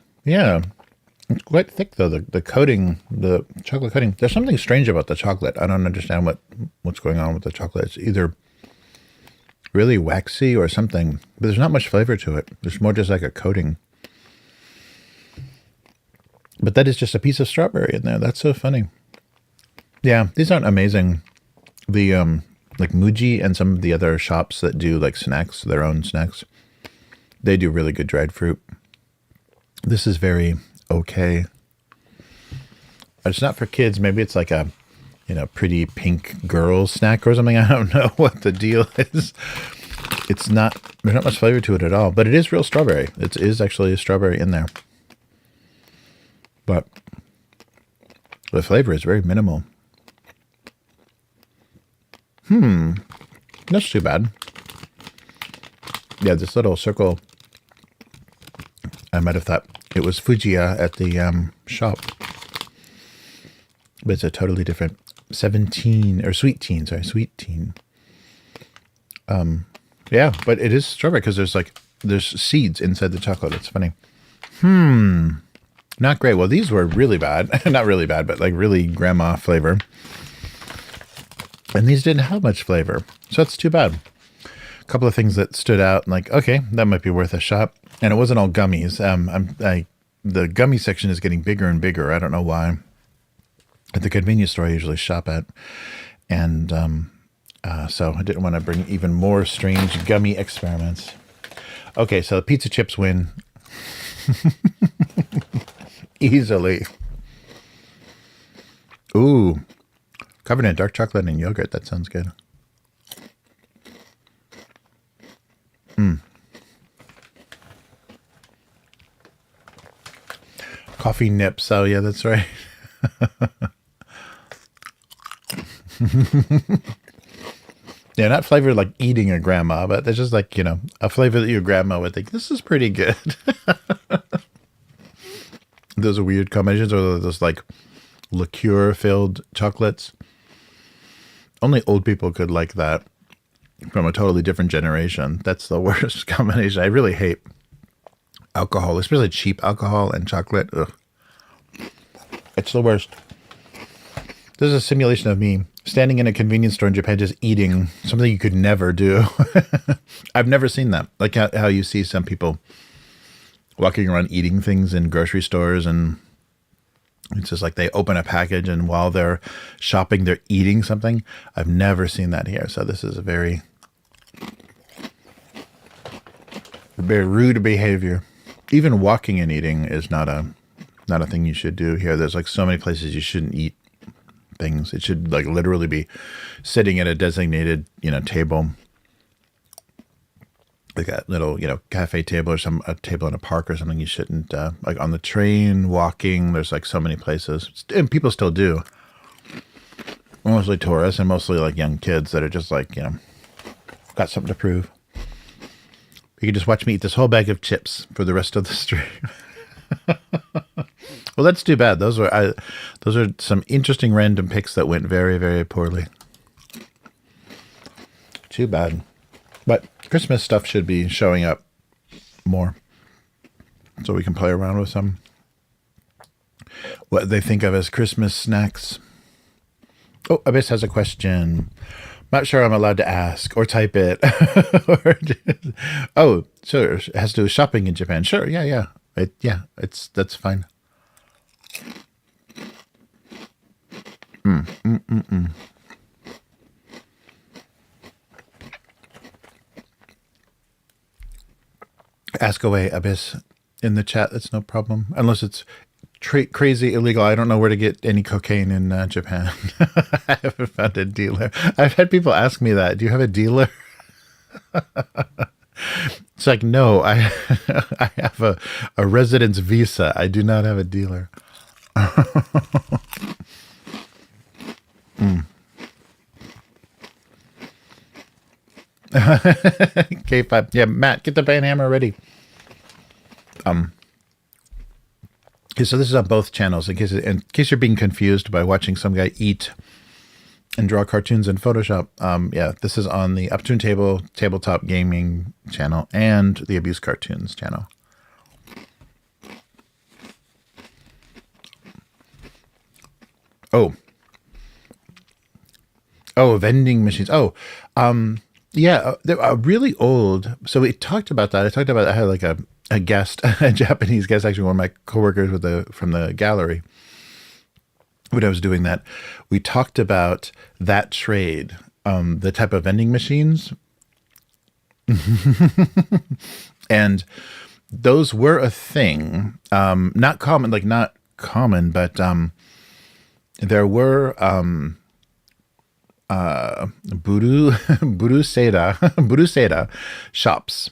quite thick, though. The coating, the chocolate coating. There's something strange about the chocolate. I don't understand what's going on with the chocolate. It's either really waxy or something, but there's not much flavor to it. There's more just like a coating. But that is just a piece of strawberry in there. That's so funny. Yeah, these aren't amazing. The like Muji and some of the other shops that do like snacks, their own snacks, they do really good dried fruit. This is very okay. It's not for kids. Maybe it's like a pretty pink girl snack or something. I don't know what the deal is. There's not much flavor to it at all, but it is real strawberry. It is actually a strawberry in there. But the flavor is very minimal. That's too bad. Yeah, this little circle, I might have thought it was Fujiya at the shop. But it's a totally different 17, or sweet teen. Yeah, but it is strawberry because there's seeds inside the chocolate. It's funny. Not great. Well, these were really bad. Not really bad, but like really grandma flavor. And these didn't have much flavor. So that's too bad. A couple of things that stood out, like, okay, that might be worth a shot. And it wasn't all gummies. The gummy section is getting bigger and bigger. I don't know why. At the convenience store I usually shop at. And so I didn't want to bring even more strange gummy experiments. Okay, so the pizza chips win. Easily. Ooh. Covered in dark chocolate and yogurt. That sounds good. Coffee nips. Oh, yeah, that's right. Yeah, not flavored like eating a grandma, but there's just like, a flavor that your grandma would think, this is pretty good. Those are weird combinations, or those like liqueur-filled chocolates. Only old people could like that from a totally different generation. That's the worst combination. I really hate alcohol, especially cheap alcohol and chocolate. Ugh. It's the worst. This is a simulation of me standing in a convenience store in Japan just eating something you could never do. I've never seen that. Like how you see some people walking around eating things in grocery stores, and it's just like they open a package and while they're shopping, they're eating something. I've never seen that here. So this is a very rude behavior. Even walking and eating is not a thing you should do here. There's like so many places you shouldn't eat things. It should like literally be sitting at a designated, table. Like a little, cafe table or a table in a park or something. You shouldn't, like on the train, walking, there's like so many places. And people still do. Mostly tourists and mostly like young kids that are just like, got something to prove. You can just watch me eat this whole bag of chips for the rest of the stream. Well, that's too bad. Those are some interesting random picks that went very, very poorly. Too bad. But Christmas stuff should be showing up more, so we can play around with some. What they think of as Christmas snacks. Oh, Abyss has a question. Not sure I'm allowed to ask or type it. Oh, sure. It has to do with shopping in Japan. Sure. Yeah. That's fine. Ask away, Abyss, in the chat. That's no problem. Unless it's crazy illegal. I don't know where to get any cocaine in Japan. I haven't found a dealer. I've had people ask me that. Do you have a dealer? It's like, no, I have a residence visa. I do not have a dealer. K5. Yeah, Matt, get the band hammer ready. Okay, so this is on both channels in case you're being confused by watching some guy eat and draw cartoons in Photoshop. Yeah, this is on the Upturned tabletop gaming channel and the Abusecartoons channel. Oh, vending machines. Yeah, they are really old. So we talked about that. I had like a guest, a Japanese guest, actually one of my coworkers from the gallery. When I was doing that, we talked about that trade, the type of vending machines. And those were a thing. Not common, but there were Buruseda shops.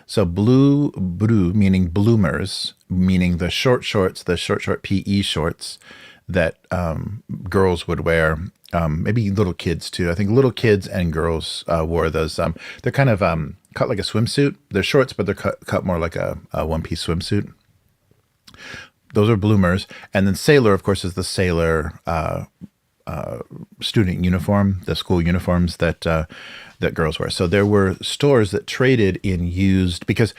So buru meaning bloomers, meaning the short shorts, the short PE shorts that girls would wear. Maybe little kids too. I think little kids and girls wore those. They're kind of cut like a swimsuit. They're shorts, but they're cut more like a one-piece swimsuit. Those are bloomers. And then sailor, of course, is the sailor student uniform, the school uniforms that that girls wear. So there were stores that traded in used, because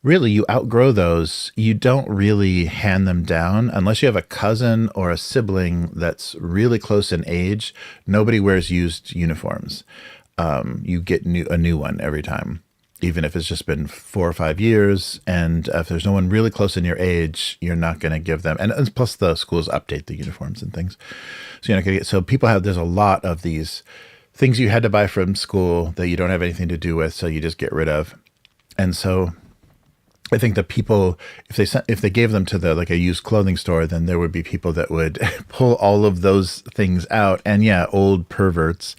really you outgrow those. You don't really hand them down unless you have a cousin or a sibling that's really close in age. Nobody wears used uniforms. You get a new one every time, even if it's just been 4 or 5 years. And if there's no one really close in your age, you're not going to give them. And plus the schools update the uniforms and things. So you're not going to get, so people have, there's a lot of these things you had to buy from school that you don't have anything to do with. So you just get rid of. And so I think that people, if they gave them to like a used clothing store, then there would be people that would pull all of those things out. And yeah, old perverts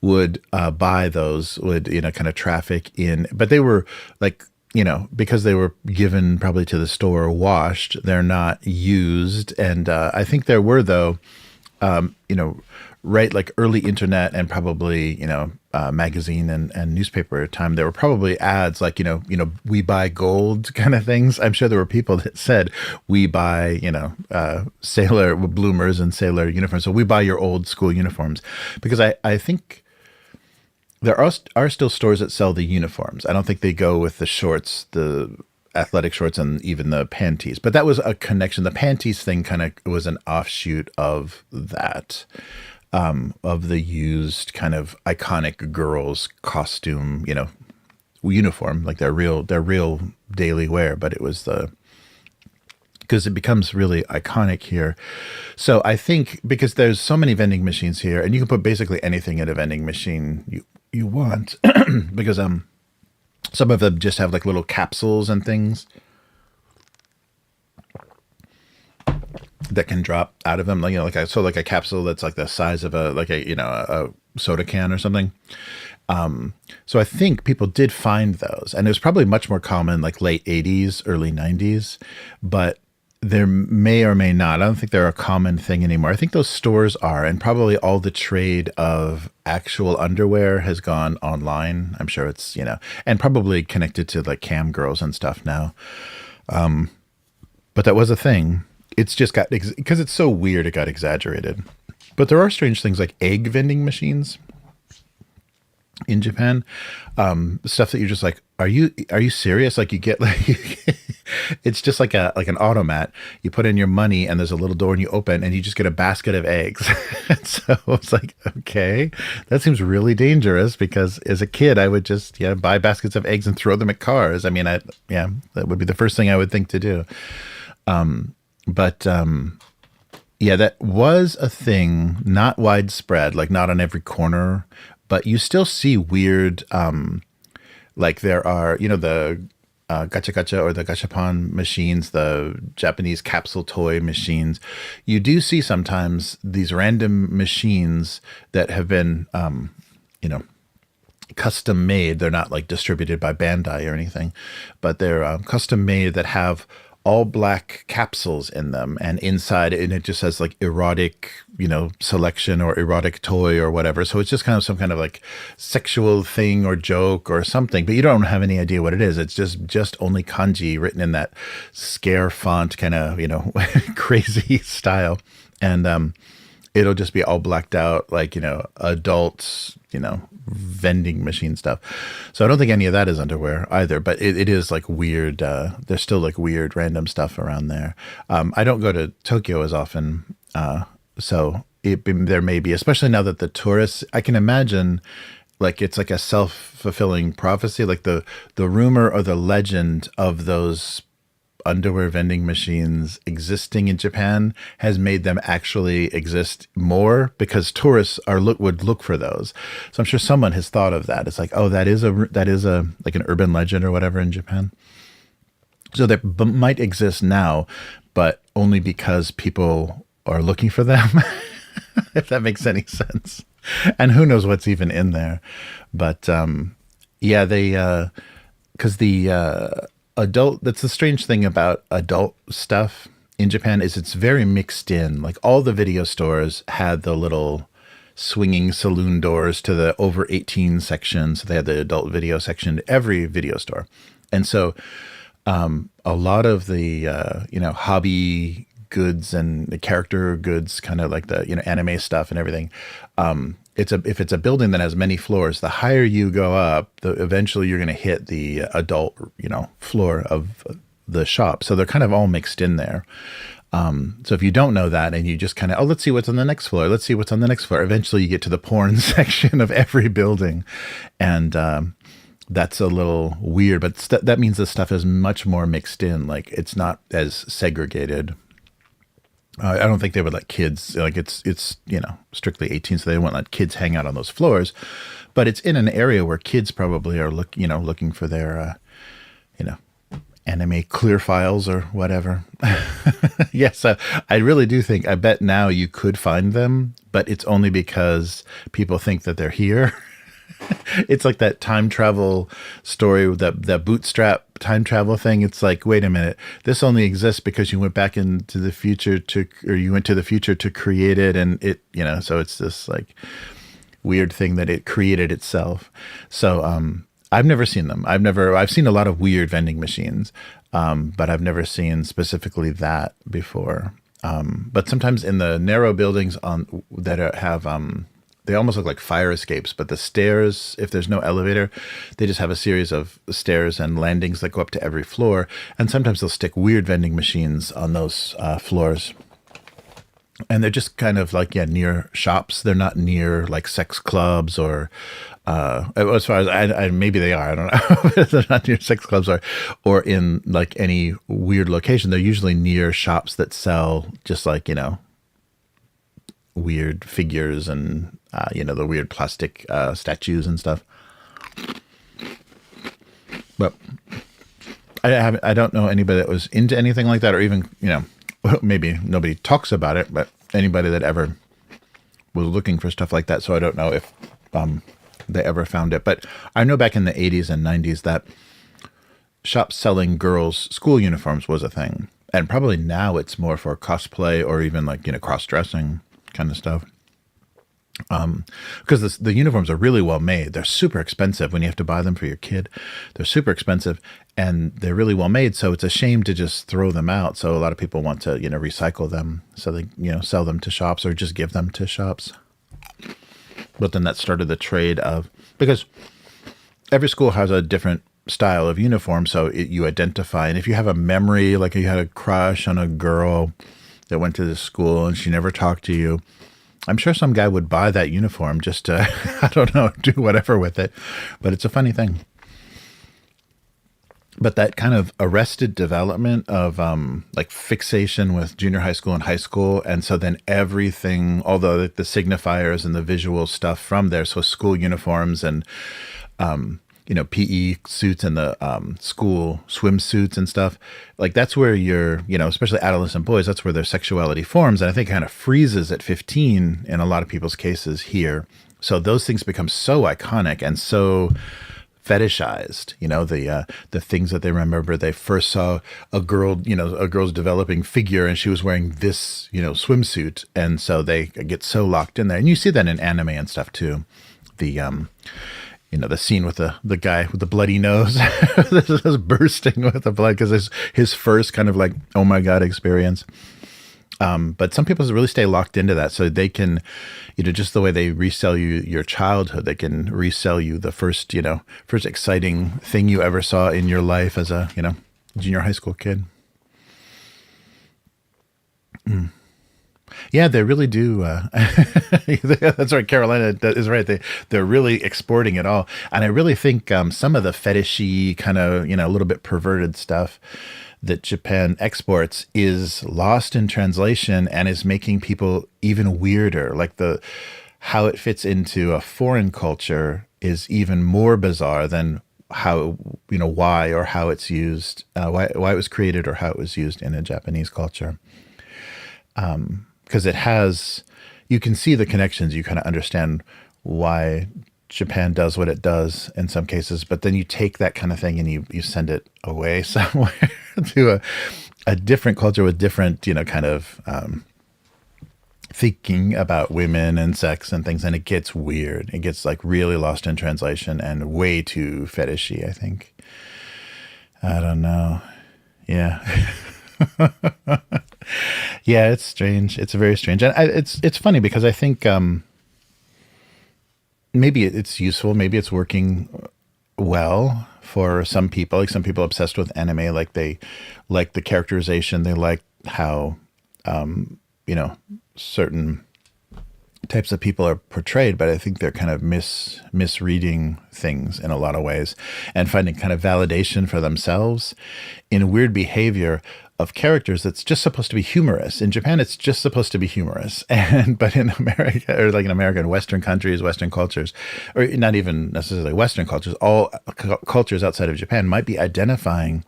would buy those, would, kind of traffic in, but they were like, because they were given probably to the store washed, they're not used. And I think there were, though, right, like early internet and probably, magazine and newspaper time, there were probably ads like, we buy gold kind of things. I'm sure there were people that said, we buy, sailor bloomers and sailor uniforms. So we buy your old school uniforms, because I think there are still stores that sell the uniforms. I don't think they go with the shorts, the athletic shorts, and even the panties, but that was a connection. The panties thing kind of was an offshoot of that. Of the used kind of iconic girls costume, uniform, like their real daily wear, but it was because it becomes really iconic here. So I think because there's so many vending machines here, and you can put basically anything in a vending machine you want, because some of them just have like little capsules and things that can drop out of them, like like a capsule that's like the size of a soda can or something. So I think people did find those, and it was probably much more common like late 80s, early 90s, but there may or may not. I don't think they're a common thing anymore. I think those stores are, and probably all the trade of actual underwear has gone online. I'm sure it's, and probably connected to like cam girls and stuff now. But that was a thing. It's just got, because it's so weird, it got exaggerated. But there are strange things like egg vending machines in Japan. Stuff that you're just like, are you serious? Like you get like, it's just like an automat. You put in your money and there's a little door and you open and you just get a basket of eggs. So it's like, okay, that seems really dangerous, because as a kid, I would just buy baskets of eggs and throw them at cars. I mean, that would be the first thing I would think to do. But that was a thing, not widespread, like not on every corner, but you still see weird, like there are, the gacha or the gachapon machines, the Japanese capsule toy machines. You do see sometimes these random machines that have been, custom made. They're not like distributed by Bandai or anything, but they're custom made that have all black capsules in them, and inside, and it just says like erotic, selection or erotic toy or whatever. So it's just kind of some kind of like sexual thing or joke or something, but you don't have any idea what it is. It's just only kanji written in that scare font kind of, crazy style. And, it'll just be all blacked out, like, adults, vending machine stuff. So I don't think any of that is underwear either, but it is like weird. There's still like weird random stuff around there. I don't go to Tokyo as often. So there may be, especially now that the tourists, I can imagine like it's like a self-fulfilling prophecy, like the rumor or the legend of those underwear vending machines existing in Japan has made them actually exist more, because tourists would look for those. So I'm sure someone has thought of that. It's like, oh, that is a like an urban legend or whatever in Japan. So they might exist now, but only because people are looking for them, if that makes any sense. And who knows what's even in there. But yeah, they because the adult, that's the strange thing about adult stuff in Japan, is it's very mixed in. Like all the video stores had the little swinging saloon doors to the over 18 section. So they had the adult video section to every video store. And so a lot of the, hobby goods and the character goods, kind of like the, anime stuff and everything. If it's a building that has many floors, the higher you go up, eventually you're going to hit the adult, floor of the shop. So they're kind of all mixed in there. So if you don't know that and you just kind of, let's see what's on the next floor. Let's see what's on the next floor. Eventually you get to the porn section of every building. And that's a little weird, but that means the stuff is much more mixed in. Like it's not as segregated. I don't think they would let kids, like it's strictly 18, so they won't let kids hang out on those floors. But it's in an area where kids probably are looking for their, anime clear files or whatever. Yes, I really do think, I bet now you could find them, but it's only because people think that they're here. It's like that time travel story, that bootstrap time travel thing. It's like, wait a minute, this only exists because you went back into the future you went to the future to create it. And it, so it's this like weird thing that it created itself. So, I've never seen them. I've seen a lot of weird vending machines, but I've never seen specifically that before. But sometimes in the narrow buildings that have, they almost look like fire escapes, but the stairs, if there's no elevator, they just have a series of stairs and landings that go up to every floor. And sometimes they'll stick weird vending machines on those floors. And they're just kind of like, near shops. They're not near like sex clubs or, as far as maybe they are, I don't know. They're not near sex clubs or in like any weird location. They're usually near shops that sell just like, weird figures and, the weird plastic statues and stuff. But I don't know anybody that was into anything like that, or even, maybe nobody talks about it, but anybody that ever was looking for stuff like that. So I don't know if they ever found it. But I know back in the 80s and 90s that shops selling girls' school uniforms was a thing. And probably now it's more for cosplay or even like, cross-dressing kind of stuff. Because the uniforms are really well made. They're super expensive when you have to buy them for your kid. They're super expensive and they're really well made. So it's a shame to just throw them out. So a lot of people want to, recycle them. So they, sell them to shops or just give them to shops. But then that started the trade of, because every school has a different style of uniform. So you identify. And if you have a memory, like you had a crush on a girl that went to this school and she never talked to you, I'm sure some guy would buy that uniform just to, I don't know, do whatever with it. But it's a funny thing. But that kind of arrested development of like fixation with junior high school and high school. And so then everything, all the signifiers and the visual stuff from there. So school uniforms and, PE suits and the school swimsuits and stuff. Like that's where especially adolescent boys, that's where their sexuality forms. And I think kind of freezes at 15 in a lot of people's cases here. So those things become so iconic and so fetishized, the things that they remember. They first saw a girl's developing figure and she was wearing this, swimsuit. And so they get so locked in there. And you see that in anime and stuff too. The scene with the guy with the bloody nose just bursting with the blood because it's his first kind of like, oh my God, experience. But some people really stay locked into that. So they can, just the way they resell you your childhood, they can resell you the first exciting thing you ever saw in your life as a, junior high school kid. Mm. Yeah, they really do. That's right. Carolina is right. They're really exporting it all. And I really think some of the fetishy kind of, a little bit perverted stuff that Japan exports is lost in translation and is making people even weirder. Like how it fits into a foreign culture is even more bizarre than how, why or how it's used, why it was created or how it was used in a Japanese culture. Because it has, you can see the connections. You kind of understand why Japan does what it does in some cases, but then you take that kind of thing and you send it away somewhere to a different culture with different, kind of thinking about women and sex and things, and it gets weird. It gets like really lost in translation and way too fetishy, I think. I don't know. Yeah. Yeah, it's strange. It's very strange. And it's funny because I think maybe it's useful. Maybe it's working well for some people. Like some people obsessed with anime, like they like the characterization. They like how, certain types of people are portrayed, but I think they're kind of misreading things in a lot of ways and finding kind of validation for themselves in weird behavior of characters that's just supposed to be humorous. In Japan, it's just supposed to be humorous. But in America, or like in American Western countries, Western cultures, or not even necessarily Western cultures, all cultures outside of Japan might be identifying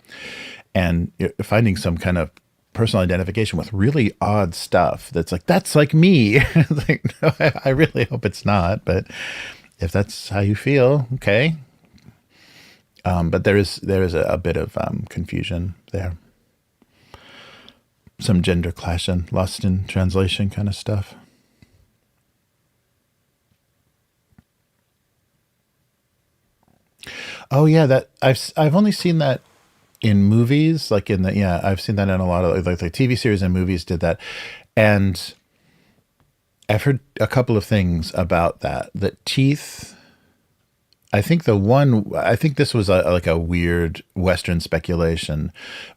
and finding some kind of personal identification with really odd stuff that's like me. It's like, no, I really hope it's not, but if that's how you feel, okay. But there is a bit of confusion there, some gender clash and lost in translation kind of stuff. Oh yeah, that I've only seen that in movies, like I've seen that in a lot of like TV series and movies did that. And I've heard a couple of things about that teeth, I think this was like a weird Western speculation,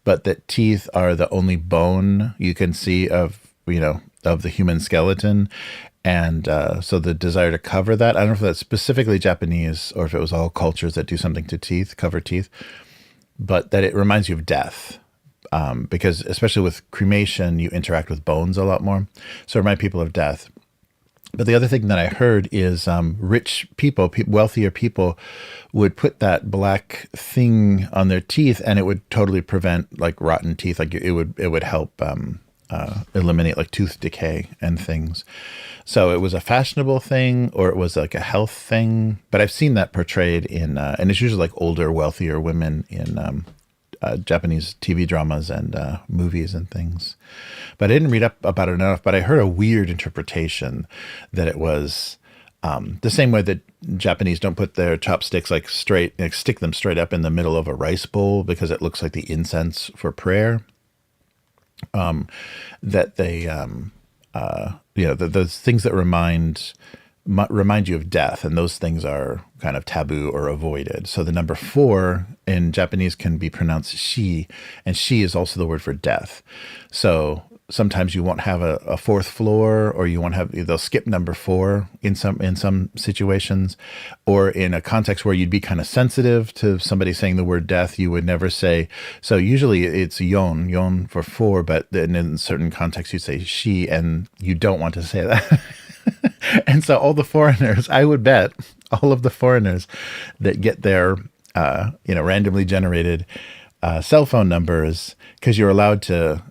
but that teeth are the only bone you can see of the human skeleton. And so the desire to cover that, I don't know if that's specifically Japanese or if it was all cultures that do something to teeth, cover teeth, but that it reminds you of death, because especially with cremation, you interact with bones a lot more. So it reminds people of death. But the other thing that I heard is rich people, wealthier people, would put that black thing on their teeth, and it would totally prevent like rotten teeth. Like it would help eliminate like tooth decay and things. So it was a fashionable thing, or it was like a health thing. But I've seen that portrayed in, and it's usually like older, wealthier women in Japanese TV dramas and movies and things. But I didn't read up about it enough. But I heard a weird interpretation that it was the same way that Japanese don't put their chopsticks like straight, like stick them straight up in the middle of a rice bowl because it looks like the incense for prayer. That they, the things that remind you of death, and those things are kind of taboo or avoided. So the number 4 in Japanese can be pronounced shi, and shi is also the word for death. So sometimes you won't have a 4th floor, or you won't have, they'll skip number 4 in some situations, or in a context where you'd be kind of sensitive to somebody saying the word death, you would never say. So usually it's yon for 4, but then in certain contexts you say she, and you don't want to say that. And so all the foreigners, I would bet all of the foreigners that get their randomly generated cell phone numbers, because you're allowed to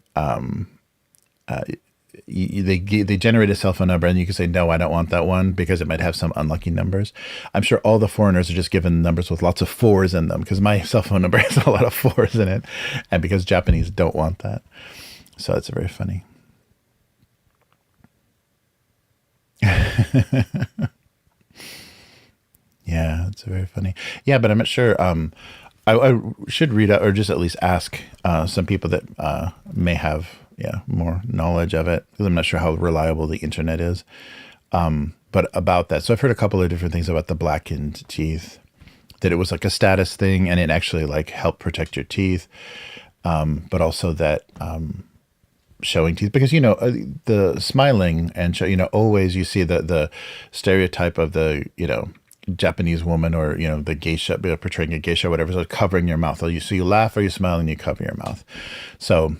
they generate a cell phone number, and you can say, no, I don't want that one because it might have some unlucky numbers. I'm sure all the foreigners are just given numbers with lots of 4s in them, because my cell phone number has a lot of 4s in it, and because Japanese don't want that. So it's very funny. Yeah, it's very funny. Yeah, but I'm not sure. I should read out, or just at least ask some people that may have more knowledge of it, because I'm not sure how reliable the internet is. But about that, so I've heard a couple of different things about the blackened teeth, that it was like a status thing, and it actually like helped protect your teeth, but also that showing teeth, because the smiling and always you see the stereotype of the Japanese woman, or the geisha, portraying a geisha, whatever, so covering your mouth. So you laugh or you smile and you cover your mouth. So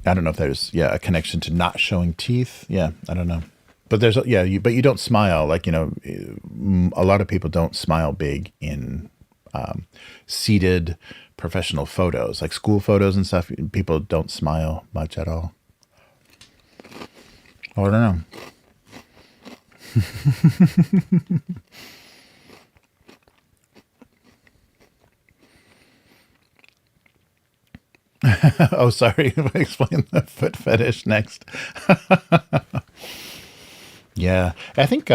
I don't know if there's a connection to not showing teeth. Yeah, I don't know. But there's but you don't smile, like a lot of people don't smile big in seated professional photos, like school photos and stuff. People don't smile much at all. I don't know. Oh, sorry. Explain the foot fetish next. Yeah, I think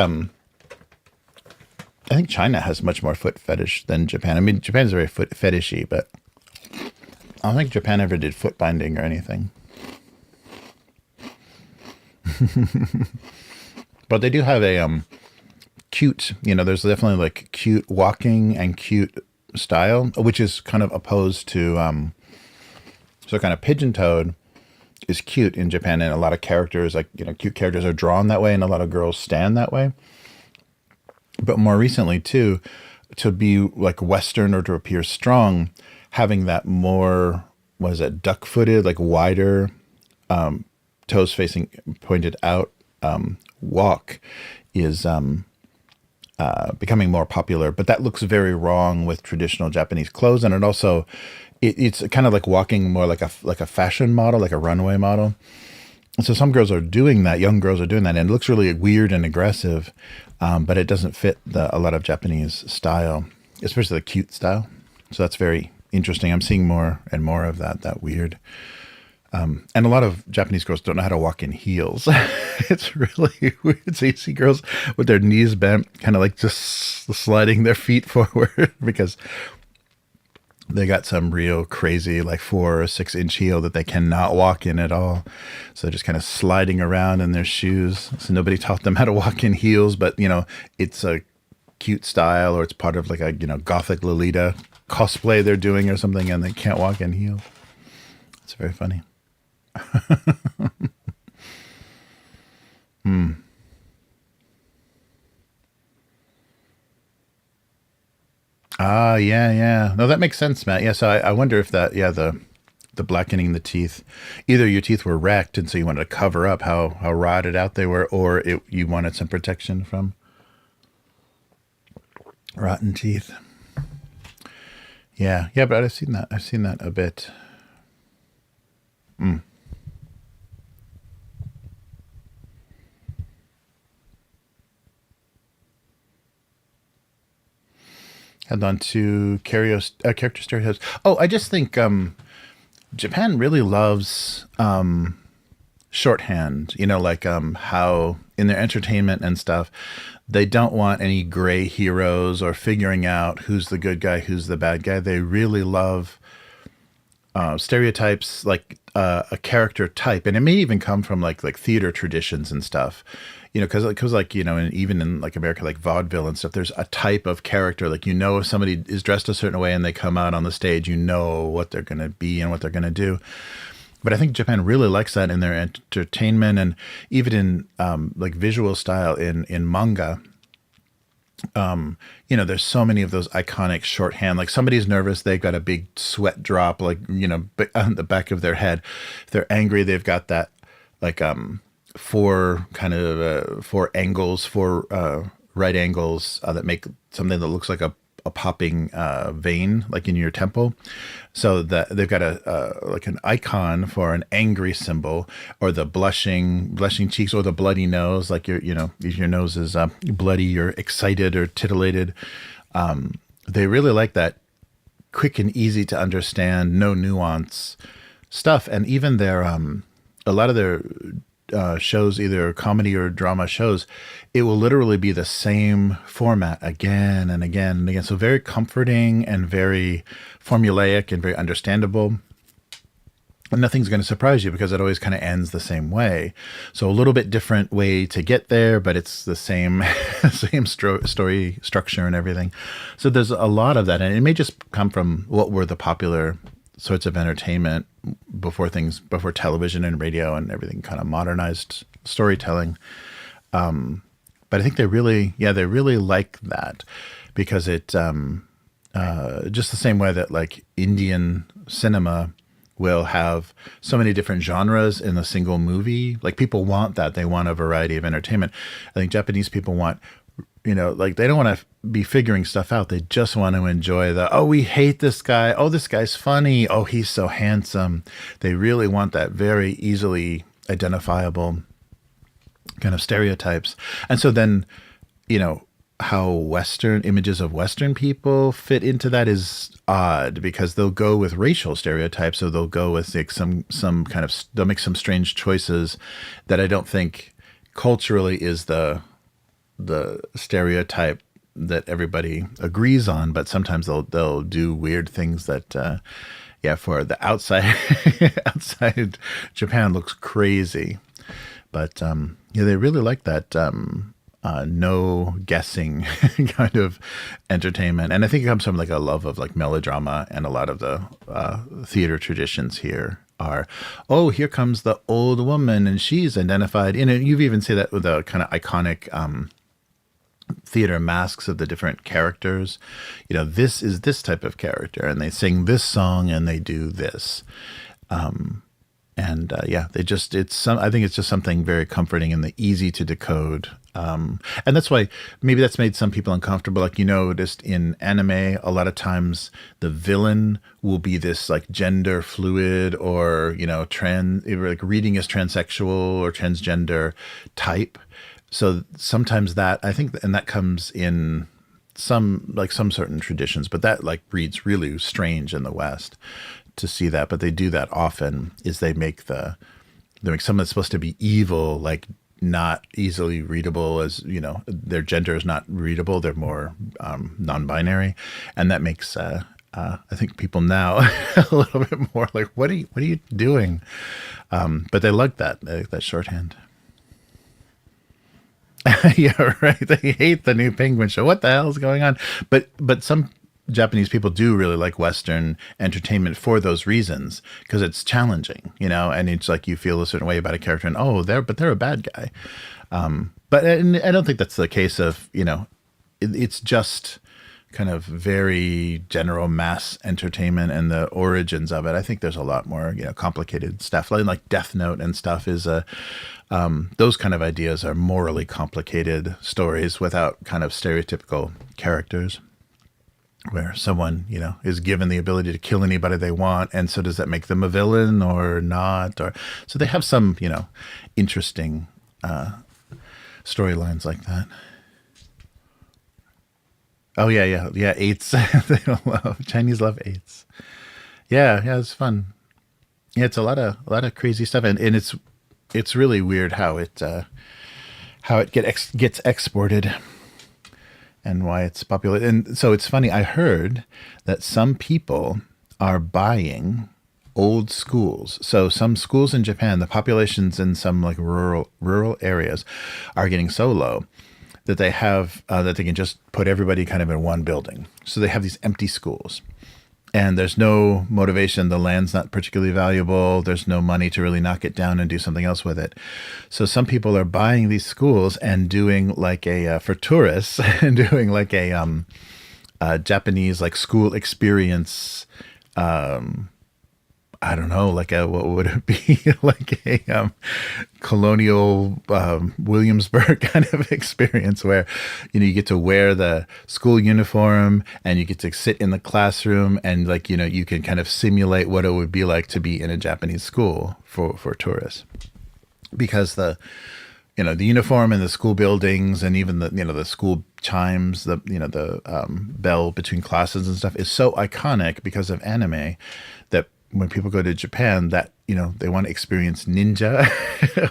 China has much more foot fetish than Japan. I mean, Japan is very foot fetishy, but I don't think Japan ever did foot binding or anything. But they do have a cute, there's definitely like cute walking and cute style, which is kind of opposed to so kind of pigeon toed is cute in Japan, and a lot of characters, like, cute characters are drawn that way, and a lot of girls stand that way. But more recently too, to be like Western or to appear strong, having that more, what is it, duck footed, like wider, toes facing pointed out walk is becoming more popular. But that looks very wrong with traditional Japanese clothes, and it also it's kind of like walking more like a fashion model, like a runway model. And so some girls are doing that, young girls are doing that, and it looks really weird and aggressive, but it doesn't fit a lot of Japanese style, especially the cute style. So that's very interesting. I'm seeing more and more of that weird. And a lot of Japanese girls don't know how to walk in heels. It's really weird. So you see girls with their knees bent, kind of like just sliding their feet forward because they got some real crazy, like 4 or 6 inch heel that they cannot walk in at all. So they're just kind of sliding around in their shoes. So nobody taught them how to walk in heels, but it's a cute style, or it's part of like a, Gothic Lolita cosplay they're doing or something, and they can't walk in heels. It's very funny. Hmm. Ah, yeah, yeah. No, that makes sense, Matt. Yeah, so I wonder if that, yeah, the blackening the teeth, either your teeth were wrecked and so you wanted to cover up how rotted out they were, or you wanted some protection from rotten teeth. Yeah, yeah, but I've seen that. I've seen that a bit. Mm. Head on to character stereotypes. Oh, I just think Japan really loves shorthand. Like how in their entertainment and stuff, they don't want any gray heroes or figuring out who's the good guy, who's the bad guy. They really love stereotypes, like a character type, and it may even come from like theater traditions and stuff. Because like and even in like America, like vaudeville and stuff, there's a type of character, like if somebody is dressed a certain way and they come out on the stage, what they're going to be and what they're going to do. But I think Japan really likes that in their entertainment, and even in like visual style in manga. There's so many of those iconic shorthand, like somebody's nervous, they've got a big sweat drop, like, on the back of their head. If they're angry, they've got that like, 4 angles, 4 right angles that make something that looks like a popping vein, like in your temple. So that they've got a like an icon for an angry symbol, or the blushing cheeks, or the bloody nose, like if your nose is bloody, you're excited or titillated. They really like that quick and easy to understand, no nuance stuff. And even their a lot of their shows, either comedy or drama shows, it will literally be the same format again and again and again. So very comforting and very formulaic and very understandable. And nothing's going to surprise you because it always kind of ends the same way. So a little bit different way to get there, but it's the same story structure and everything. So there's a lot of that, and it may just come from what were the popular sorts of entertainment before television and radio and everything kind of modernized storytelling. But I think they really like that, because it just the same way that like Indian cinema will have so many different genres in a single movie. Like people want that. They want a variety of entertainment. I think Japanese people want, like they don't want to be figuring stuff out. They just want to enjoy we hate this guy. Oh, this guy's funny. Oh, he's so handsome. They really want that very easily identifiable kind of stereotypes. And so then you know, how Western images of Western people fit into that is odd because they'll go with racial stereotypes, or they'll go with like some kind of, they'll make some strange choices that I don't think culturally is the stereotype that everybody agrees on, but sometimes they'll do weird things that yeah, for the outside outside Japan looks crazy. But yeah, they really like that no guessing kind of entertainment, and I think it comes from like a love of like melodrama, and a lot of the theater traditions here are, oh, here comes the old woman, and she's identified. You know, you've even seen that with the kind of iconic theater masks of the different characters. You know, this is this type of character, and they sing this song, and they do this. And yeah, they just, it's some, I think it's just something very comforting and the easy to decode. And that's why maybe that's made some people uncomfortable. Like, you noticed in anime, a lot of times the villain will be this like gender fluid, or, you know, like reading as transsexual or transgender type. So sometimes that, I think, and that comes in some certain traditions, but that like reads really strange in the West to see that. But they do that often, is they make someone that's supposed to be evil like not easily readable, as, you know, their gender is not readable, they're more non-binary, and that makes I think people now a little bit more like, what are you doing? But they like that shorthand. Yeah, right. They hate the new Penguin show. What the hell is going on? But some Japanese people do really like Western entertainment for those reasons, because it's challenging, you know, and it's like you feel a certain way about a character, and they're a bad guy. But I don't think that's the case of, you know, it's just kind of very general mass entertainment, and the origins of it, I think there's a lot more, you know, complicated stuff, like Death Note and stuff is those kind of ideas are morally complicated stories without kind of stereotypical characters, where someone, you know, is given the ability to kill anybody they want, and so does that make them a villain or not? Or so they have some, you know, interesting storylines like that. Oh yeah. Eights. Chinese love eights. Yeah, it's fun. Yeah, it's a lot of crazy stuff, and it's really weird how it gets exported, and why it's popular. And so it's funny, I heard that some people are buying old schools. So some schools in Japan, the populations in some like rural areas are getting so low that they have that they can just put everybody kind of in one building. So they have these empty schools, and there's no motivation. The land's not particularly valuable. There's no money to really knock it down and do something else with it. So some people are buying these schools and doing like for tourists, and doing like a Japanese like school experience. I don't know, like what would it be? Like a colonial Williamsburg kind of experience, where, you know, you get to wear the school uniform, and you get to sit in the classroom, and like, you know, you can kind of simulate what it would be like to be in a Japanese school for tourists, because the uniform and the school buildings, and even the school chimes, the bell between classes and stuff is so iconic because of anime, that when people go to Japan, that, you know, they want to experience ninja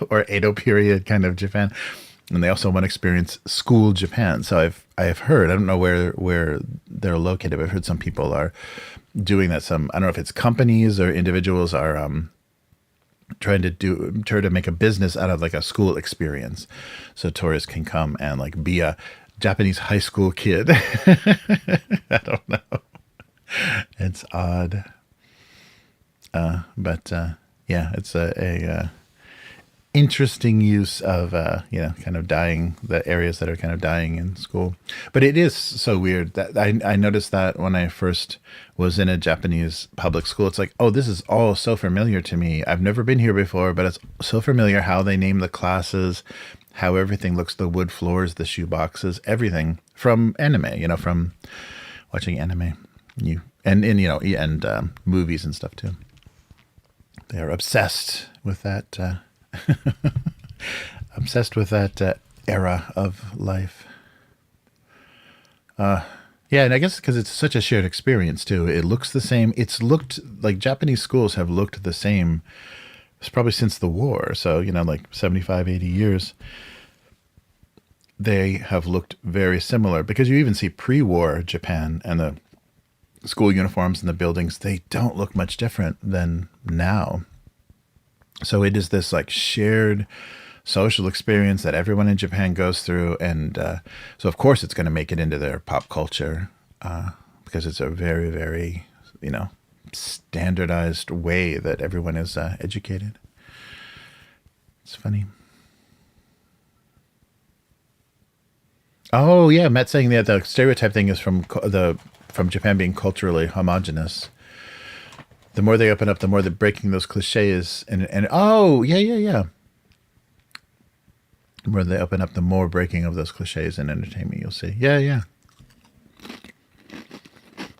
or Edo period kind of Japan, and they also want to experience school Japan. So I have heard, I don't know where they're located, but I've heard some people are doing that. I don't know if it's companies or individuals are trying to make a business out of like a school experience, so tourists can come and like be a Japanese high school kid. I don't know. It's odd. But yeah, it's a interesting use of kind of dying, the areas that are kind of dying in school. But it is so weird that I noticed that when I first was in a Japanese public school. It's like, oh, this is all so familiar to me. I've never been here before, but it's so familiar how they name the classes, how everything looks, the wood floors, the shoe boxes, everything from anime, from watching anime. And movies and stuff too. They are obsessed with that, era of life. Yeah, and I guess because it's such a shared experience too. It looks the same. It's looked like Japanese schools have looked the same. It's probably since the war. So, like 75, 80 years, they have looked very similar because you even see pre-war Japan and the school uniforms and the buildings, they don't look much different than now. So it is this like shared social experience that everyone in Japan goes through. And so, of course, it's going to make it into their pop culture because it's a very, very, standardized way that everyone is educated. It's funny. Oh, yeah. Matt saying that the stereotype thing is from Japan being culturally homogenous. The more they open up, the more they're breaking those cliches. And oh, yeah, yeah, yeah. The more they open up, the more breaking of those cliches in entertainment you'll see. Yeah, yeah.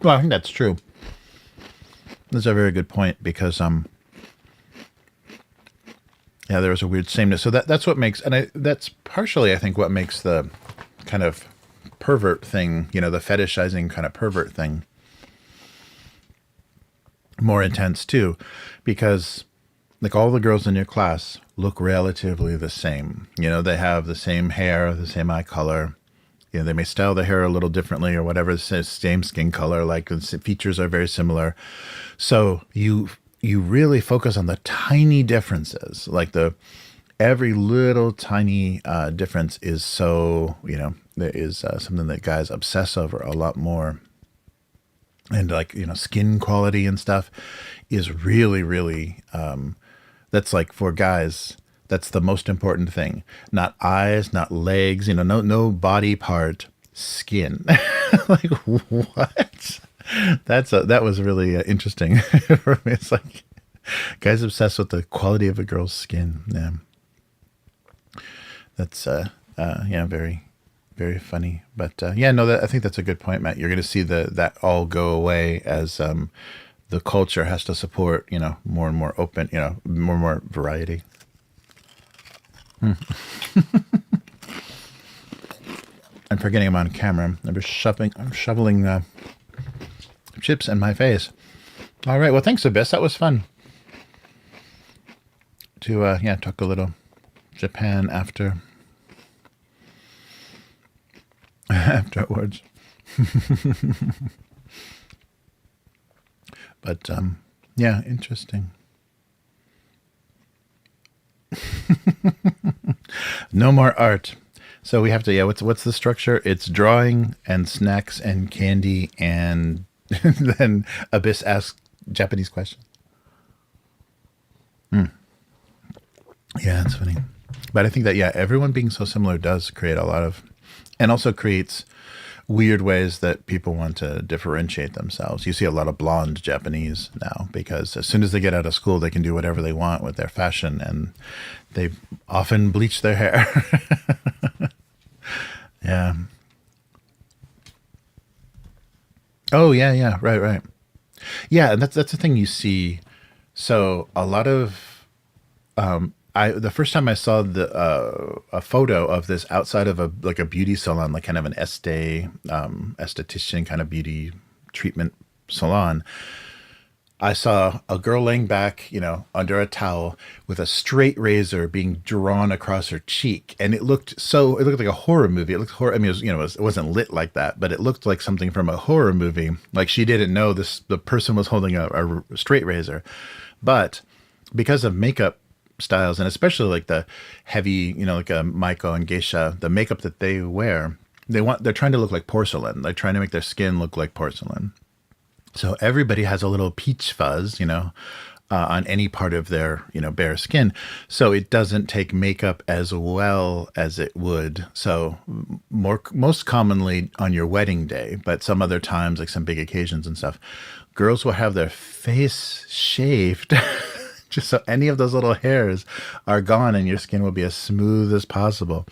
Well, I think that's true. That's a very good point because yeah, there was a weird sameness. So that's what makes, and that's partially, I think, what makes the kind of pervert thing, the fetishizing kind of pervert thing more intense too, because like all the girls in your class look relatively the same. They have the same hair, the same eye color. They may style the hair a little differently or whatever, the same skin color, like the features are very similar. So you really focus on the tiny differences, like every little tiny difference is so, there is something that guys obsess over a lot more. And like, skin quality and stuff is really, really, that's like for guys, that's the most important thing. Not eyes, not legs, no body part, skin. Like, what? That was really interesting for me. It's like guys obsessed with the quality of a girl's skin. Yeah. That's, very, very funny. But yeah, no, I think that's a good point, Matt. You're going to see that all go away as the culture has to support, more and more open, more and more variety. I'm forgetting I'm on camera. I'm shoveling chips in my face. All right. Well, thanks, Abyss. That was fun to talk a little Japan afterwards. But yeah, interesting. No more art. So we have to, what's the structure? It's drawing and snacks and candy and then Abyss asks Japanese questions. Yeah, it's funny. But I think that, everyone being so similar does create a lot of, and also creates weird ways that people want to differentiate themselves. You see a lot of blonde Japanese now because as soon as they get out of school, they can do whatever they want with their fashion, and they often bleach their hair. Yeah. Oh, yeah, right. Yeah, and that's the thing you see. So a lot of the first time I saw a photo of this outside of a beauty salon, like kind of an esthetician kind of beauty treatment salon, I saw a girl laying back, under a towel with a straight razor being drawn across her cheek, and it looked like a horror movie. It looked horror. I mean, it wasn't lit like that, but it looked like something from a horror movie. Like she didn't know the person was holding a straight razor, but because of makeup styles, and especially like the heavy, like a Maiko and geisha, the makeup that they wear, they're trying to look like porcelain. They're trying to make their skin look like porcelain. So everybody has a little peach fuzz, on any part of their, bare skin. So it doesn't take makeup as well as it would. So most commonly on your wedding day, but some other times, like some big occasions and stuff, girls will have their face shaved just so any of those little hairs are gone and your skin will be as smooth as possible.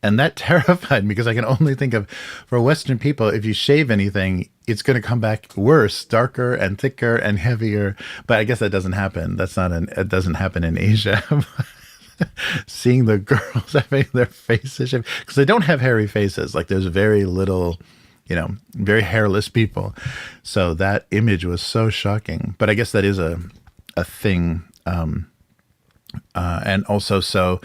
And that terrified me because I can only think of, for Western people, if you shave anything, it's going to come back worse, darker and thicker and heavier. But I guess that doesn't happen. It doesn't happen in Asia. Seeing the girls having their faces shaved, because they don't have hairy faces. Like there's very little very hairless people. So that image was so shocking. But I guess that is a thing. And also, so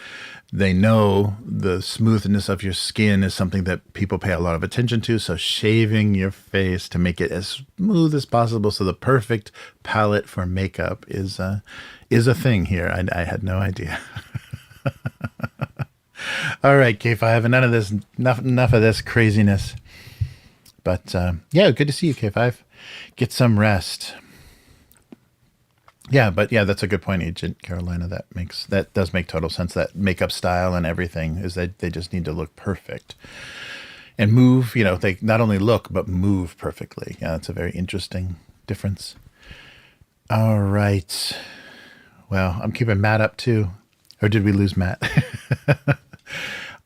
they know the smoothness of your skin is something that people pay a lot of attention to. So shaving your face to make it as smooth as possible, so the perfect palette for makeup is a thing here. I had no idea. All right, K5, enough of this craziness. But yeah, good to see you, K5. Get some rest. Yeah, but yeah, that's a good point, Agent Carolina. That does make total sense. That makeup style and everything is that they just need to look perfect and move. They not only look but move perfectly. Yeah, that's a very interesting difference. All right. Well, I'm keeping Matt up too, or did we lose Matt?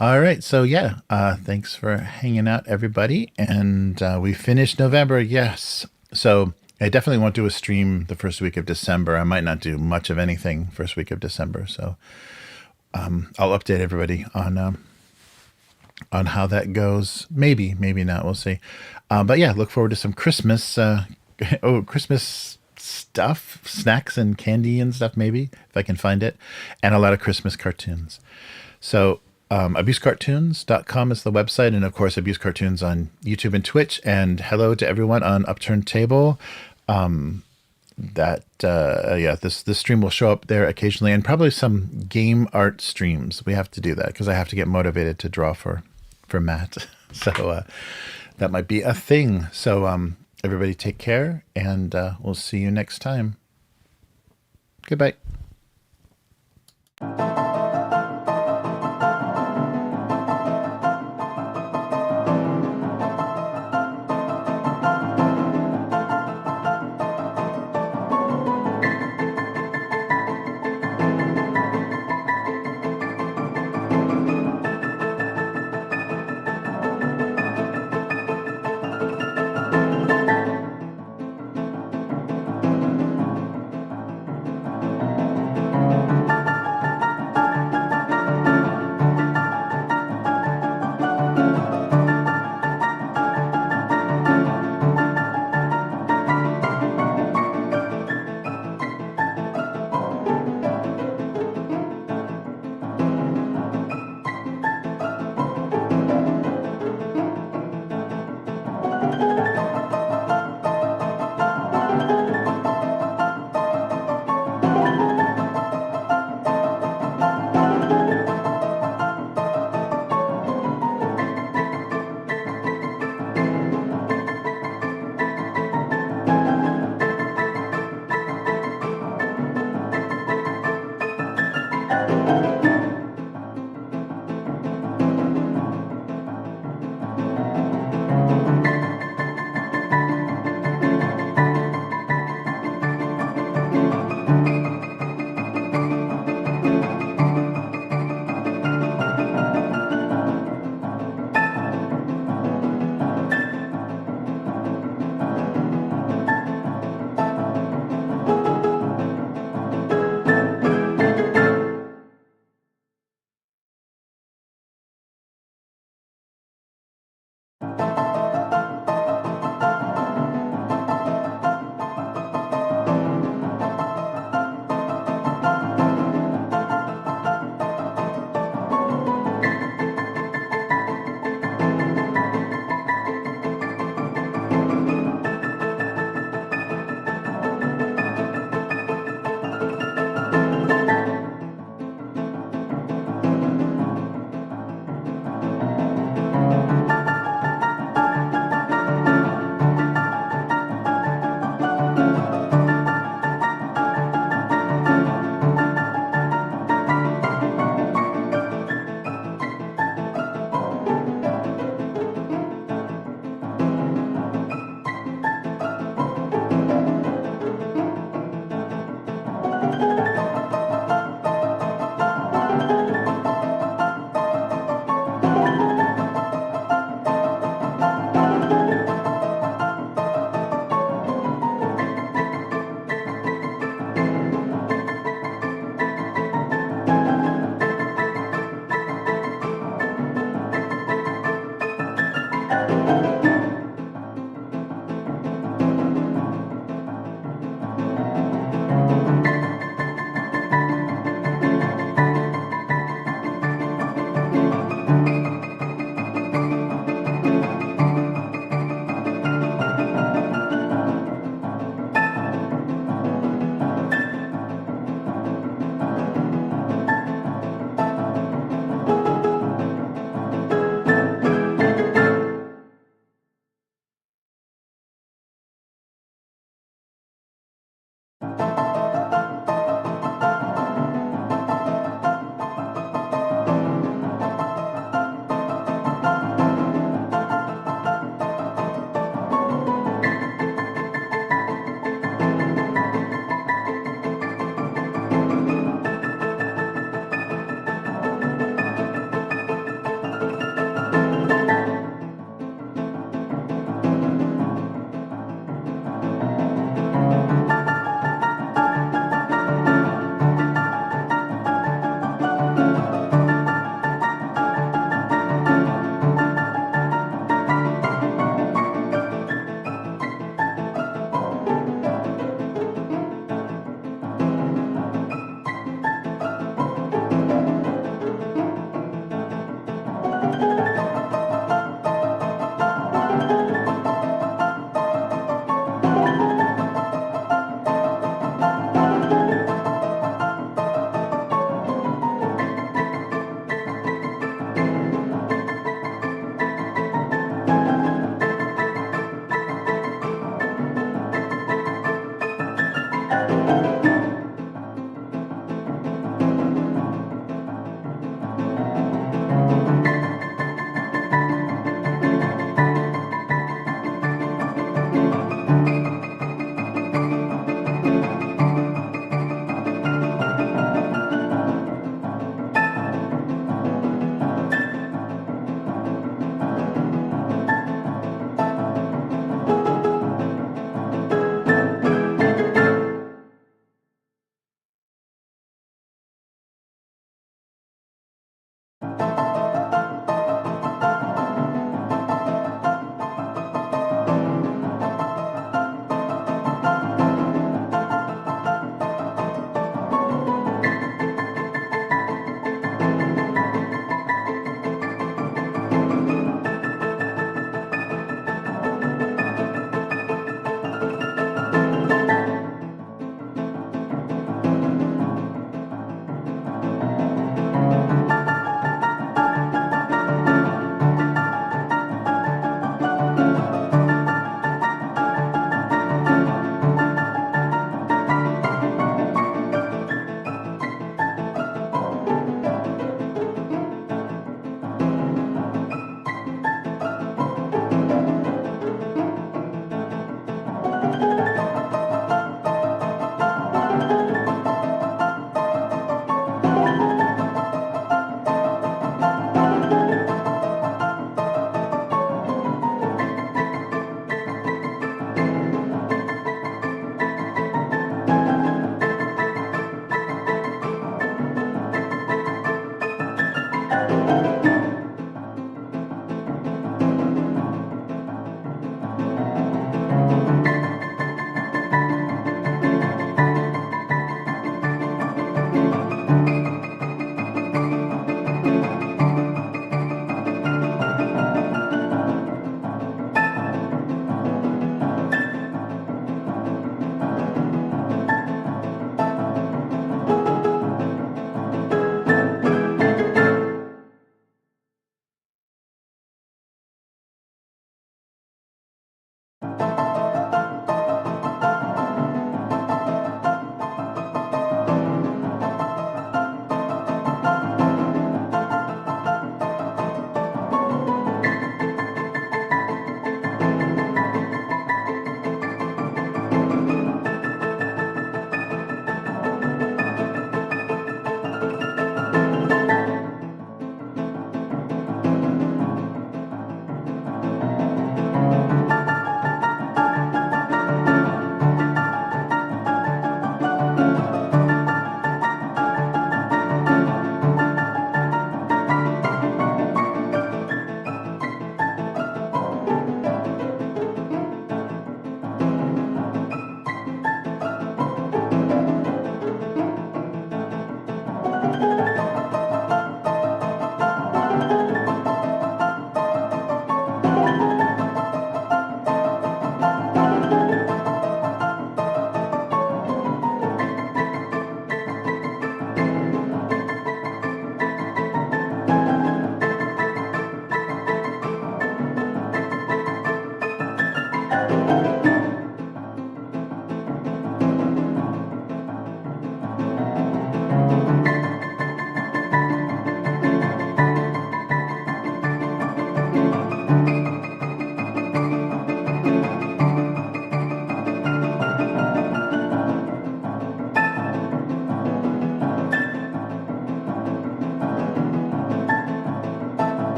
All right, so yeah, thanks for hanging out, everybody, and we finished November. Yes, so. I definitely won't do a stream the first week of December. I might not do much of anything first week of December. So I'll update everybody on how that goes. Maybe not. We'll see. But yeah, look forward to some Christmas. Christmas stuff, snacks and candy and stuff. Maybe if I can find it, and a lot of Christmas cartoons. So. Abusecartoons.com is the website, and of course Abuse Cartoons on YouTube and Twitch. And hello to everyone on Upturned Table. This stream will show up there occasionally, and probably some game art streams. We have to do that because I have to get motivated to draw for Matt. So that might be a thing. So everybody take care, and we'll see you next time. Goodbye.